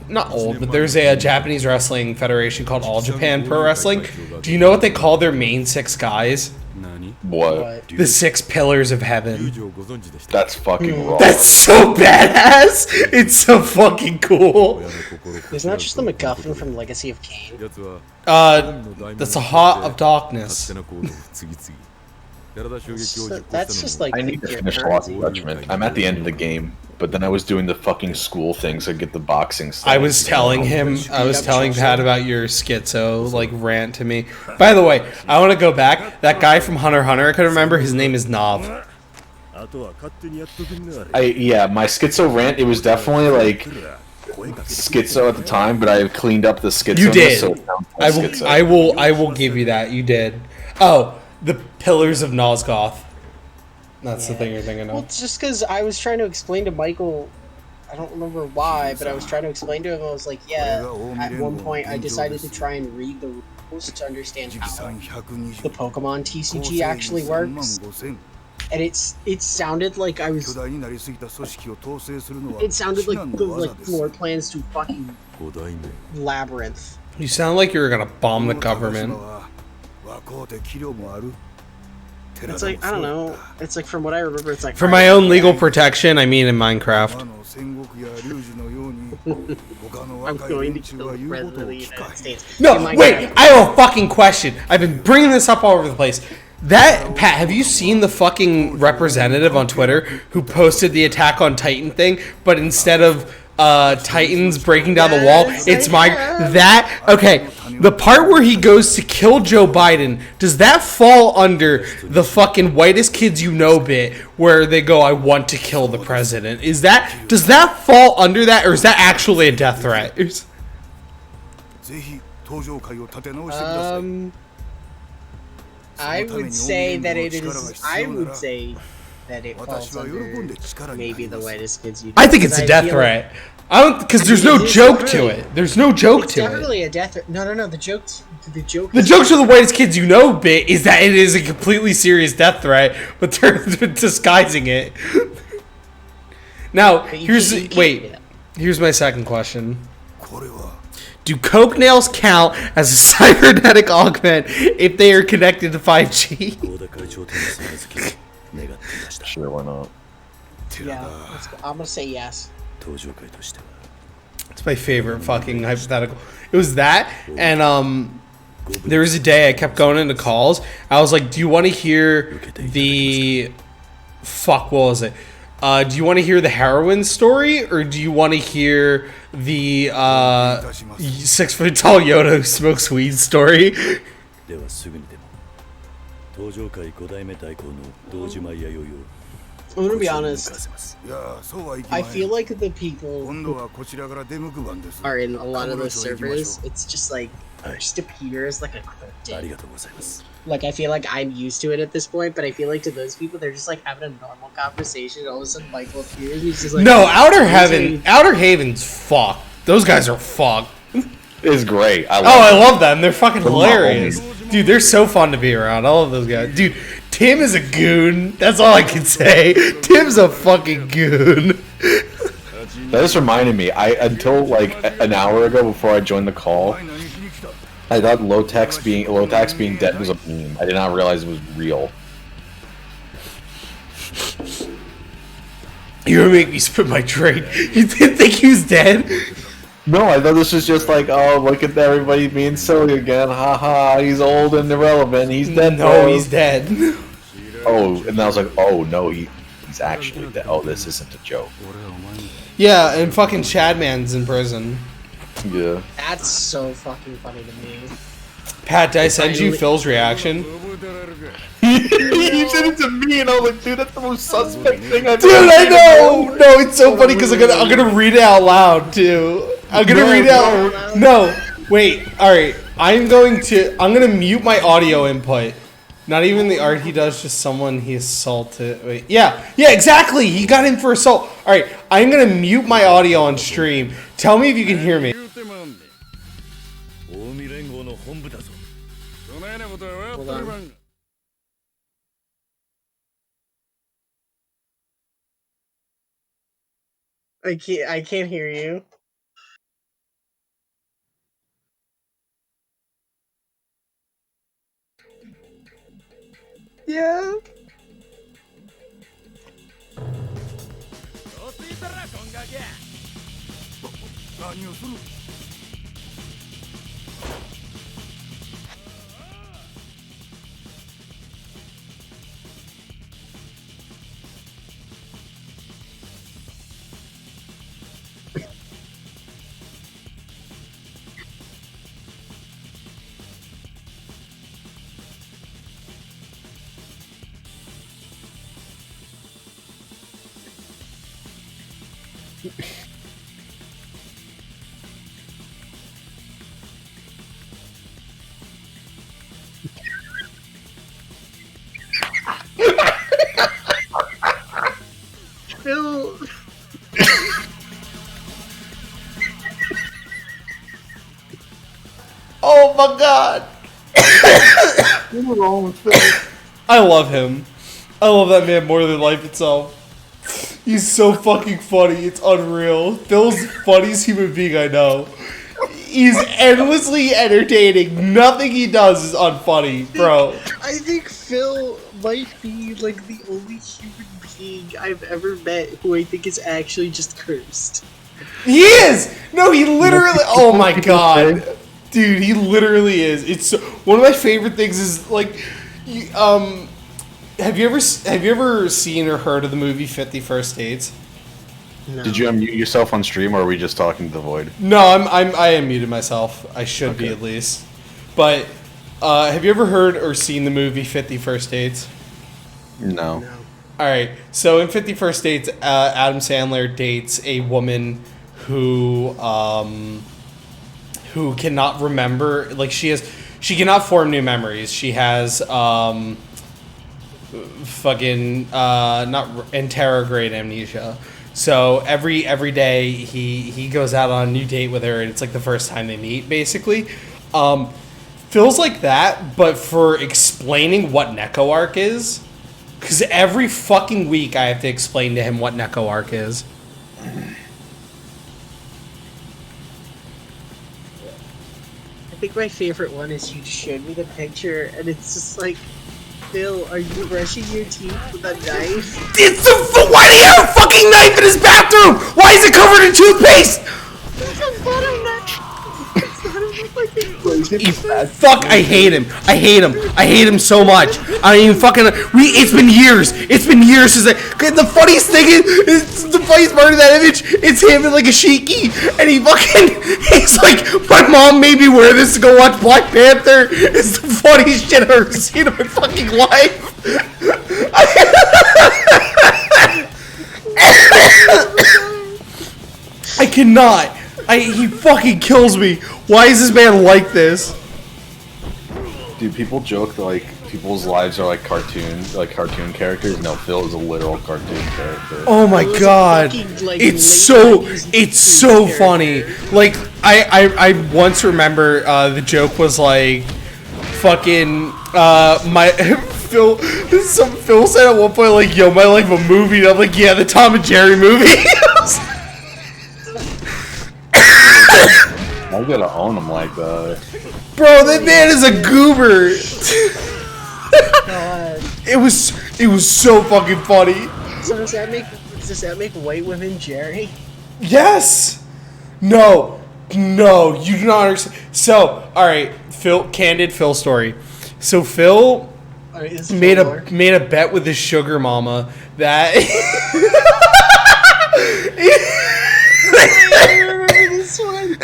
not old, but there's a Japanese wrestling federation called All Japan Pro Wrestling. Do you know what they call their main 6 guys? 何 What? The 6 pillars of heaven. 友情ご存知でした That's fucking wrong. That's so badass. It's so fucking cool. Isn't that just the MacGuffin from Legacy of Kain? 奴は That's a heart of darkness. 勝手な行動を次々寺田襲撃を実行したのも That's just like I need to your finish currency. Lost Judgment. I'm at the end of the game, but then I was doing the fucking school thing so I get the boxing stuff. I was telling Pat about your schizo like rant to me. By the way, I want to go back. That guy from Hunter x Hunter, I couldn't remember his name is Nav. あとは勝手にやっとくんなあれ Yeah, my schizo rant, it was definitely like schizo at the time, but I cleaned up the schizo. You did. So it sounds like schizo. I will give you that. You did. Oh, the Pillars of Nosgoth. That's the thing you're thinking Well, of. it's just because I was trying to explain to Michael, I don't remember why, but I was trying to explain to him, I was like, yeah, at one point I decided to try and read the rules to understand how the Pokemon TCG actually works. And it sounded like I was, it sounded like the floor plans to fucking 5代目 Labyrinth. You sound like you're gonna bomb the government. It's like, I don't know, it's like from what I remember, it's like... For my own legal protection, I mean in Minecraft. I'm going to kill the President of the United States. No, In wait, Minecraft. I have a fucking question. I've been bringing this up all over the place. That, Pat, have you seen the fucking representative on Twitter who posted the Attack on Titan thing, but instead of Titans breaking down the wall, it's okay, the part where he goes to kill Joe Biden, does that fall under the fucking whitest kids you know bit where they go, I want to kill the president? Does that fall under that, or is that actually a death threat? I would say that it is. I would say that it falls under maybe the whitest kids you. I think it's a death threat. I don't, because there's no joke to it. There's no joke to it. It's definitely a death threat. No. The joke. The joke to the whitest kids you know bit is that it is a completely serious death threat, but they're disguising it. Now, here's my second question. Do coke nails count as a cybernetic augment if they are connected to 5G? 合田会長とのつまずきを願っていました Sure, why not? Yeah, I'm gonna say yes. 登場会としては It's my favorite fucking hypothetical. It was that, and there was a day I kept going into calls. I was like, do you want to hear the... Fuck, what was it? Do you want to hear the heroine story, or do you want to hear the 6-foot-tall Yoda who smokes weed story? ではすぐにでも登場会5代目代行の堂島弥生を I'm gonna be こちらに向かわ honest. せます I feel like the people who are in a lot of those servers, it's just like just appears like a あり cryptid. がとうございます Like I feel like I'm used to it at this point, but I feel like to those people, they're just like having a normal conversation. All of a sudden, Michael appears, and he's just like, No, Outer Haven's fucked. Those guys are fucked. It's great. I love them. They're fucking They're my hilarious. Dude, they're so fun to be around. I love those guys. Dude, Tim is a goon. That's all I can say. Tim's a fucking goon. That just reminded me. Until like an hour ago, before I joined the call, I thought Lotax being dead was a meme. I did not realize it was real. You're gonna make me spit my drink. You didn't think he was dead? No, I thought this was just like, oh, look at everybody being silly again. Haha, he's old and irrelevant. He's dead. No, he's dead. Oh, and I was like, oh no, he's actually dead. Oh, this isn't a joke. Yeah, and fucking Chadman's in prison. Yeah. That's so fucking funny to me. Pat, did I send you Phil's reaction? You sent it to me, and I was like, dude, that's the most suspect thing I've Dude, ever I seen. know! No, it's so funny because I'm gonna read it out loud, too. I'm gonna read it out. No, wait, alright. I'm gonna mute my audio input. Not even the art he does, just someone he assaulted. Wait, yeah, exactly! He got him for assault. Alright, I'm gonna mute my audio on stream. Tell me if you can hear me. 近江連合の本部だぞ。そのようなことは分かってるわん。 I can't hear you. Yeah. そうついたらこんがけ。何をする。 Phil. Oh my god! What's wrong with Phil? I love him. I love that man more than life itself. He's so fucking funny. It's unreal. Phil's the funniest human being I know. He's endlessly entertaining. Nothing he does is unfunny, bro. I think Phil might be like the only human being I've ever met who I think is actually just cursed. He is! No, he literally... Oh my god. Dude, he literally is. It's so, one of my favorite things is, like... Have you ever seen or heard of the movie 50 First Dates? No. Did you unmute yourself on stream, or are we just talking to the void? No, I am muted myself. I should be, at least. But, have you ever heard or seen the movie 50 First Dates? No. Alright, so in 50 First Dates, Adam Sandler dates a woman who cannot remember, like she cannot form new memories. She has, not anterograde amnesia. So every day he goes out on a new date with her, and it's like the first time they meet, basically. Feels like that, but for explaining what Neko Arc is. Because every fucking week I have to explain to him what Neko Arc is. I think my favorite one is you showed me the picture, and it's just like, Phil, are you brushing your teeth with a knife? Why do you have a fucking knife in his bathroom? Why is it covered in toothpaste? It's not a knife. It's not a fucking Fuck, I hate him. I hate him so much. I mean, fucking, it's been years since the funniest thing is the funniest part of that image, it's him in like a shiki, and he's like, my mom made me wear this to go watch Black Panther. It's the funniest shit I've ever seen in my fucking life. I cannot. He fucking kills me. Why is this man like this? Dude, people joke that like people's lives are like cartoon characters. No, Phil is a literal cartoon character. Oh my god. It's so funny. Like I once remember the joke was like fucking Phil said at one point like, yo, my life a movie, and I'm like, yeah, the Tom and Jerry movie. I'm gonna own him like that. Bro, that man is a goober. God. It was so fucking funny. So does that make white women Jerry? Yes. No, you do not understand. So, all right, candid Phil story. So Phil made a bet with his sugar mama that I remember this one.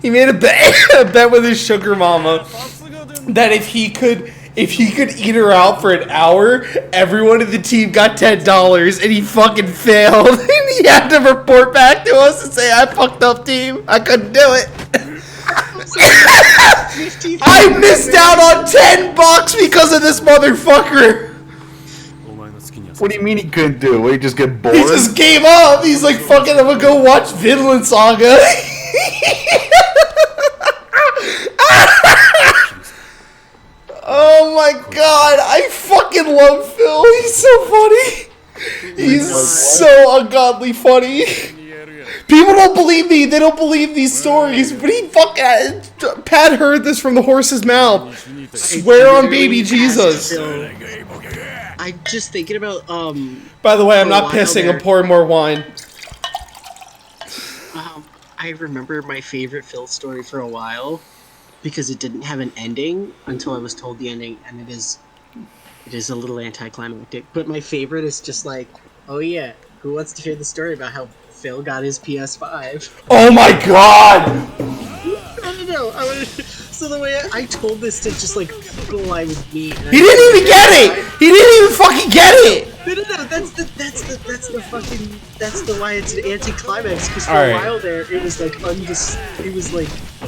He made a bet, a bet with his sugar mama that if he could eat her out for an hour, everyone in the team got $10, and he fucking failed. And he had to report back to us and say, "I fucked up, team. I couldn't do it." I missed out on $10 because of this motherfucker. What do you mean he couldn't do it? What, he just get bored? He just gave up. He's like, "Fucking, I'm gonna go watch Vinland Saga." Oh my god, I fucking love Phil. He's so funny. He's so ungodly funny. People don't believe me. They don't believe these stories. But he fucking... Pat heard this from the horse's mouth. Swear on baby Jesus. I'm just thinking about, By the way, I'm not pissing. I'm pouring more wine. I remember my favorite Phil story for a while because it didn't have an ending until I was told the ending, and it is a little anticlimactic. But my favorite is just like, oh yeah, who wants to hear the story about how Phil got his PS5? Oh my god! No. So the way I told this to just like people I would meet. He didn't even get it! He didn't even fucking get it! No, that's the why it's an anticlimax, because for a while there it was like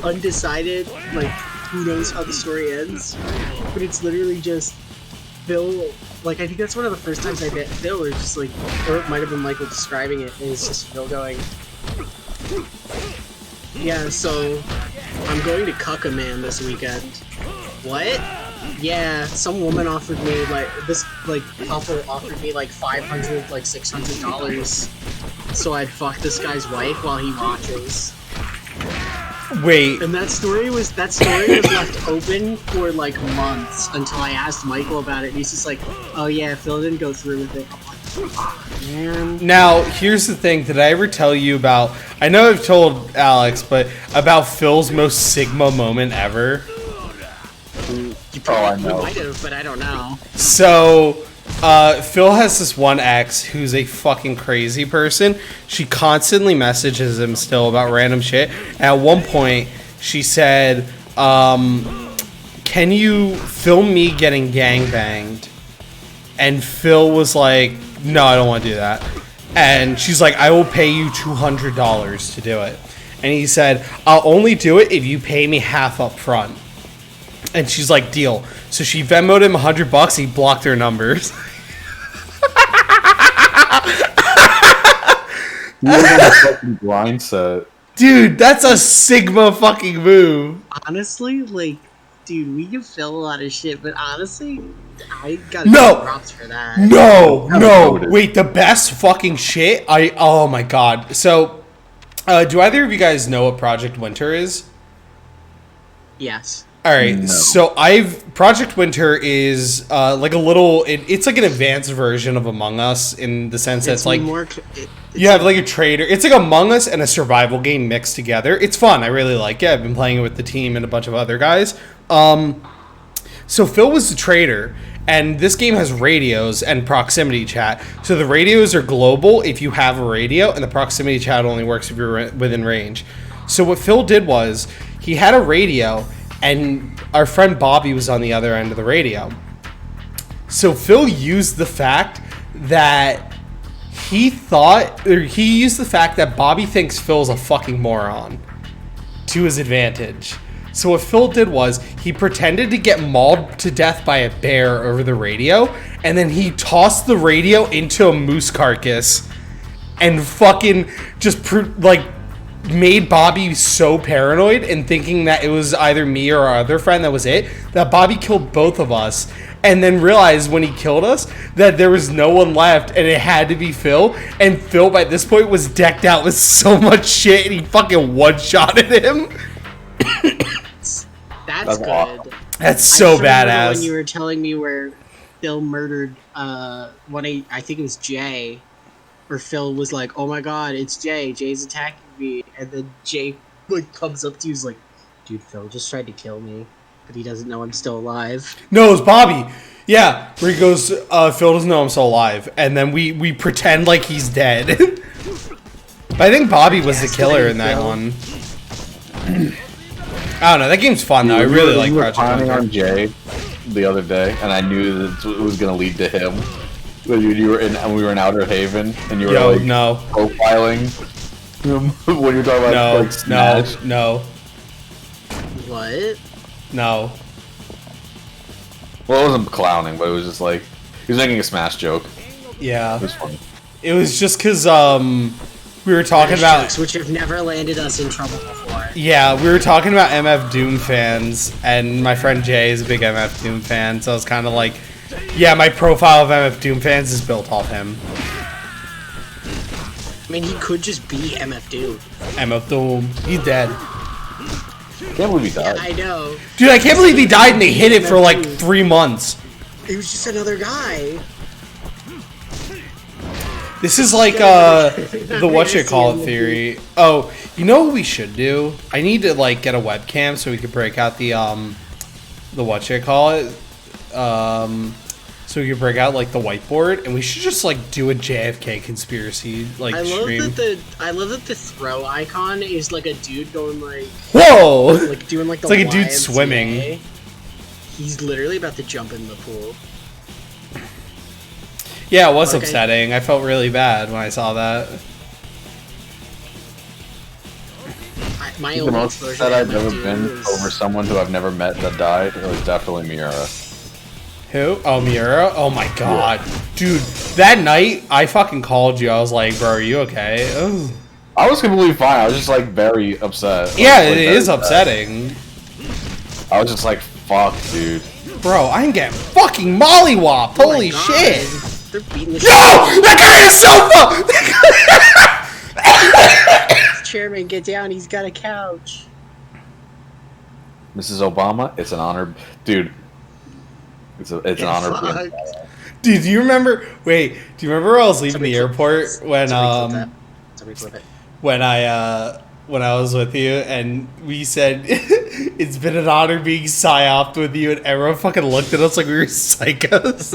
undecided, like who knows how the story ends, but it's literally just Phil. Like, I think that's one of the first times I met Phil, or just like, or it might have been Michael describing it, and it's just Phil going, yeah, so I'm going to cuck a man this weekend. What? Yeah, some woman offered me, like, this, like, couple offered me, like, $500, like, $600 so I'd fuck this guy's wife while he watches. Wait. And that story was left open for, like, months until I asked Michael about it, and he's just like, oh yeah, Phil didn't go through with it. I'm like, fuck, man. Now, here's the thing. Did I ever tell you about... I know I've told Alex, but about Phil's most Sigma moment ever? You probably might have, but I don't know. So, Phil has this one ex who's a fucking crazy person. She constantly messages him still about random shit. At one point, she said, can you film me getting gangbanged? And Phil was like, no, I don't want to do that. And she's like, I will pay you $200 to do it. And he said, I'll only do it if you pay me half up front. And she's like, deal. So she Venmoed him $100. He blocked her numbers. Blind set. Dude, that's a Sigma fucking move. Honestly, like, dude, we give Phil a lot of shit, but honestly, I gotta give props for that. No. Wait, the best fucking shit? Oh my god. So, do either of you guys know what Project Winter is? Yes. Alright, No. so Project Winter is like a little, it's like an advanced version of Among Us in the sense that it's like, you have like a trader, it's like Among Us and a survival game mixed together. It's fun, I really like it. I've been playing it with the team and a bunch of other guys. So Phil was the trader, and this game has radios and proximity chat. So the radios are global if you have a radio, and the proximity chat only works if you're within range. So what Phil did was, he had a radio, and our friend Bobby was on the other end of the radio. So Phil used the fact that he used the fact that Bobby thinks Phil's a fucking moron to his advantage. So what Phil did was, he pretended to get mauled to death by a bear over the radio, and then he tossed the radio into a moose carcass and fucking just made Bobby so paranoid and thinking that it was either me or our other friend that was it, that Bobby killed both of us, and then realized when he killed us that there was no one left and it had to be Phil, and Phil by this point was decked out with so much shit and he fucking one-shotted him. That's good. Awesome. That's so badass. When you were telling me where Phil murdered I think it was Jay, where Phil was like, oh my god, it's Jay, Jay's attacking me, and then Jay like comes up to you, he's like, dude, Phil just tried to kill me, but he doesn't know I'm still alive. No, it was Bobby. Yeah, where he goes, Phil doesn't know I'm still alive, and then we pretend like he's dead. But I think Bobby was the killer in that one. I don't know. That game's fun though. I really like We were Project climbing Hunter. on Jay the other day, and I knew that it was going to lead to him. When you were in, and we were in Outer Haven, and you were Yo, like no, profiling when you're talking about no, like Smash. no, What? no. Well, it wasn't clowning, but it was just like he was making a Smash joke. Yeah, It was funny. it was just because we were talking about. Jokes, which have never landed us in trouble before. Yeah, we were talking about MF Doom fans, and my friend Jay is a big MF Doom fan, so I was kind of like, yeah, my profile of MF Doom fans is built off him. I mean, he could just be MF Doom. MF Doom, he's dead. Can't believe he died. I know. Dude, I can't believe he died and they hid it for like 3 months. He was just another guy. This is like the whatchamacallit theory. Oh, you know what we should do? I need to like get a webcam so we could break out the whatchamacallit. So we could break out like the whiteboard, and we should just like do a JFK conspiracy like stream. I love that the throw icon is like a dude going like Whoa! like doing like the It's like a dude YMCA. swimming. He's literally about to jump in the pool. Yeah, it was Like, upsetting. I felt really bad when I saw that. My The only most exposure that to I've MF ever Doom been is- over someone who I've never met that died was definitely Miura. Who? Oh, Miura? Oh my god. Dude, that night, I fucking called you. I was like, bro, are you okay? Ugh. I was completely fine. I was just like very upset. Yeah, Like, it very is sad. upsetting. I was just like, fuck, dude. Bro, I'm getting fucking mollywopped. Oh my Holy God. shit. They're beating the No! That guy is so fucked! Chairman, get down. He's got a couch. Mrs. Obama, it's an honor, dude. It's an honor. Fuck. Dude, do you remember? Wait, do you remember I was leaving Somebody the clip- airport when Somebody flip it. when I was with you and we said it's been an honor being psyoped with you, and everyone fucking looked at us like we were psychos.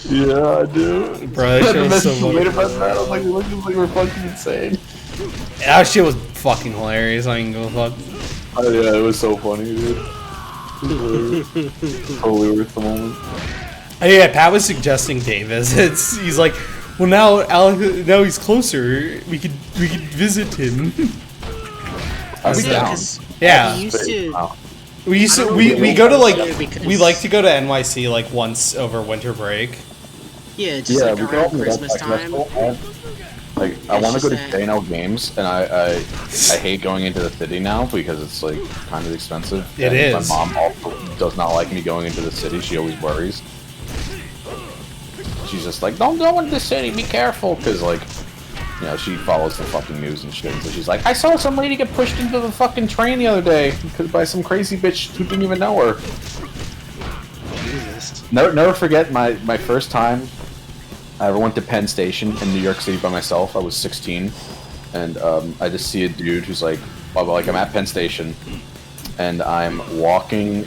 Yeah, I do. Bro, that shit was so funny. about that. I was like, look, like we're fucking insane. That shit was fucking hilarious. I ain't gonna fuck. Oh yeah, it was so funny, dude. Totally worth the moment. Oh, yeah, Pat was suggesting day visits. He's like, well now he's closer. We could visit him. I'd be So- down. 'Cause Yeah. we used to. Wow. We used I to don't we really go to like like it because- we like to go to NYC like once over winter break. Yeah, just Yeah, like we could around open it up Christmas like time. Like, I want to just go to that- J&L Games, and I hate going into the city now because it's like kind of expensive. It and is. My mom also does not like me going into the city. She always worries. She's just like, don't go into the city, be careful, because like, you know, she follows the fucking news and shit. So she's like, I saw some lady get pushed into the fucking train the other day by some crazy bitch who didn't even know her. Jesus. Never forget my first time I ever went to Penn Station in New York City by myself. I was 16, and I just see a dude who's like, well, like I'm at Penn Station, and I'm walking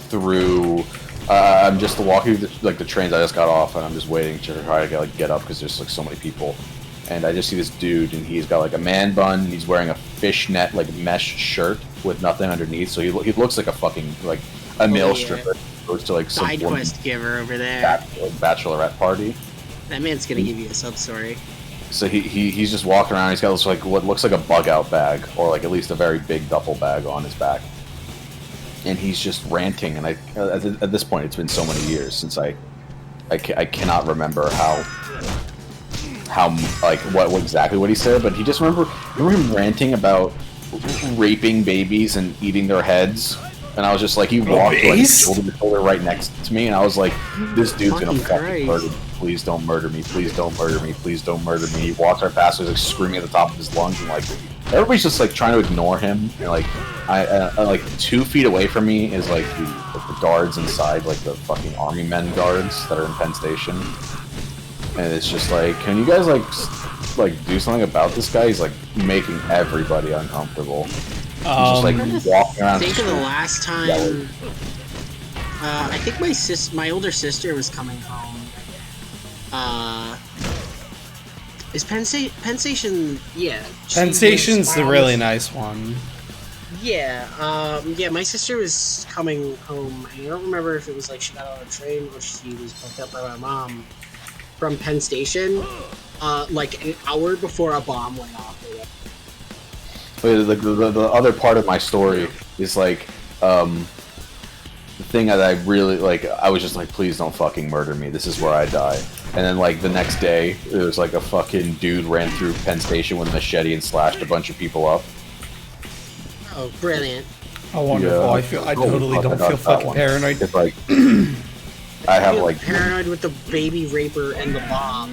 through. I'm just walking through the trains. I just got off, and I'm just waiting to try to get up because there's like so many people. And I just see this dude, and he's got like a man bun. And he's wearing a fishnet like mesh shirt with nothing underneath. So he looks like a fucking like a male yeah. stripper goes to like some Side woman quest giver over there. bachelorette party. That man's gonna give you a sub story. So he's just walking around. He's got this like what looks like a bug out bag, or like at least a very big duffel bag on his back. And he's just ranting. And at this point, it's been so many years since I cannot remember how like what exactly what he said. But he just remember him ranting about raping babies and eating their heads. And I was just like, he walked like shoulder to shoulder right next to me, and I was like, this dude's gonna fucking murder me. Please don't murder me. Please don't murder me. Please don't murder me. He walks right past, he's like screaming at the top of his lungs, and like everybody's just like trying to ignore him. And like I like 2 feet away from me is like the guards inside, like the fucking army men guards that are in Penn Station. And it's just like, can you guys like do something about this guy? He's like making everybody uncomfortable. He's just like walking around. I think of the last time. I think my older sister was coming home. Is Penn Station? Yeah. Penn Station's the really nice one. Yeah. Yeah. My sister was coming home. I don't remember if it was like she got on a train or she was picked up by my mom from Penn Station. Like an hour before a bomb went off. But the other part of my story is like the thing that I really like. I was just like, please don't fucking murder me. This is where I die. And then like the next day, it was like a fucking dude ran through Penn Station with a machete and slashed a bunch of people up. Oh, brilliant! Oh, wonderful. Yeah. I totally don't feel fucking paranoid. It's like I have like paranoid with the baby raper and the bomb.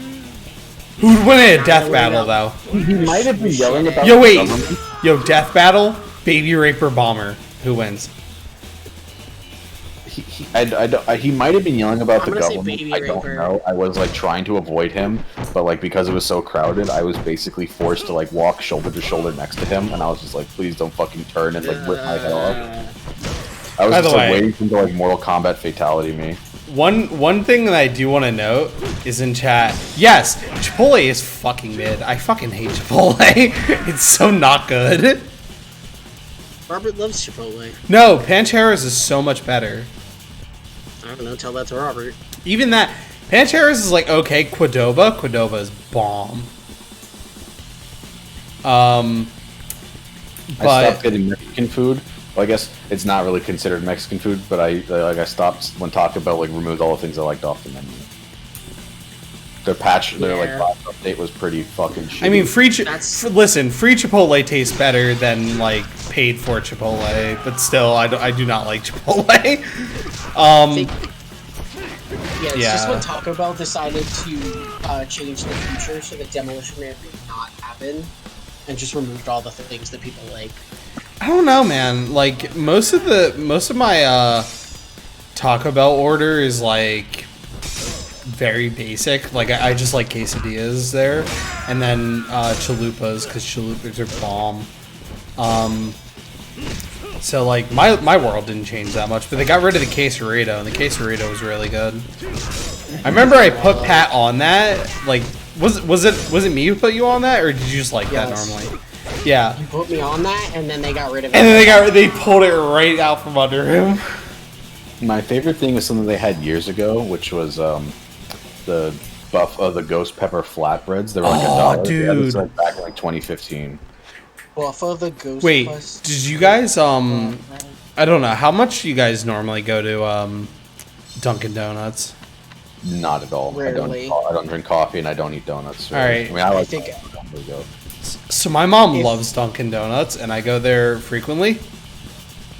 Who'd win in a death battle though? he might have been yelling about. Yo, the wait. government. Yo, death battle, baby raper bomber. Who wins? He might have been yelling about I'm the gonna say government. baby I don't raper. know. I was like trying to avoid him, but like because it was so crowded, I was basically forced to like walk shoulder to shoulder next to him, and I was just like, please don't fucking turn and like rip my head off. I was By the just like way- waiting for him to like Mortal Kombat fatality me. One thing that I do want to note is in chat. Yes, Chipotle is fucking mid. I fucking hate Chipotle. It's so not good. Robert loves Chipotle. No, Pancheros is so much better. I don't know. Tell that to Robert. Even that, Pancheros is like okay. Qdoba is bomb. I But stopped getting Mexican food. Well, I guess it's not really considered Mexican food, but I stopped when Taco Bell like removed all the things I liked off the menu. Their Yeah. like box update was pretty fucking shitty. I mean, That's- listen, free Chipotle tastes better than like paid for Chipotle, but still, I do not like Chipotle. Yeah, it's Yeah. just when Taco Bell decided to change the future so that Demolition Man would not happen, and just removed all the things that people like. I don't know, man. Like most of my Taco Bell order is like very basic. Like I just like quesadillas there, and then chalupas because chalupas are bomb. So like my world didn't change that much, but they got rid of the quesarito, and the quesarito was really good. I remember I put Pat on that. Like was it me who put you on that, or did you just like that Yes. normally? Yeah. You put me on that, and then they got rid of it. And then they pulled it right out from under him. my favorite thing is something they had years ago, which was the ghost pepper flatbreads. They were like $1. They had this, dude. like, back in like 2015. Buff of the Ghost. Wait, Plus- did you guys I don't know, how much do you guys normally go to Dunkin' Donuts? Not at all. Rarely. I don't drink coffee and I don't eat donuts. So, All right. I mean, I like think- donuts, but I don't really go. So my mom If- loves Dunkin' Donuts, and I go there frequently.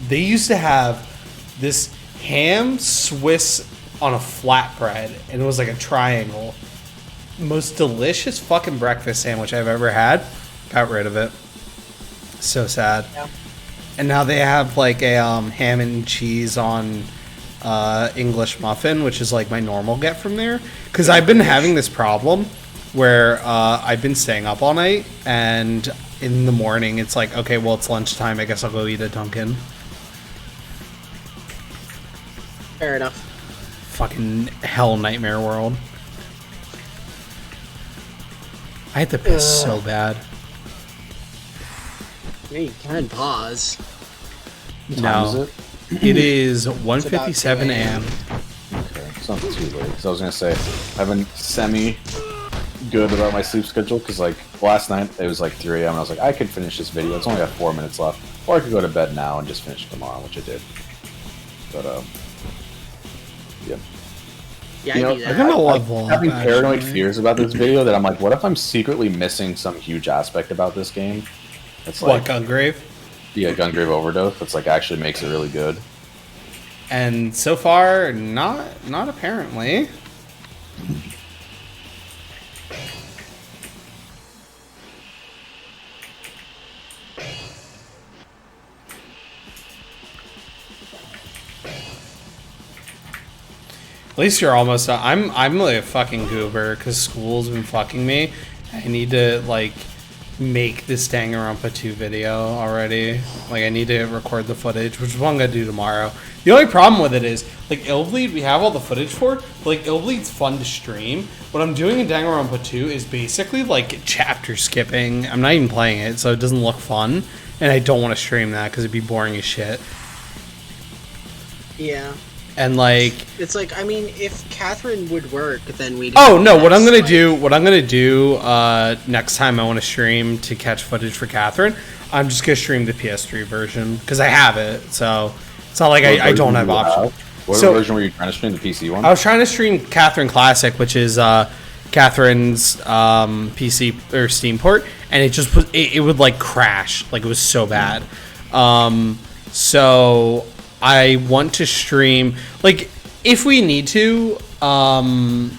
They used to have this ham Swiss on a flatbread, and it was like a triangle. Most delicious fucking breakfast sandwich I've ever had. Got rid of it. So sad. Yeah. And now they have like a ham and cheese on English muffin, which is like my normal get from there. Because I've been having this problem where I've been staying up all night, and in the morning it's like, okay, well, it's lunchtime. I guess I'll go eat at Dunkin'. Fair enough. Fucking hell, nightmare world. I had to piss so bad. Yeah, you can pause. What time is No. it? It is 1:57 a.m. Okay, it's not too late. Because I was gonna say I've been semi good about my sleep schedule. Because like last night it was like 3 a.m. and I was like, I could finish this video. It's only got 4 minutes left, or I could go to bed now and just finish it tomorrow, which I did. But yeah. Yeah, You I know, do I'm that. gonna I'm level up. having paranoid actually. fears about this video that I'm like, what if I'm secretly missing some huge aspect about this game? It's What, like Gungrave? Gungrave Overdose. That's like actually makes it really good. And so far, not apparently. At least you're almost done. I'm like a fucking goober because school's been fucking me. I need to like make this Danganronpa 2 video already. Like, I need to record the footage, which is what I'm gonna do tomorrow. The only problem with it is, like, Illbleed, we have all the footage for, but, like, Illbleed's fun to stream. What I'm doing in Danganronpa 2 is basically, like, chapter skipping. I'm not even playing it, so it doesn't look fun, and I don't want to stream that, because it'd be boring as shit. Yeah. And, like... It's like, I mean, if Catherine would work, then we'd... Oh, no, what I'm gonna do next time I want to stream to catch footage for Catherine, I'm just gonna stream the PS3 version, because I have it, so... It's not like I don't have options. What version were you trying to stream? The PC one? I was trying to stream Catherine Classic, which is Catherine's PC or Steam port, and it just was it would like crash, like it was so bad. So I want to stream, like, if we need to. I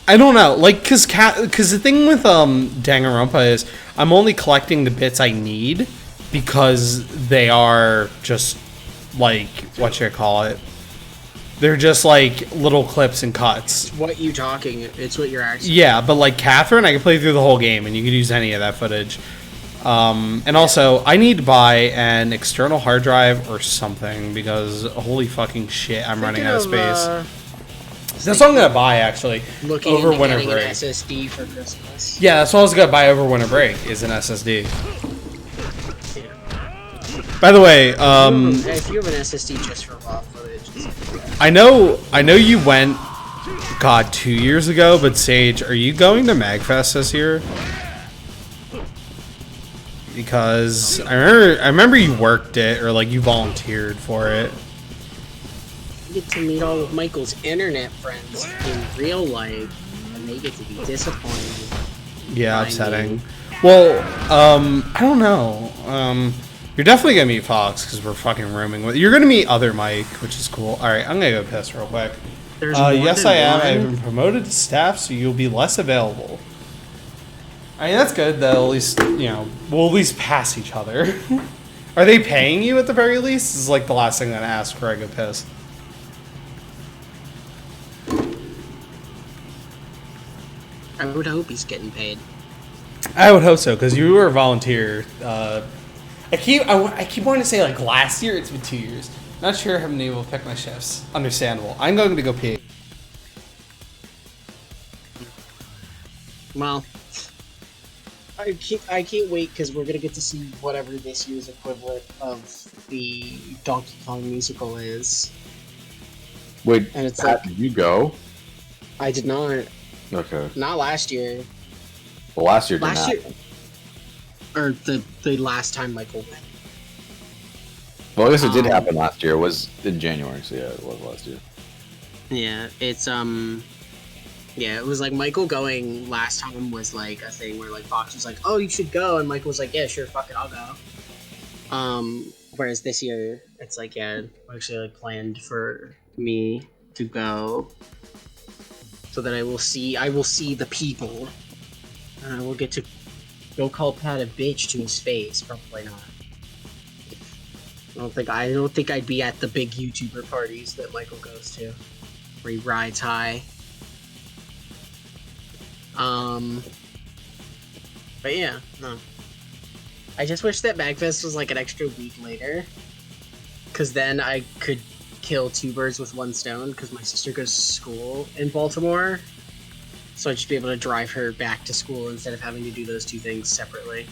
don't know, like, cause the thing with Danganronpa is I'm only collecting the bits I need, because they are just, like, what should I call it? They're just, like, little clips and cuts. It's what you talking, it's what you're actually... Yeah, but, like, Catherine, I can play through the whole game, and you could use any of that footage. And also, I need to buy an external hard drive or something, because holy fucking shit, I'm running out of space. That's what I'm gonna buy, actually, Looking over into winter getting break. an SSD for Christmas. Yeah, that's what I was gonna buy over winter break, is an SSD. By the way, if you have an SSD just for raw footage, I know you went, God, 2 years ago, but Sage, are you going to MagFest this year? Because I remember you worked it, or like you volunteered for it. you get to meet all of Michael's internet friends in real life, and they get to be disappointed. Yeah, upsetting. Well, I don't know. You're definitely gonna meet Fox because we're fucking rooming with. You're gonna meet other Mike, which is cool. All right, I'm gonna go piss real quick. Yes, I am. I've been promoted to staff, so you'll be less available. I mean, that's good, though. At least, you know, we'll at least pass each other. Are they paying you at the very least? This is like the last thing I'm gonna ask before I go piss. I would hope he's getting paid. I would hope so, because you were a volunteer. I keep wanting to say like last year. It's been 2 years. Not sure if I'm able to pick my shifts. Understandable. I'm going to go pee. Well, I can't wait because we're gonna get to see whatever this year's equivalent of the Donkey Kong musical is. Wait, And it's Pat, like- did you go? I did not. Okay. Not last year. Well, last year didn't Last year, happen. or the last time Michael went. Well, I guess it did happen last year. It was in January, so yeah, it was last year. Yeah, it's yeah, it was like Michael going last time was like a thing where like Fox was like, "Oh, you should go," and Michael was like, "Yeah, sure, fuck it, I'll go." Whereas this year, it's like, yeah, actually like planned for me to go, so that I will see the people, and I will get to go call Pat a bitch to his face. Probably not. I don't think I'd be at the big YouTuber parties that Michael goes to, where he rides high. But yeah, no. I just wish that MagFest was like an extra week later, because then I could kill two birds with one stone, because my sister goes to school in Baltimore, so I'd just be able to drive her back to school instead of having to do those two things separately.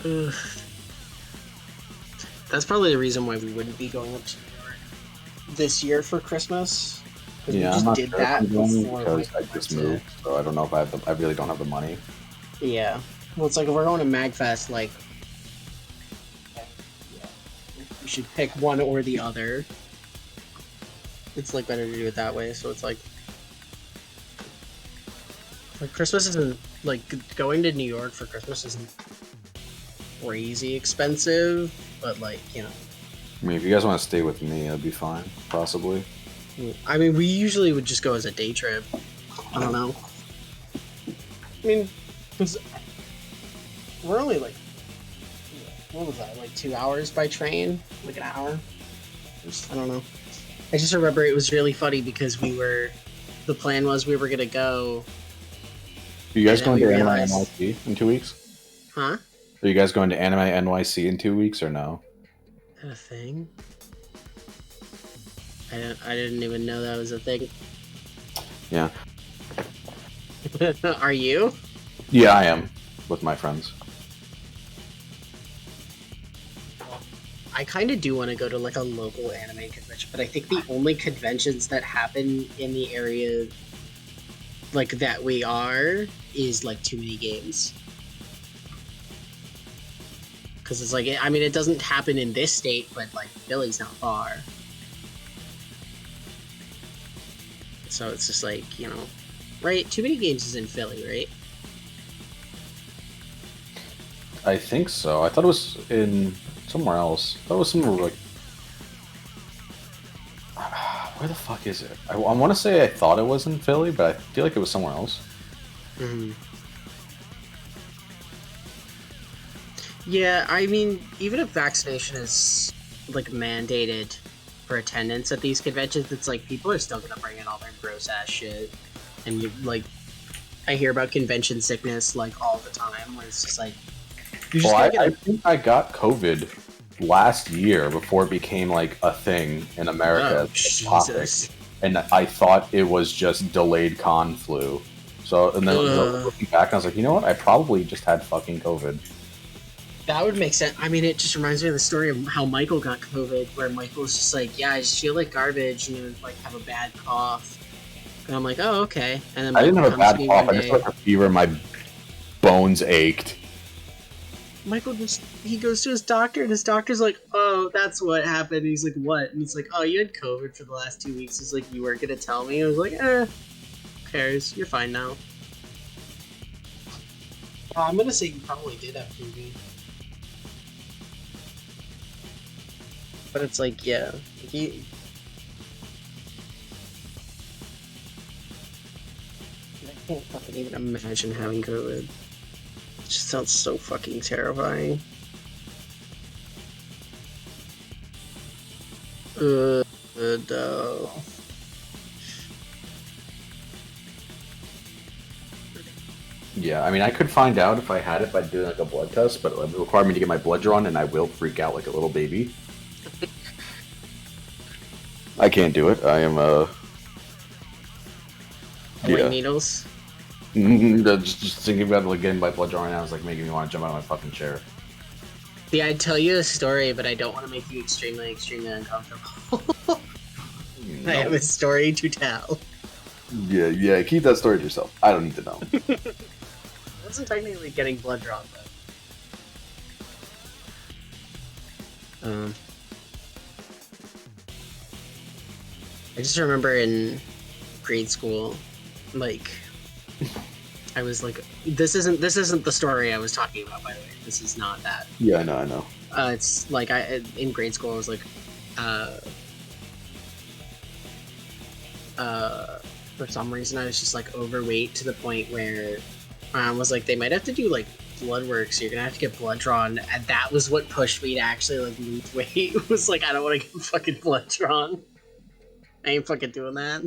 Ugh. That's probably the reason why we wouldn't be going up to New York this year for Christmas. Yeah, we I'm just not did sure that if I'm going before because Michael I just went to- moved, so I don't know if I really don't have the money. Yeah. Well, it's like if we're going to MagFest, like, we should pick one or the other. It's like better to do it that way. So it's like Christmas isn't like going to New York for Christmas isn't crazy expensive, but like, you know. I mean, if you guys want to stay with me, that'd be fine, possibly. I mean, we usually would just go as a day trip. I don't know. I mean, because we're only like, what was that, like 2 hours by train? Like an hour? I don't know. I just remember it was really funny because the plan was we were gonna go. Are you guys And then going to we Anime realized- NYC in 2 weeks? Huh? Are you guys going to Anime NYC in 2 weeks or no? Is that a thing? I didn't even know that was a thing. Yeah. Are you? Yeah, I am with my friends. I kind of do want to go to like a local anime convention, but I think the only conventions that happen in the area like that we are is like too many games. Because it's like, I mean, it doesn't happen in this state, but like Philly's not far. So it's just like, you know, right? Too Many Games is in Philly, right? I think so. I thought it was in somewhere else. I thought it was somewhere like. Where the fuck is it? I want to say I thought it was in Philly, but I feel like it was somewhere else. Mm-hmm. Yeah, I mean, even if vaccination is like mandated for attendance at these conventions, it's like people are still gonna bring in all their gross ass shit, and you like, I hear about convention sickness like all the time, where it's just like, you just Well, gotta I get think I got COVID last year before it became like a thing in America. Oh, as a topic. Jesus. And I thought it was just delayed con flu. So, and then looking back, I was like, you know what? I probably just had fucking COVID. That would make sense. I mean, it just reminds me of the story of how Michael got COVID, where Michael was just like, yeah, I just feel like garbage, and he would like have a bad cough. And I'm like, oh, okay. And then I didn't Michael have a bad comes to me cough. one I just day. had a fever. My bones ached. Michael he goes to his doctor, and his doctor's like, oh, that's what happened. And he's like, what? And he's like, oh, you had COVID for the last 2 weeks. He's like, you weren't gonna tell me. I was like, who cares? You're fine now. I'm gonna say you probably did have COVID. But it's like, yeah, I can't fucking even imagine having COVID. It just sounds so fucking terrifying. No. Yeah, I mean, I could find out if I had it by doing like a blood test, but it would require me to get my blood drawn, and I will freak out like a little baby. I can't do it. I am Like needles? just thinking about like getting my blood drawn right now is like making me want to jump out of my fucking chair. See, I'd tell you a story, but I don't want to make you extremely, extremely uncomfortable. I have a story to tell. Yeah, keep that story to yourself. I don't need to know. It wasn't technically getting blood drawn, though. I just remember in grade school, like, I was like, this isn't the story I was talking about, by the way. This is not that. Yeah, I know. It's like in grade school I was like, for some reason I was just like overweight to the point where I was like, they might have to do like blood work, so you're gonna have to get blood drawn, and that was what pushed me to actually like lose weight. It was like, I don't want to get fucking blood drawn. I ain't fucking doing that.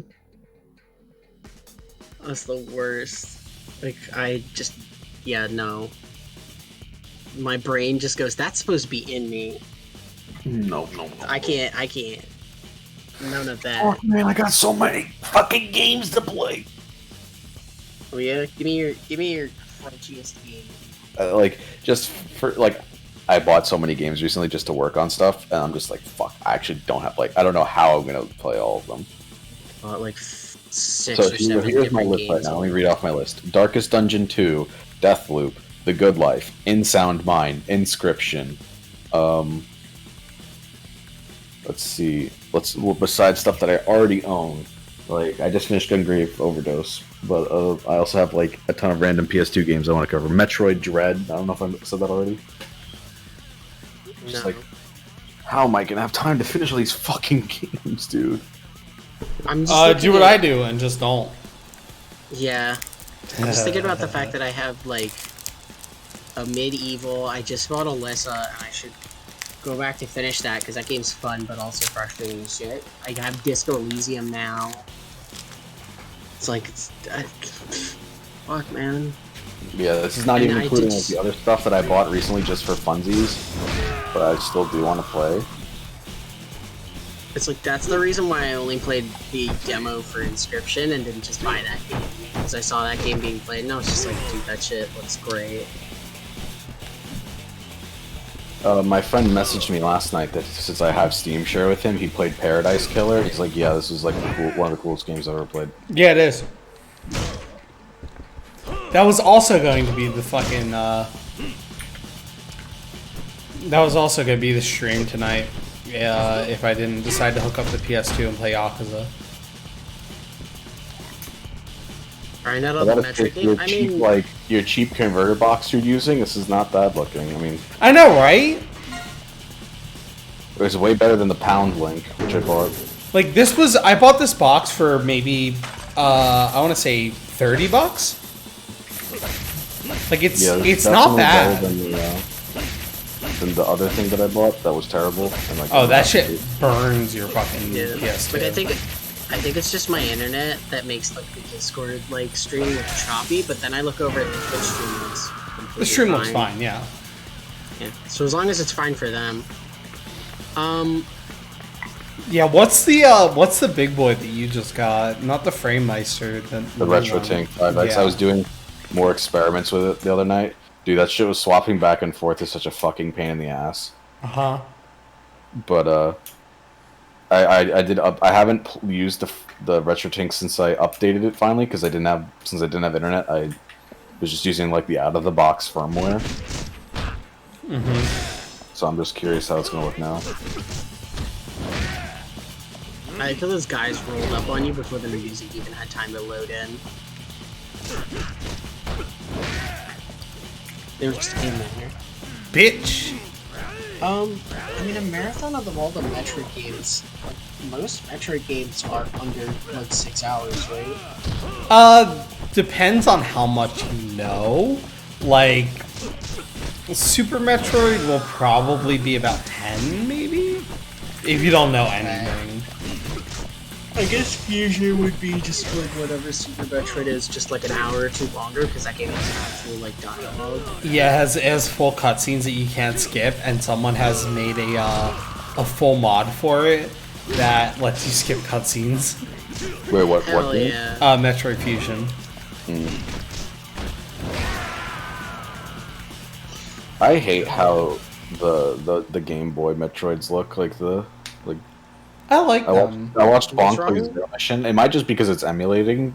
That's the worst. Like, I just, yeah, no. My brain just goes, that's supposed to be in me. No. I can't. None of that. Oh man, I got so many fucking games to play. Oh yeah, give me your crunchiest game. Like, just for like, I bought so many games recently just to work on stuff, and I'm just like, fuck. I actually don't have I don't know how I'm gonna play all of them. Like 6 So or 7 here's my different list games. right now. Let me read off my list: Darkest Dungeon 2, Deathloop, The Good Life, In Sound Mind, Inscription. Let's see. Besides stuff that I already own, like I just finished Gungrave Overdose, but I also have like a ton of random PS2 games I want to cover. Metroid Dread. I don't know if I said that already. Just No. like, how am I gonna have time to finish all these fucking games, dude? I'm just Do what I do and just don't. Yeah. I'm just thinking about the fact that I have like a medieval. I just bought Alyssa, and I should go back to finish that because that game's fun but also frustrating as shit. I have Disco Elysium now. It's like, fuck, man. Yeah, this is not And even I including did- like, the other stuff that I bought recently just for funsies, but I still do want to play. It's like, that's the reason why I only played the demo for Inscription and didn't just buy that game. Because I saw that game being played and I was just like, dude, that shit looks great. My friend messaged me last night that since I have Steam Share with him, he played Paradise Killer. He's like, yeah, this is like one of the coolest games I've ever played. Yeah, it is. That was also going to be the fucking, that was also going to be the stream tonight, if I didn't decide to hook up the PS2 and play Yakuza. Alright, not But on the that is metric your game. I cheap, mean, like your cheap converter box you're using. This is not bad looking. I mean, I know, right? it was way better than the Pound Link, which I bought. Like, this was, I bought this box for maybe, I want to say $30. Like, it's, Yeah, it's that's not only better bad. than the other thing that I bought. That was terrible. And, like, Oh, that shit burns your fucking yeah. PS2. But I think it's just my internet that makes like the Discord like stream look choppy, but then I look over at the Twitch stream and it's completely The stream looks fine, yeah. Yeah. So as long as it's fine for them. Yeah, what's the big boy that you just got? Not the Frame Meister. The Retro Tank 5X. Yeah. I was doing more experiments with it the other night. Dude, that shit was swapping back and forth is such a fucking pain in the ass. Uh-huh. But I haven't used the Retro Tank since I updated it finally because I didn't have internet. I was just using like the out of the box firmware. So I'm just curious how it's gonna look now. I feel those guys rolled up on you before the music even had time to load in. They were just in there. Bitch! I mean, a marathon of all the Metroid games, like, most Metroid games are under, like, 6 hours, right? Depends on how much you know. Like, Super Metroid will probably be about 10, maybe? If you don't know anything. I guess Fusion would be just, like, whatever Super Metroid is, just, like, an hour or two longer, because that game has actual, like, dialogue. Yeah, it has full cutscenes that you can't skip, and someone has made a full mod for it that lets you skip cutscenes. Wait, what Hell game? yeah. Metroid Fusion. I hate how the Game Boy Metroids look I like I them. watched What's Bonk play wrong? Zero Mission. It might just because it's emulation,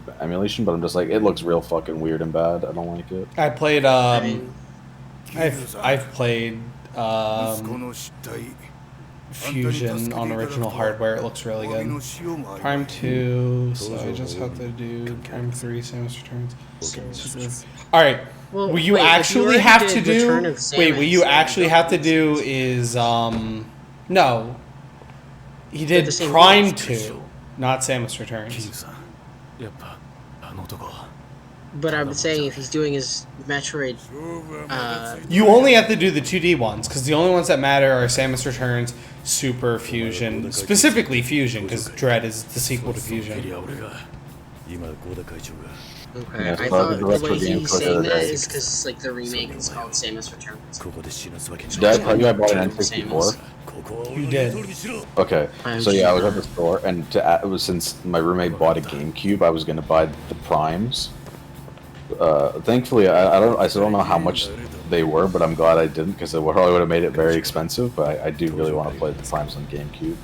but I'm just like, it looks real fucking weird and bad. I don't like it. I played, I mean, I've played, 息子の失態 Fusion on original hardware. It looks really good. Prime 2, so I just have to do Prime 3, Samus Returns. Alright, well, what you wait, if actually already have did to Return do... of Wait, what Samus, you then actually don't have to make do sense. is, no. He They're did the same Prime games. 2, not Samus Returns. さんやっぱあの男は But I'm saying if he's doing his Metroid, You only have to do the 2D ones, because the only ones that matter are Samus Returns, Super Fusion, specifically Fusion, because Dread is the sequel to い Fusion. や俺が今合田会長が okay, Yeah, I so thought the the retro way game he's for the saying other that day. is because like the remake is called Samus Returns. ここで死なすわけに Did I tell you I bought an N64? ここは You 俺の did. 言う通りにしろ Okay, I'm so yeah, I was sure. at the store, and it was since my roommate bought a GameCube, I was gonna buy the Primes. Thankfully, I still don't know how much they were, but I'm glad I didn't because it probably would have made it very expensive. But I do really want to play the Primes on GameCube.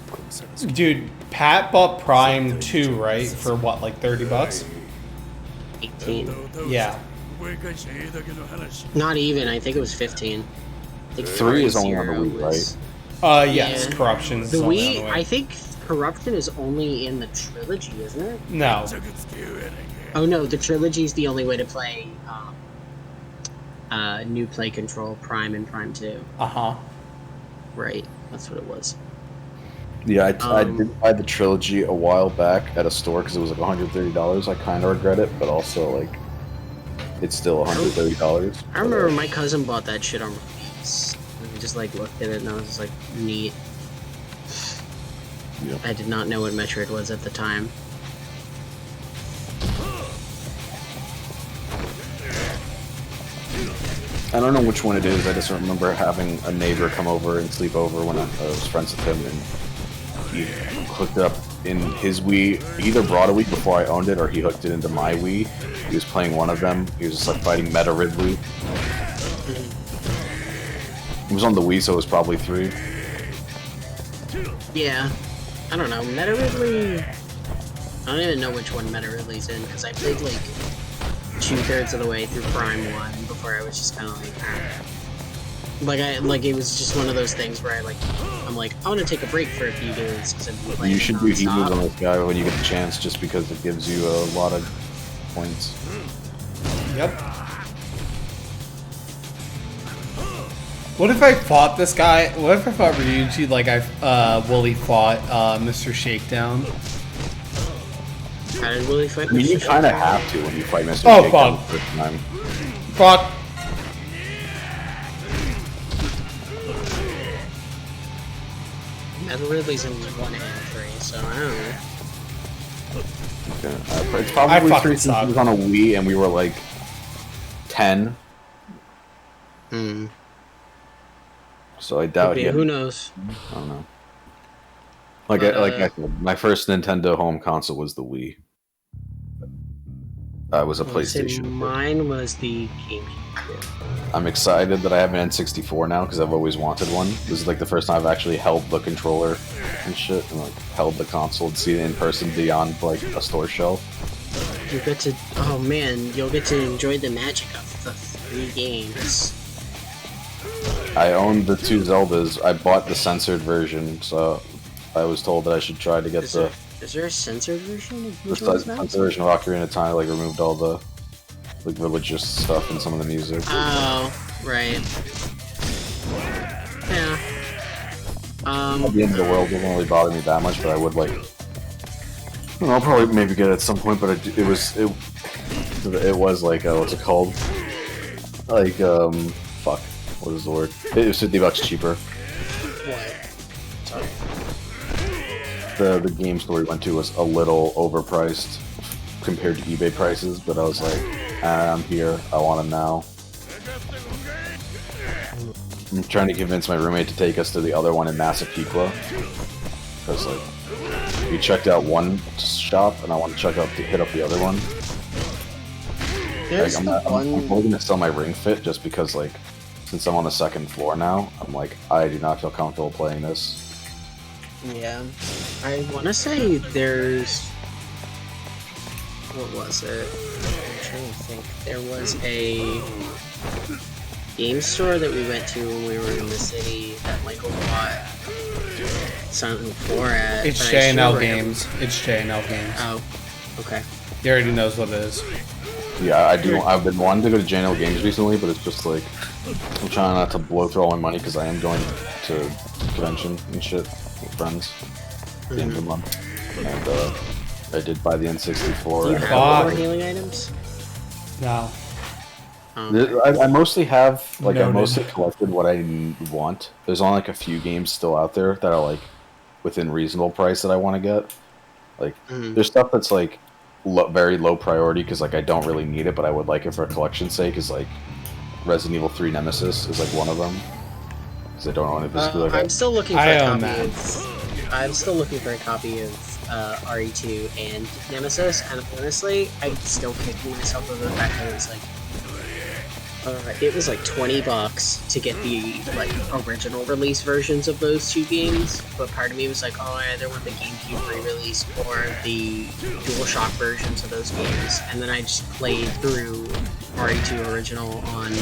Dude, Pat bought Prime 2, right? For what, like $30? 18. Yeah. 覚え返した絵だけの話 Not even. I think it was 15. I think 3 is only on the Zero Wii, was- Yes, Yeah. Corruption's The on Wii. other way. I think Corruption is only in the trilogy, isn't it? No. 着付けをやなきゃ Oh no, the trilogy is the only way to play New Play Control, Prime, and Prime 2. Uh-huh. Right, that's what it was. Yeah, I Um, did buy the trilogy a while back at a store because it was like $130. I kind of regret it, but also like it's still $130. I remember my cousin bought that shit on release. I just like looked at it and I was just like, neat. Yeah. I did not know what Metroid was at the time. I don't know which one it is. I just remember having a neighbor come over and sleep over when I was friends with him, and he hooked up in his Wii. He either brought a Wii before I owned it, or he hooked it into my Wii. He was playing one of them. He was just like fighting Meta Ridley. It was on the Wii, so it was probably 3. Yeah. I don't know. Meta Ridley... I don't even know which one Meta Ridley's in, because I played like 2/3 of the way through Prime 1 before I was just kind of like, it was just one of those things where I'm like, I want to take a break for a few days because I've been playing. You should do healers on this guy when you get the chance, just because it gives you a lot of points. Yep. What if I fought this guy? What if I fought Ryuji like Wooly fought Mr. Shakedown? How did Wooly fight? I mean, you kind of have to when you fight Mr. Oh, Shakedown fuck. the first time. Fuck. Meta Ridley's in 1 and 3, so I don't know. Yeah, it's probably fucking 3 since suck. it was on a Wii and we were like 10. Hmm. So I doubt he had, Who knows? I don't know. Like I said, my first Nintendo home console was the Wii. It was a PlayStation. Mine was the GameCube. I'm excited that I have an N64 now because I've always wanted one. This is like the first time I've actually held the controller and shit, and like held the console and seen it in person beyond like a store shelf. You get to, oh man, you'll get to enjoy the magic of the 3 games. I owned the 2 Zeldas. I bought the censored version, so I was told that I should try to get Is there a censored version of the Majora's Mask? censored version of Ocarina of Time. Like removed all the like religious stuff and some of the music. Oh, right. Yeah. At the end of the world doesn't really bother me that much, but I would like. I'll probably maybe get it at some point, but it was like what's it called? Like fuck, what is the word? It was $50 cheaper. What? Sorry. The game store we went to was a little overpriced compared to eBay prices, but I was like, I'm here, I want them now. I'm trying to convince my roommate to take us to the other one in Massapequa, because like we checked out one shop and I want to hit up the other one. There's Like, I'm one... probably gonna sell my Ring Fit just because like since I'm on the 2nd floor now, I'm like I do not feel comfortable playing this. Yeah. I want to say there's... What was it? I'm trying to think. There was a game store that we went to when we were in the city that Michael bought Silent 4 at. It's but I J&L sure Games. It's J&L Games. Oh, okay. He already knows what it is. Yeah, I do. I've been wanting to go to JNL Games recently, but it's just like I'm trying not to blow through all my money because I am going to convention and shit with friends at the end of the month. And I did buy the N64. Do you and have more healing items? No. I mostly have like I Noted. mostly collected what I want. There's only like a few games still out there that are like within reasonable price that I want to get. Like there's stuff that's like very low priority because like I don't really need it, but I would like it for a collection's sake. Is like Resident Evil 3 Nemesis is like one of them because I don't own it physically. I'm still looking for I a own copy that. of. I'm still looking for a copy of RE2 and Nemesis, and honestly, I'm still kicking myself over the fact that it was like $20 to get the like original release versions of those 2 games, but part of me was like, oh, I either want the GameCube re-release or the DualShock versions of those games, and then I just played through RE2 original on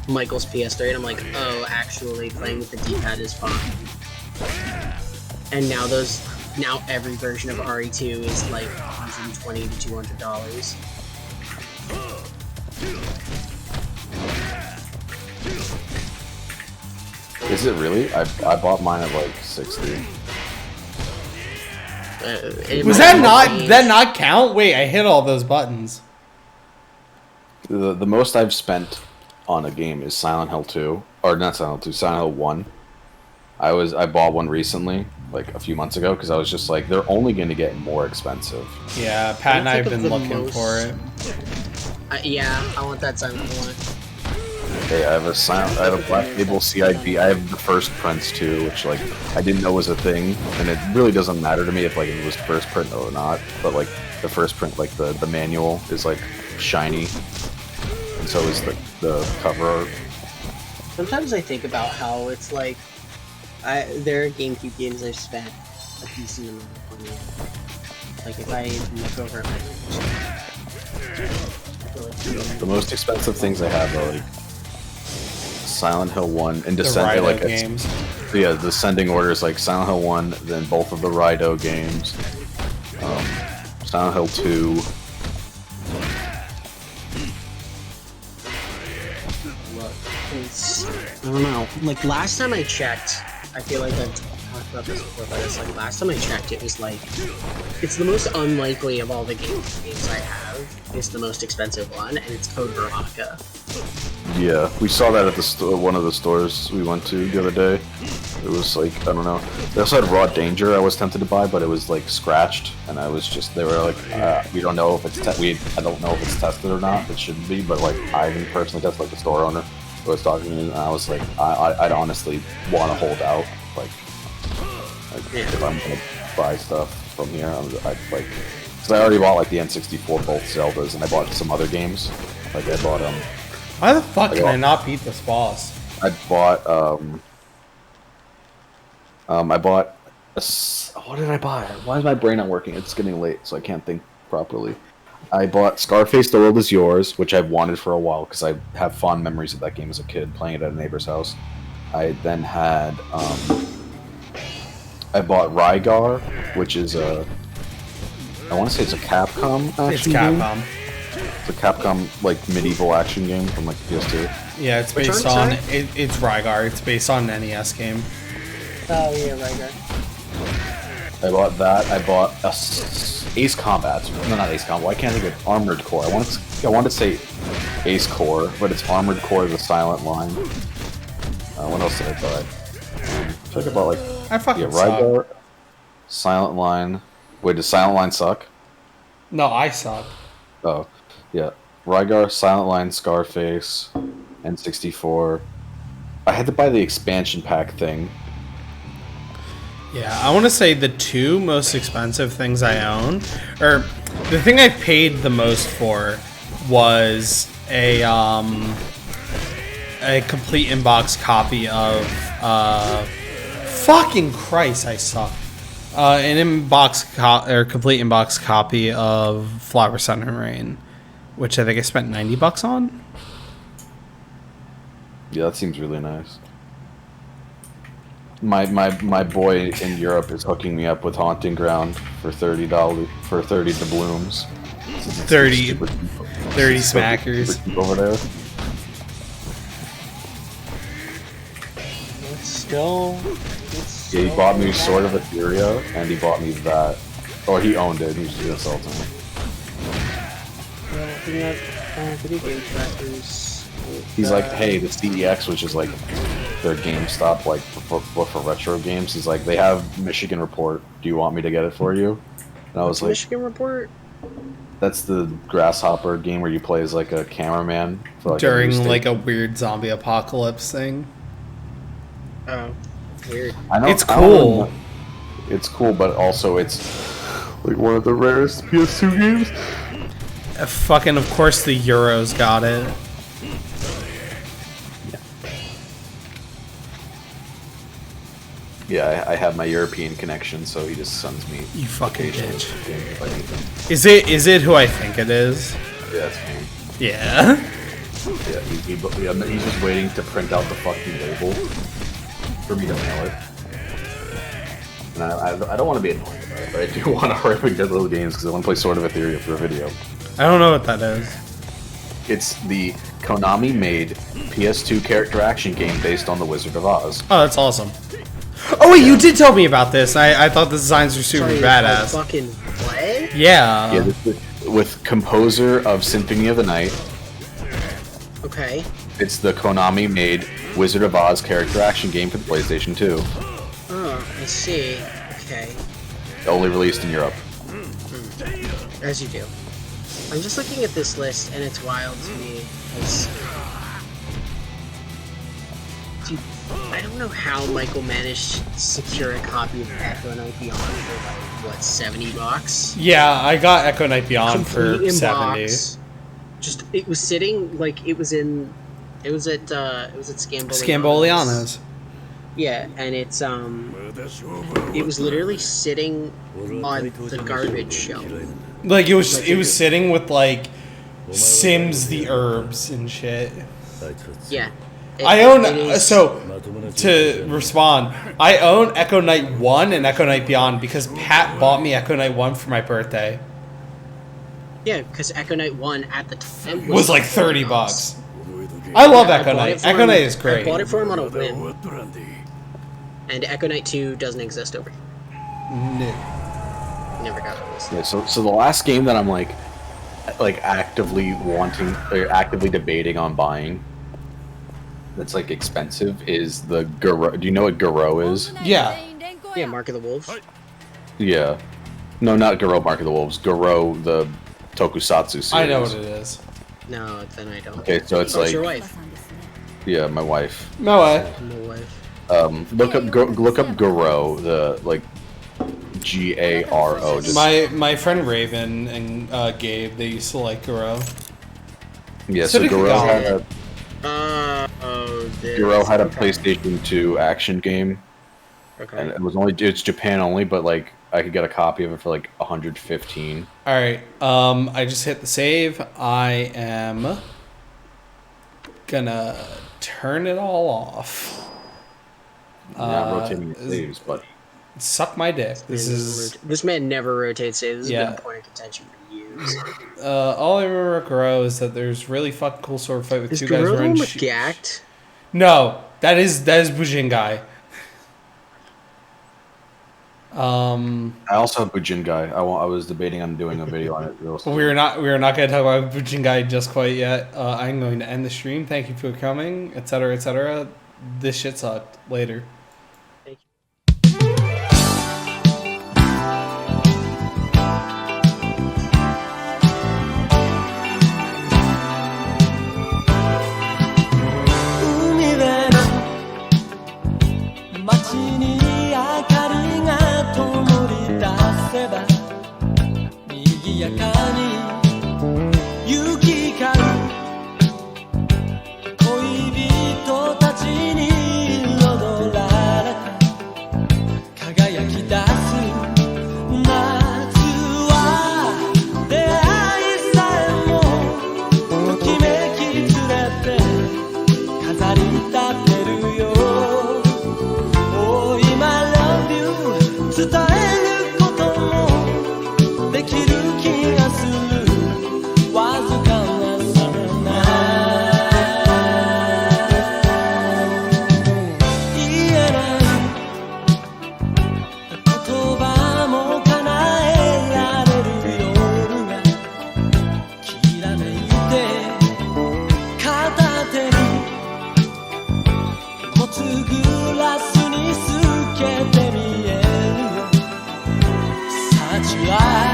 Michael's PS3, and I'm like, oh, actually, playing with the D-pad is fun. And now every version of RE2 is like $120 to $200. Is it really? I bought mine at like 60. Was that not count? Wait, I hit all those buttons. The most I've spent on a game is Silent Hill 2. or not Silent Hill 2, Silent Hill 1. I bought one recently, like a few months ago, because I was just like, they're only going to get more expensive. Yeah, Pat and I have think been of the looking most- for it. Yeah, I want that Silent Hill 1. Okay, I have a Black Label CID. I have the first prints too, which like I didn't know was a thing, and it really doesn't matter to me if like it was first print or not. But like the first print, like the manual is like shiny, and so is the cover art. Sometimes I think about how it's like, there are GameCube games I've spent a decent amount of money on. Like if I look over at my The most expensive things I have are like Silent Hill 1 and The Descending. Rido Like games. yeah, the descending order is like Silent Hill 1, then both of the Rido games, Silent Hill 2. I don't know. Like last time I checked, I feel like I've talked about this before, but it's like last time I checked, it was like it's the most unlikely of all the games I have. It's the most expensive one, and it's Code Veronica. Yeah, we saw that at the one of the stores we went to the other day. It was like, I don't know. They also had Raw Danger I was tempted to buy, but it was like scratched, and I was just, they were like, we don't know if it's, I don't know if it's tested or not. It shouldn't be, but like, I didn't personally test, like the store owner who was talking to me, and I was like, I'd honestly want to hold out, like if I'm gonna buy stuff from here, I'd like, because I already bought like the N64, both Zeldas, and I bought some other games. Like I bought Why the fuck can I not beat this boss? I bought what did I buy? Why is my brain not working? It's getting late, so I can't think properly. I bought Scarface: The World Is Yours, which I've wanted for a while because I have fond memories of that game as a kid, playing it at a neighbor's house. I then had I bought Rygar, which is I want to say it's a Capcom action It's game. Capcom. It's a Capcom like medieval action game from like the PS2. Yeah, it's Which based one, on sorry? it's Rygar. It's based on an NES game. Oh yeah, right. I bought that. I bought Ace Combat. No, not Ace Combat. Why can't I think of Armored Core? I want to say Ace Core, but it's Armored Core: The Silent Line. What else did I buy? I feel like I bought like I fucking Rygar, Silent Line. Wait, does Silent Line suck? No, I suck. Oh, yeah. Rygar, Silent Line, Scarface, N64. I had to buy the expansion pack thing. Yeah, I want to say the two most expensive things I own, or the thing I paid the most for, was a complete inbox copy of fucking Christ, I suck. An complete inbox copy of Flower Sun and Rain, which I think I spent $90 on. Yeah, that seems really nice. My boy in Europe is hooking me up with Haunting Ground for $30 for 30 doubloons. 30 smackers. Over there. Yeah, he bought me Sword of Etheria, and he bought me that. Or he owned it, and he was just gonna sell it to me. Looking at video game trackers. He's like, hey, the CEX, which is like their GameStop, like for retro games. He's like, they have Michigan Report. Do you want me to get it for you? And I was like, Michigan Report. that's the Grasshopper game where you play as like a cameraman for, like, During a news like a station. weird zombie apocalypse thing. Oh, weird. I know, It's I don't cool. know. It's cool, but also it's like one of the rarest PS2 games. Fucking, of course, the Euros got it. Yeah, I have my European connection, so he just sends me. You fucking occasional bitch. games if I need them. Is it who I think it is? Yeah, that's me. Yeah. Yeah, he's just waiting to print out the fucking label for me to mail it. And I don't want to be annoying about it, but I do want to hurry up and get those games because I want to play Sword of Etheria for a video. I don't know what that is. It's the Konami-made PS2 character action game based on The Wizard of Oz. Oh, that's awesome. Oh wait, you did tell me about this. I thought the designs were super Sorry, badass. Fucking what? Yeah. Yeah, this is with composer of Symphony of the Night. Okay. It's the Konami-made Wizard of Oz character action game for the PlayStation 2. Oh, I see. Okay. Only released in Europe. As you do. I'm just looking at this list, and it's wild to me. Dude, I don't know how Michael managed to secure a copy of Echo Night Beyond for like, what, $70? Yeah, I got Echo Night Beyond Complete for in 70. box. Just, it was sitting, like, it was at Scamboliano's. Scamboliano's. Yeah, and it's, it was literally sitting on the garbage shelf. Like, it was sitting with, like, Sims the Herbs and shit. Yeah. I own, to respond, I own Echo Night 1 and Echo Night Beyond because Pat bought me Echo Night 1 for my birthday. Yeah, because Echo Night 1 at the time Was like $30. I love Echo Night. Echo Night is great. I bought it for him on a whim. And Echo Night 2 doesn't exist over here. No. Never got on this. Yeah, so the last game that I'm like actively wanting or actively debating on buying that's like expensive is the Garo. Do you know what Garo is? Yeah. Yeah, Mark of the Wolves. Yeah. No, not Garo Mark of the Wolves. Garo the Tokusatsu series. I know what it is. No, then I don't. Okay, so it's Oh, like your wife. yeah, my wife. No way. My wife. Look up Garo, the like Garo. Just My friend Raven and Gabe, they used to like Garo. yeah. So So did Garo Garo. had a PlayStation 2 action game, Okay. and it's Japan only, but like I could get a copy of it for like 115. All right. I just hit the save. I am gonna turn it all off. Not rotating the saves, but Suck my dick. This man never rotates saves. This has Yeah. been a point of contention for years. All I remember of Garo is that there's really fucking cool sword fight with Is two guys Gorilla the wearing one with Gact? No, that is Bujingai. I also have Bujingai. I was debating on doing a video on it. We're not gonna talk about Bujingai just quite yet. I'm going to end the stream. Thank you for coming, etc., etc. This shit sucked. Later. Thank you. Such life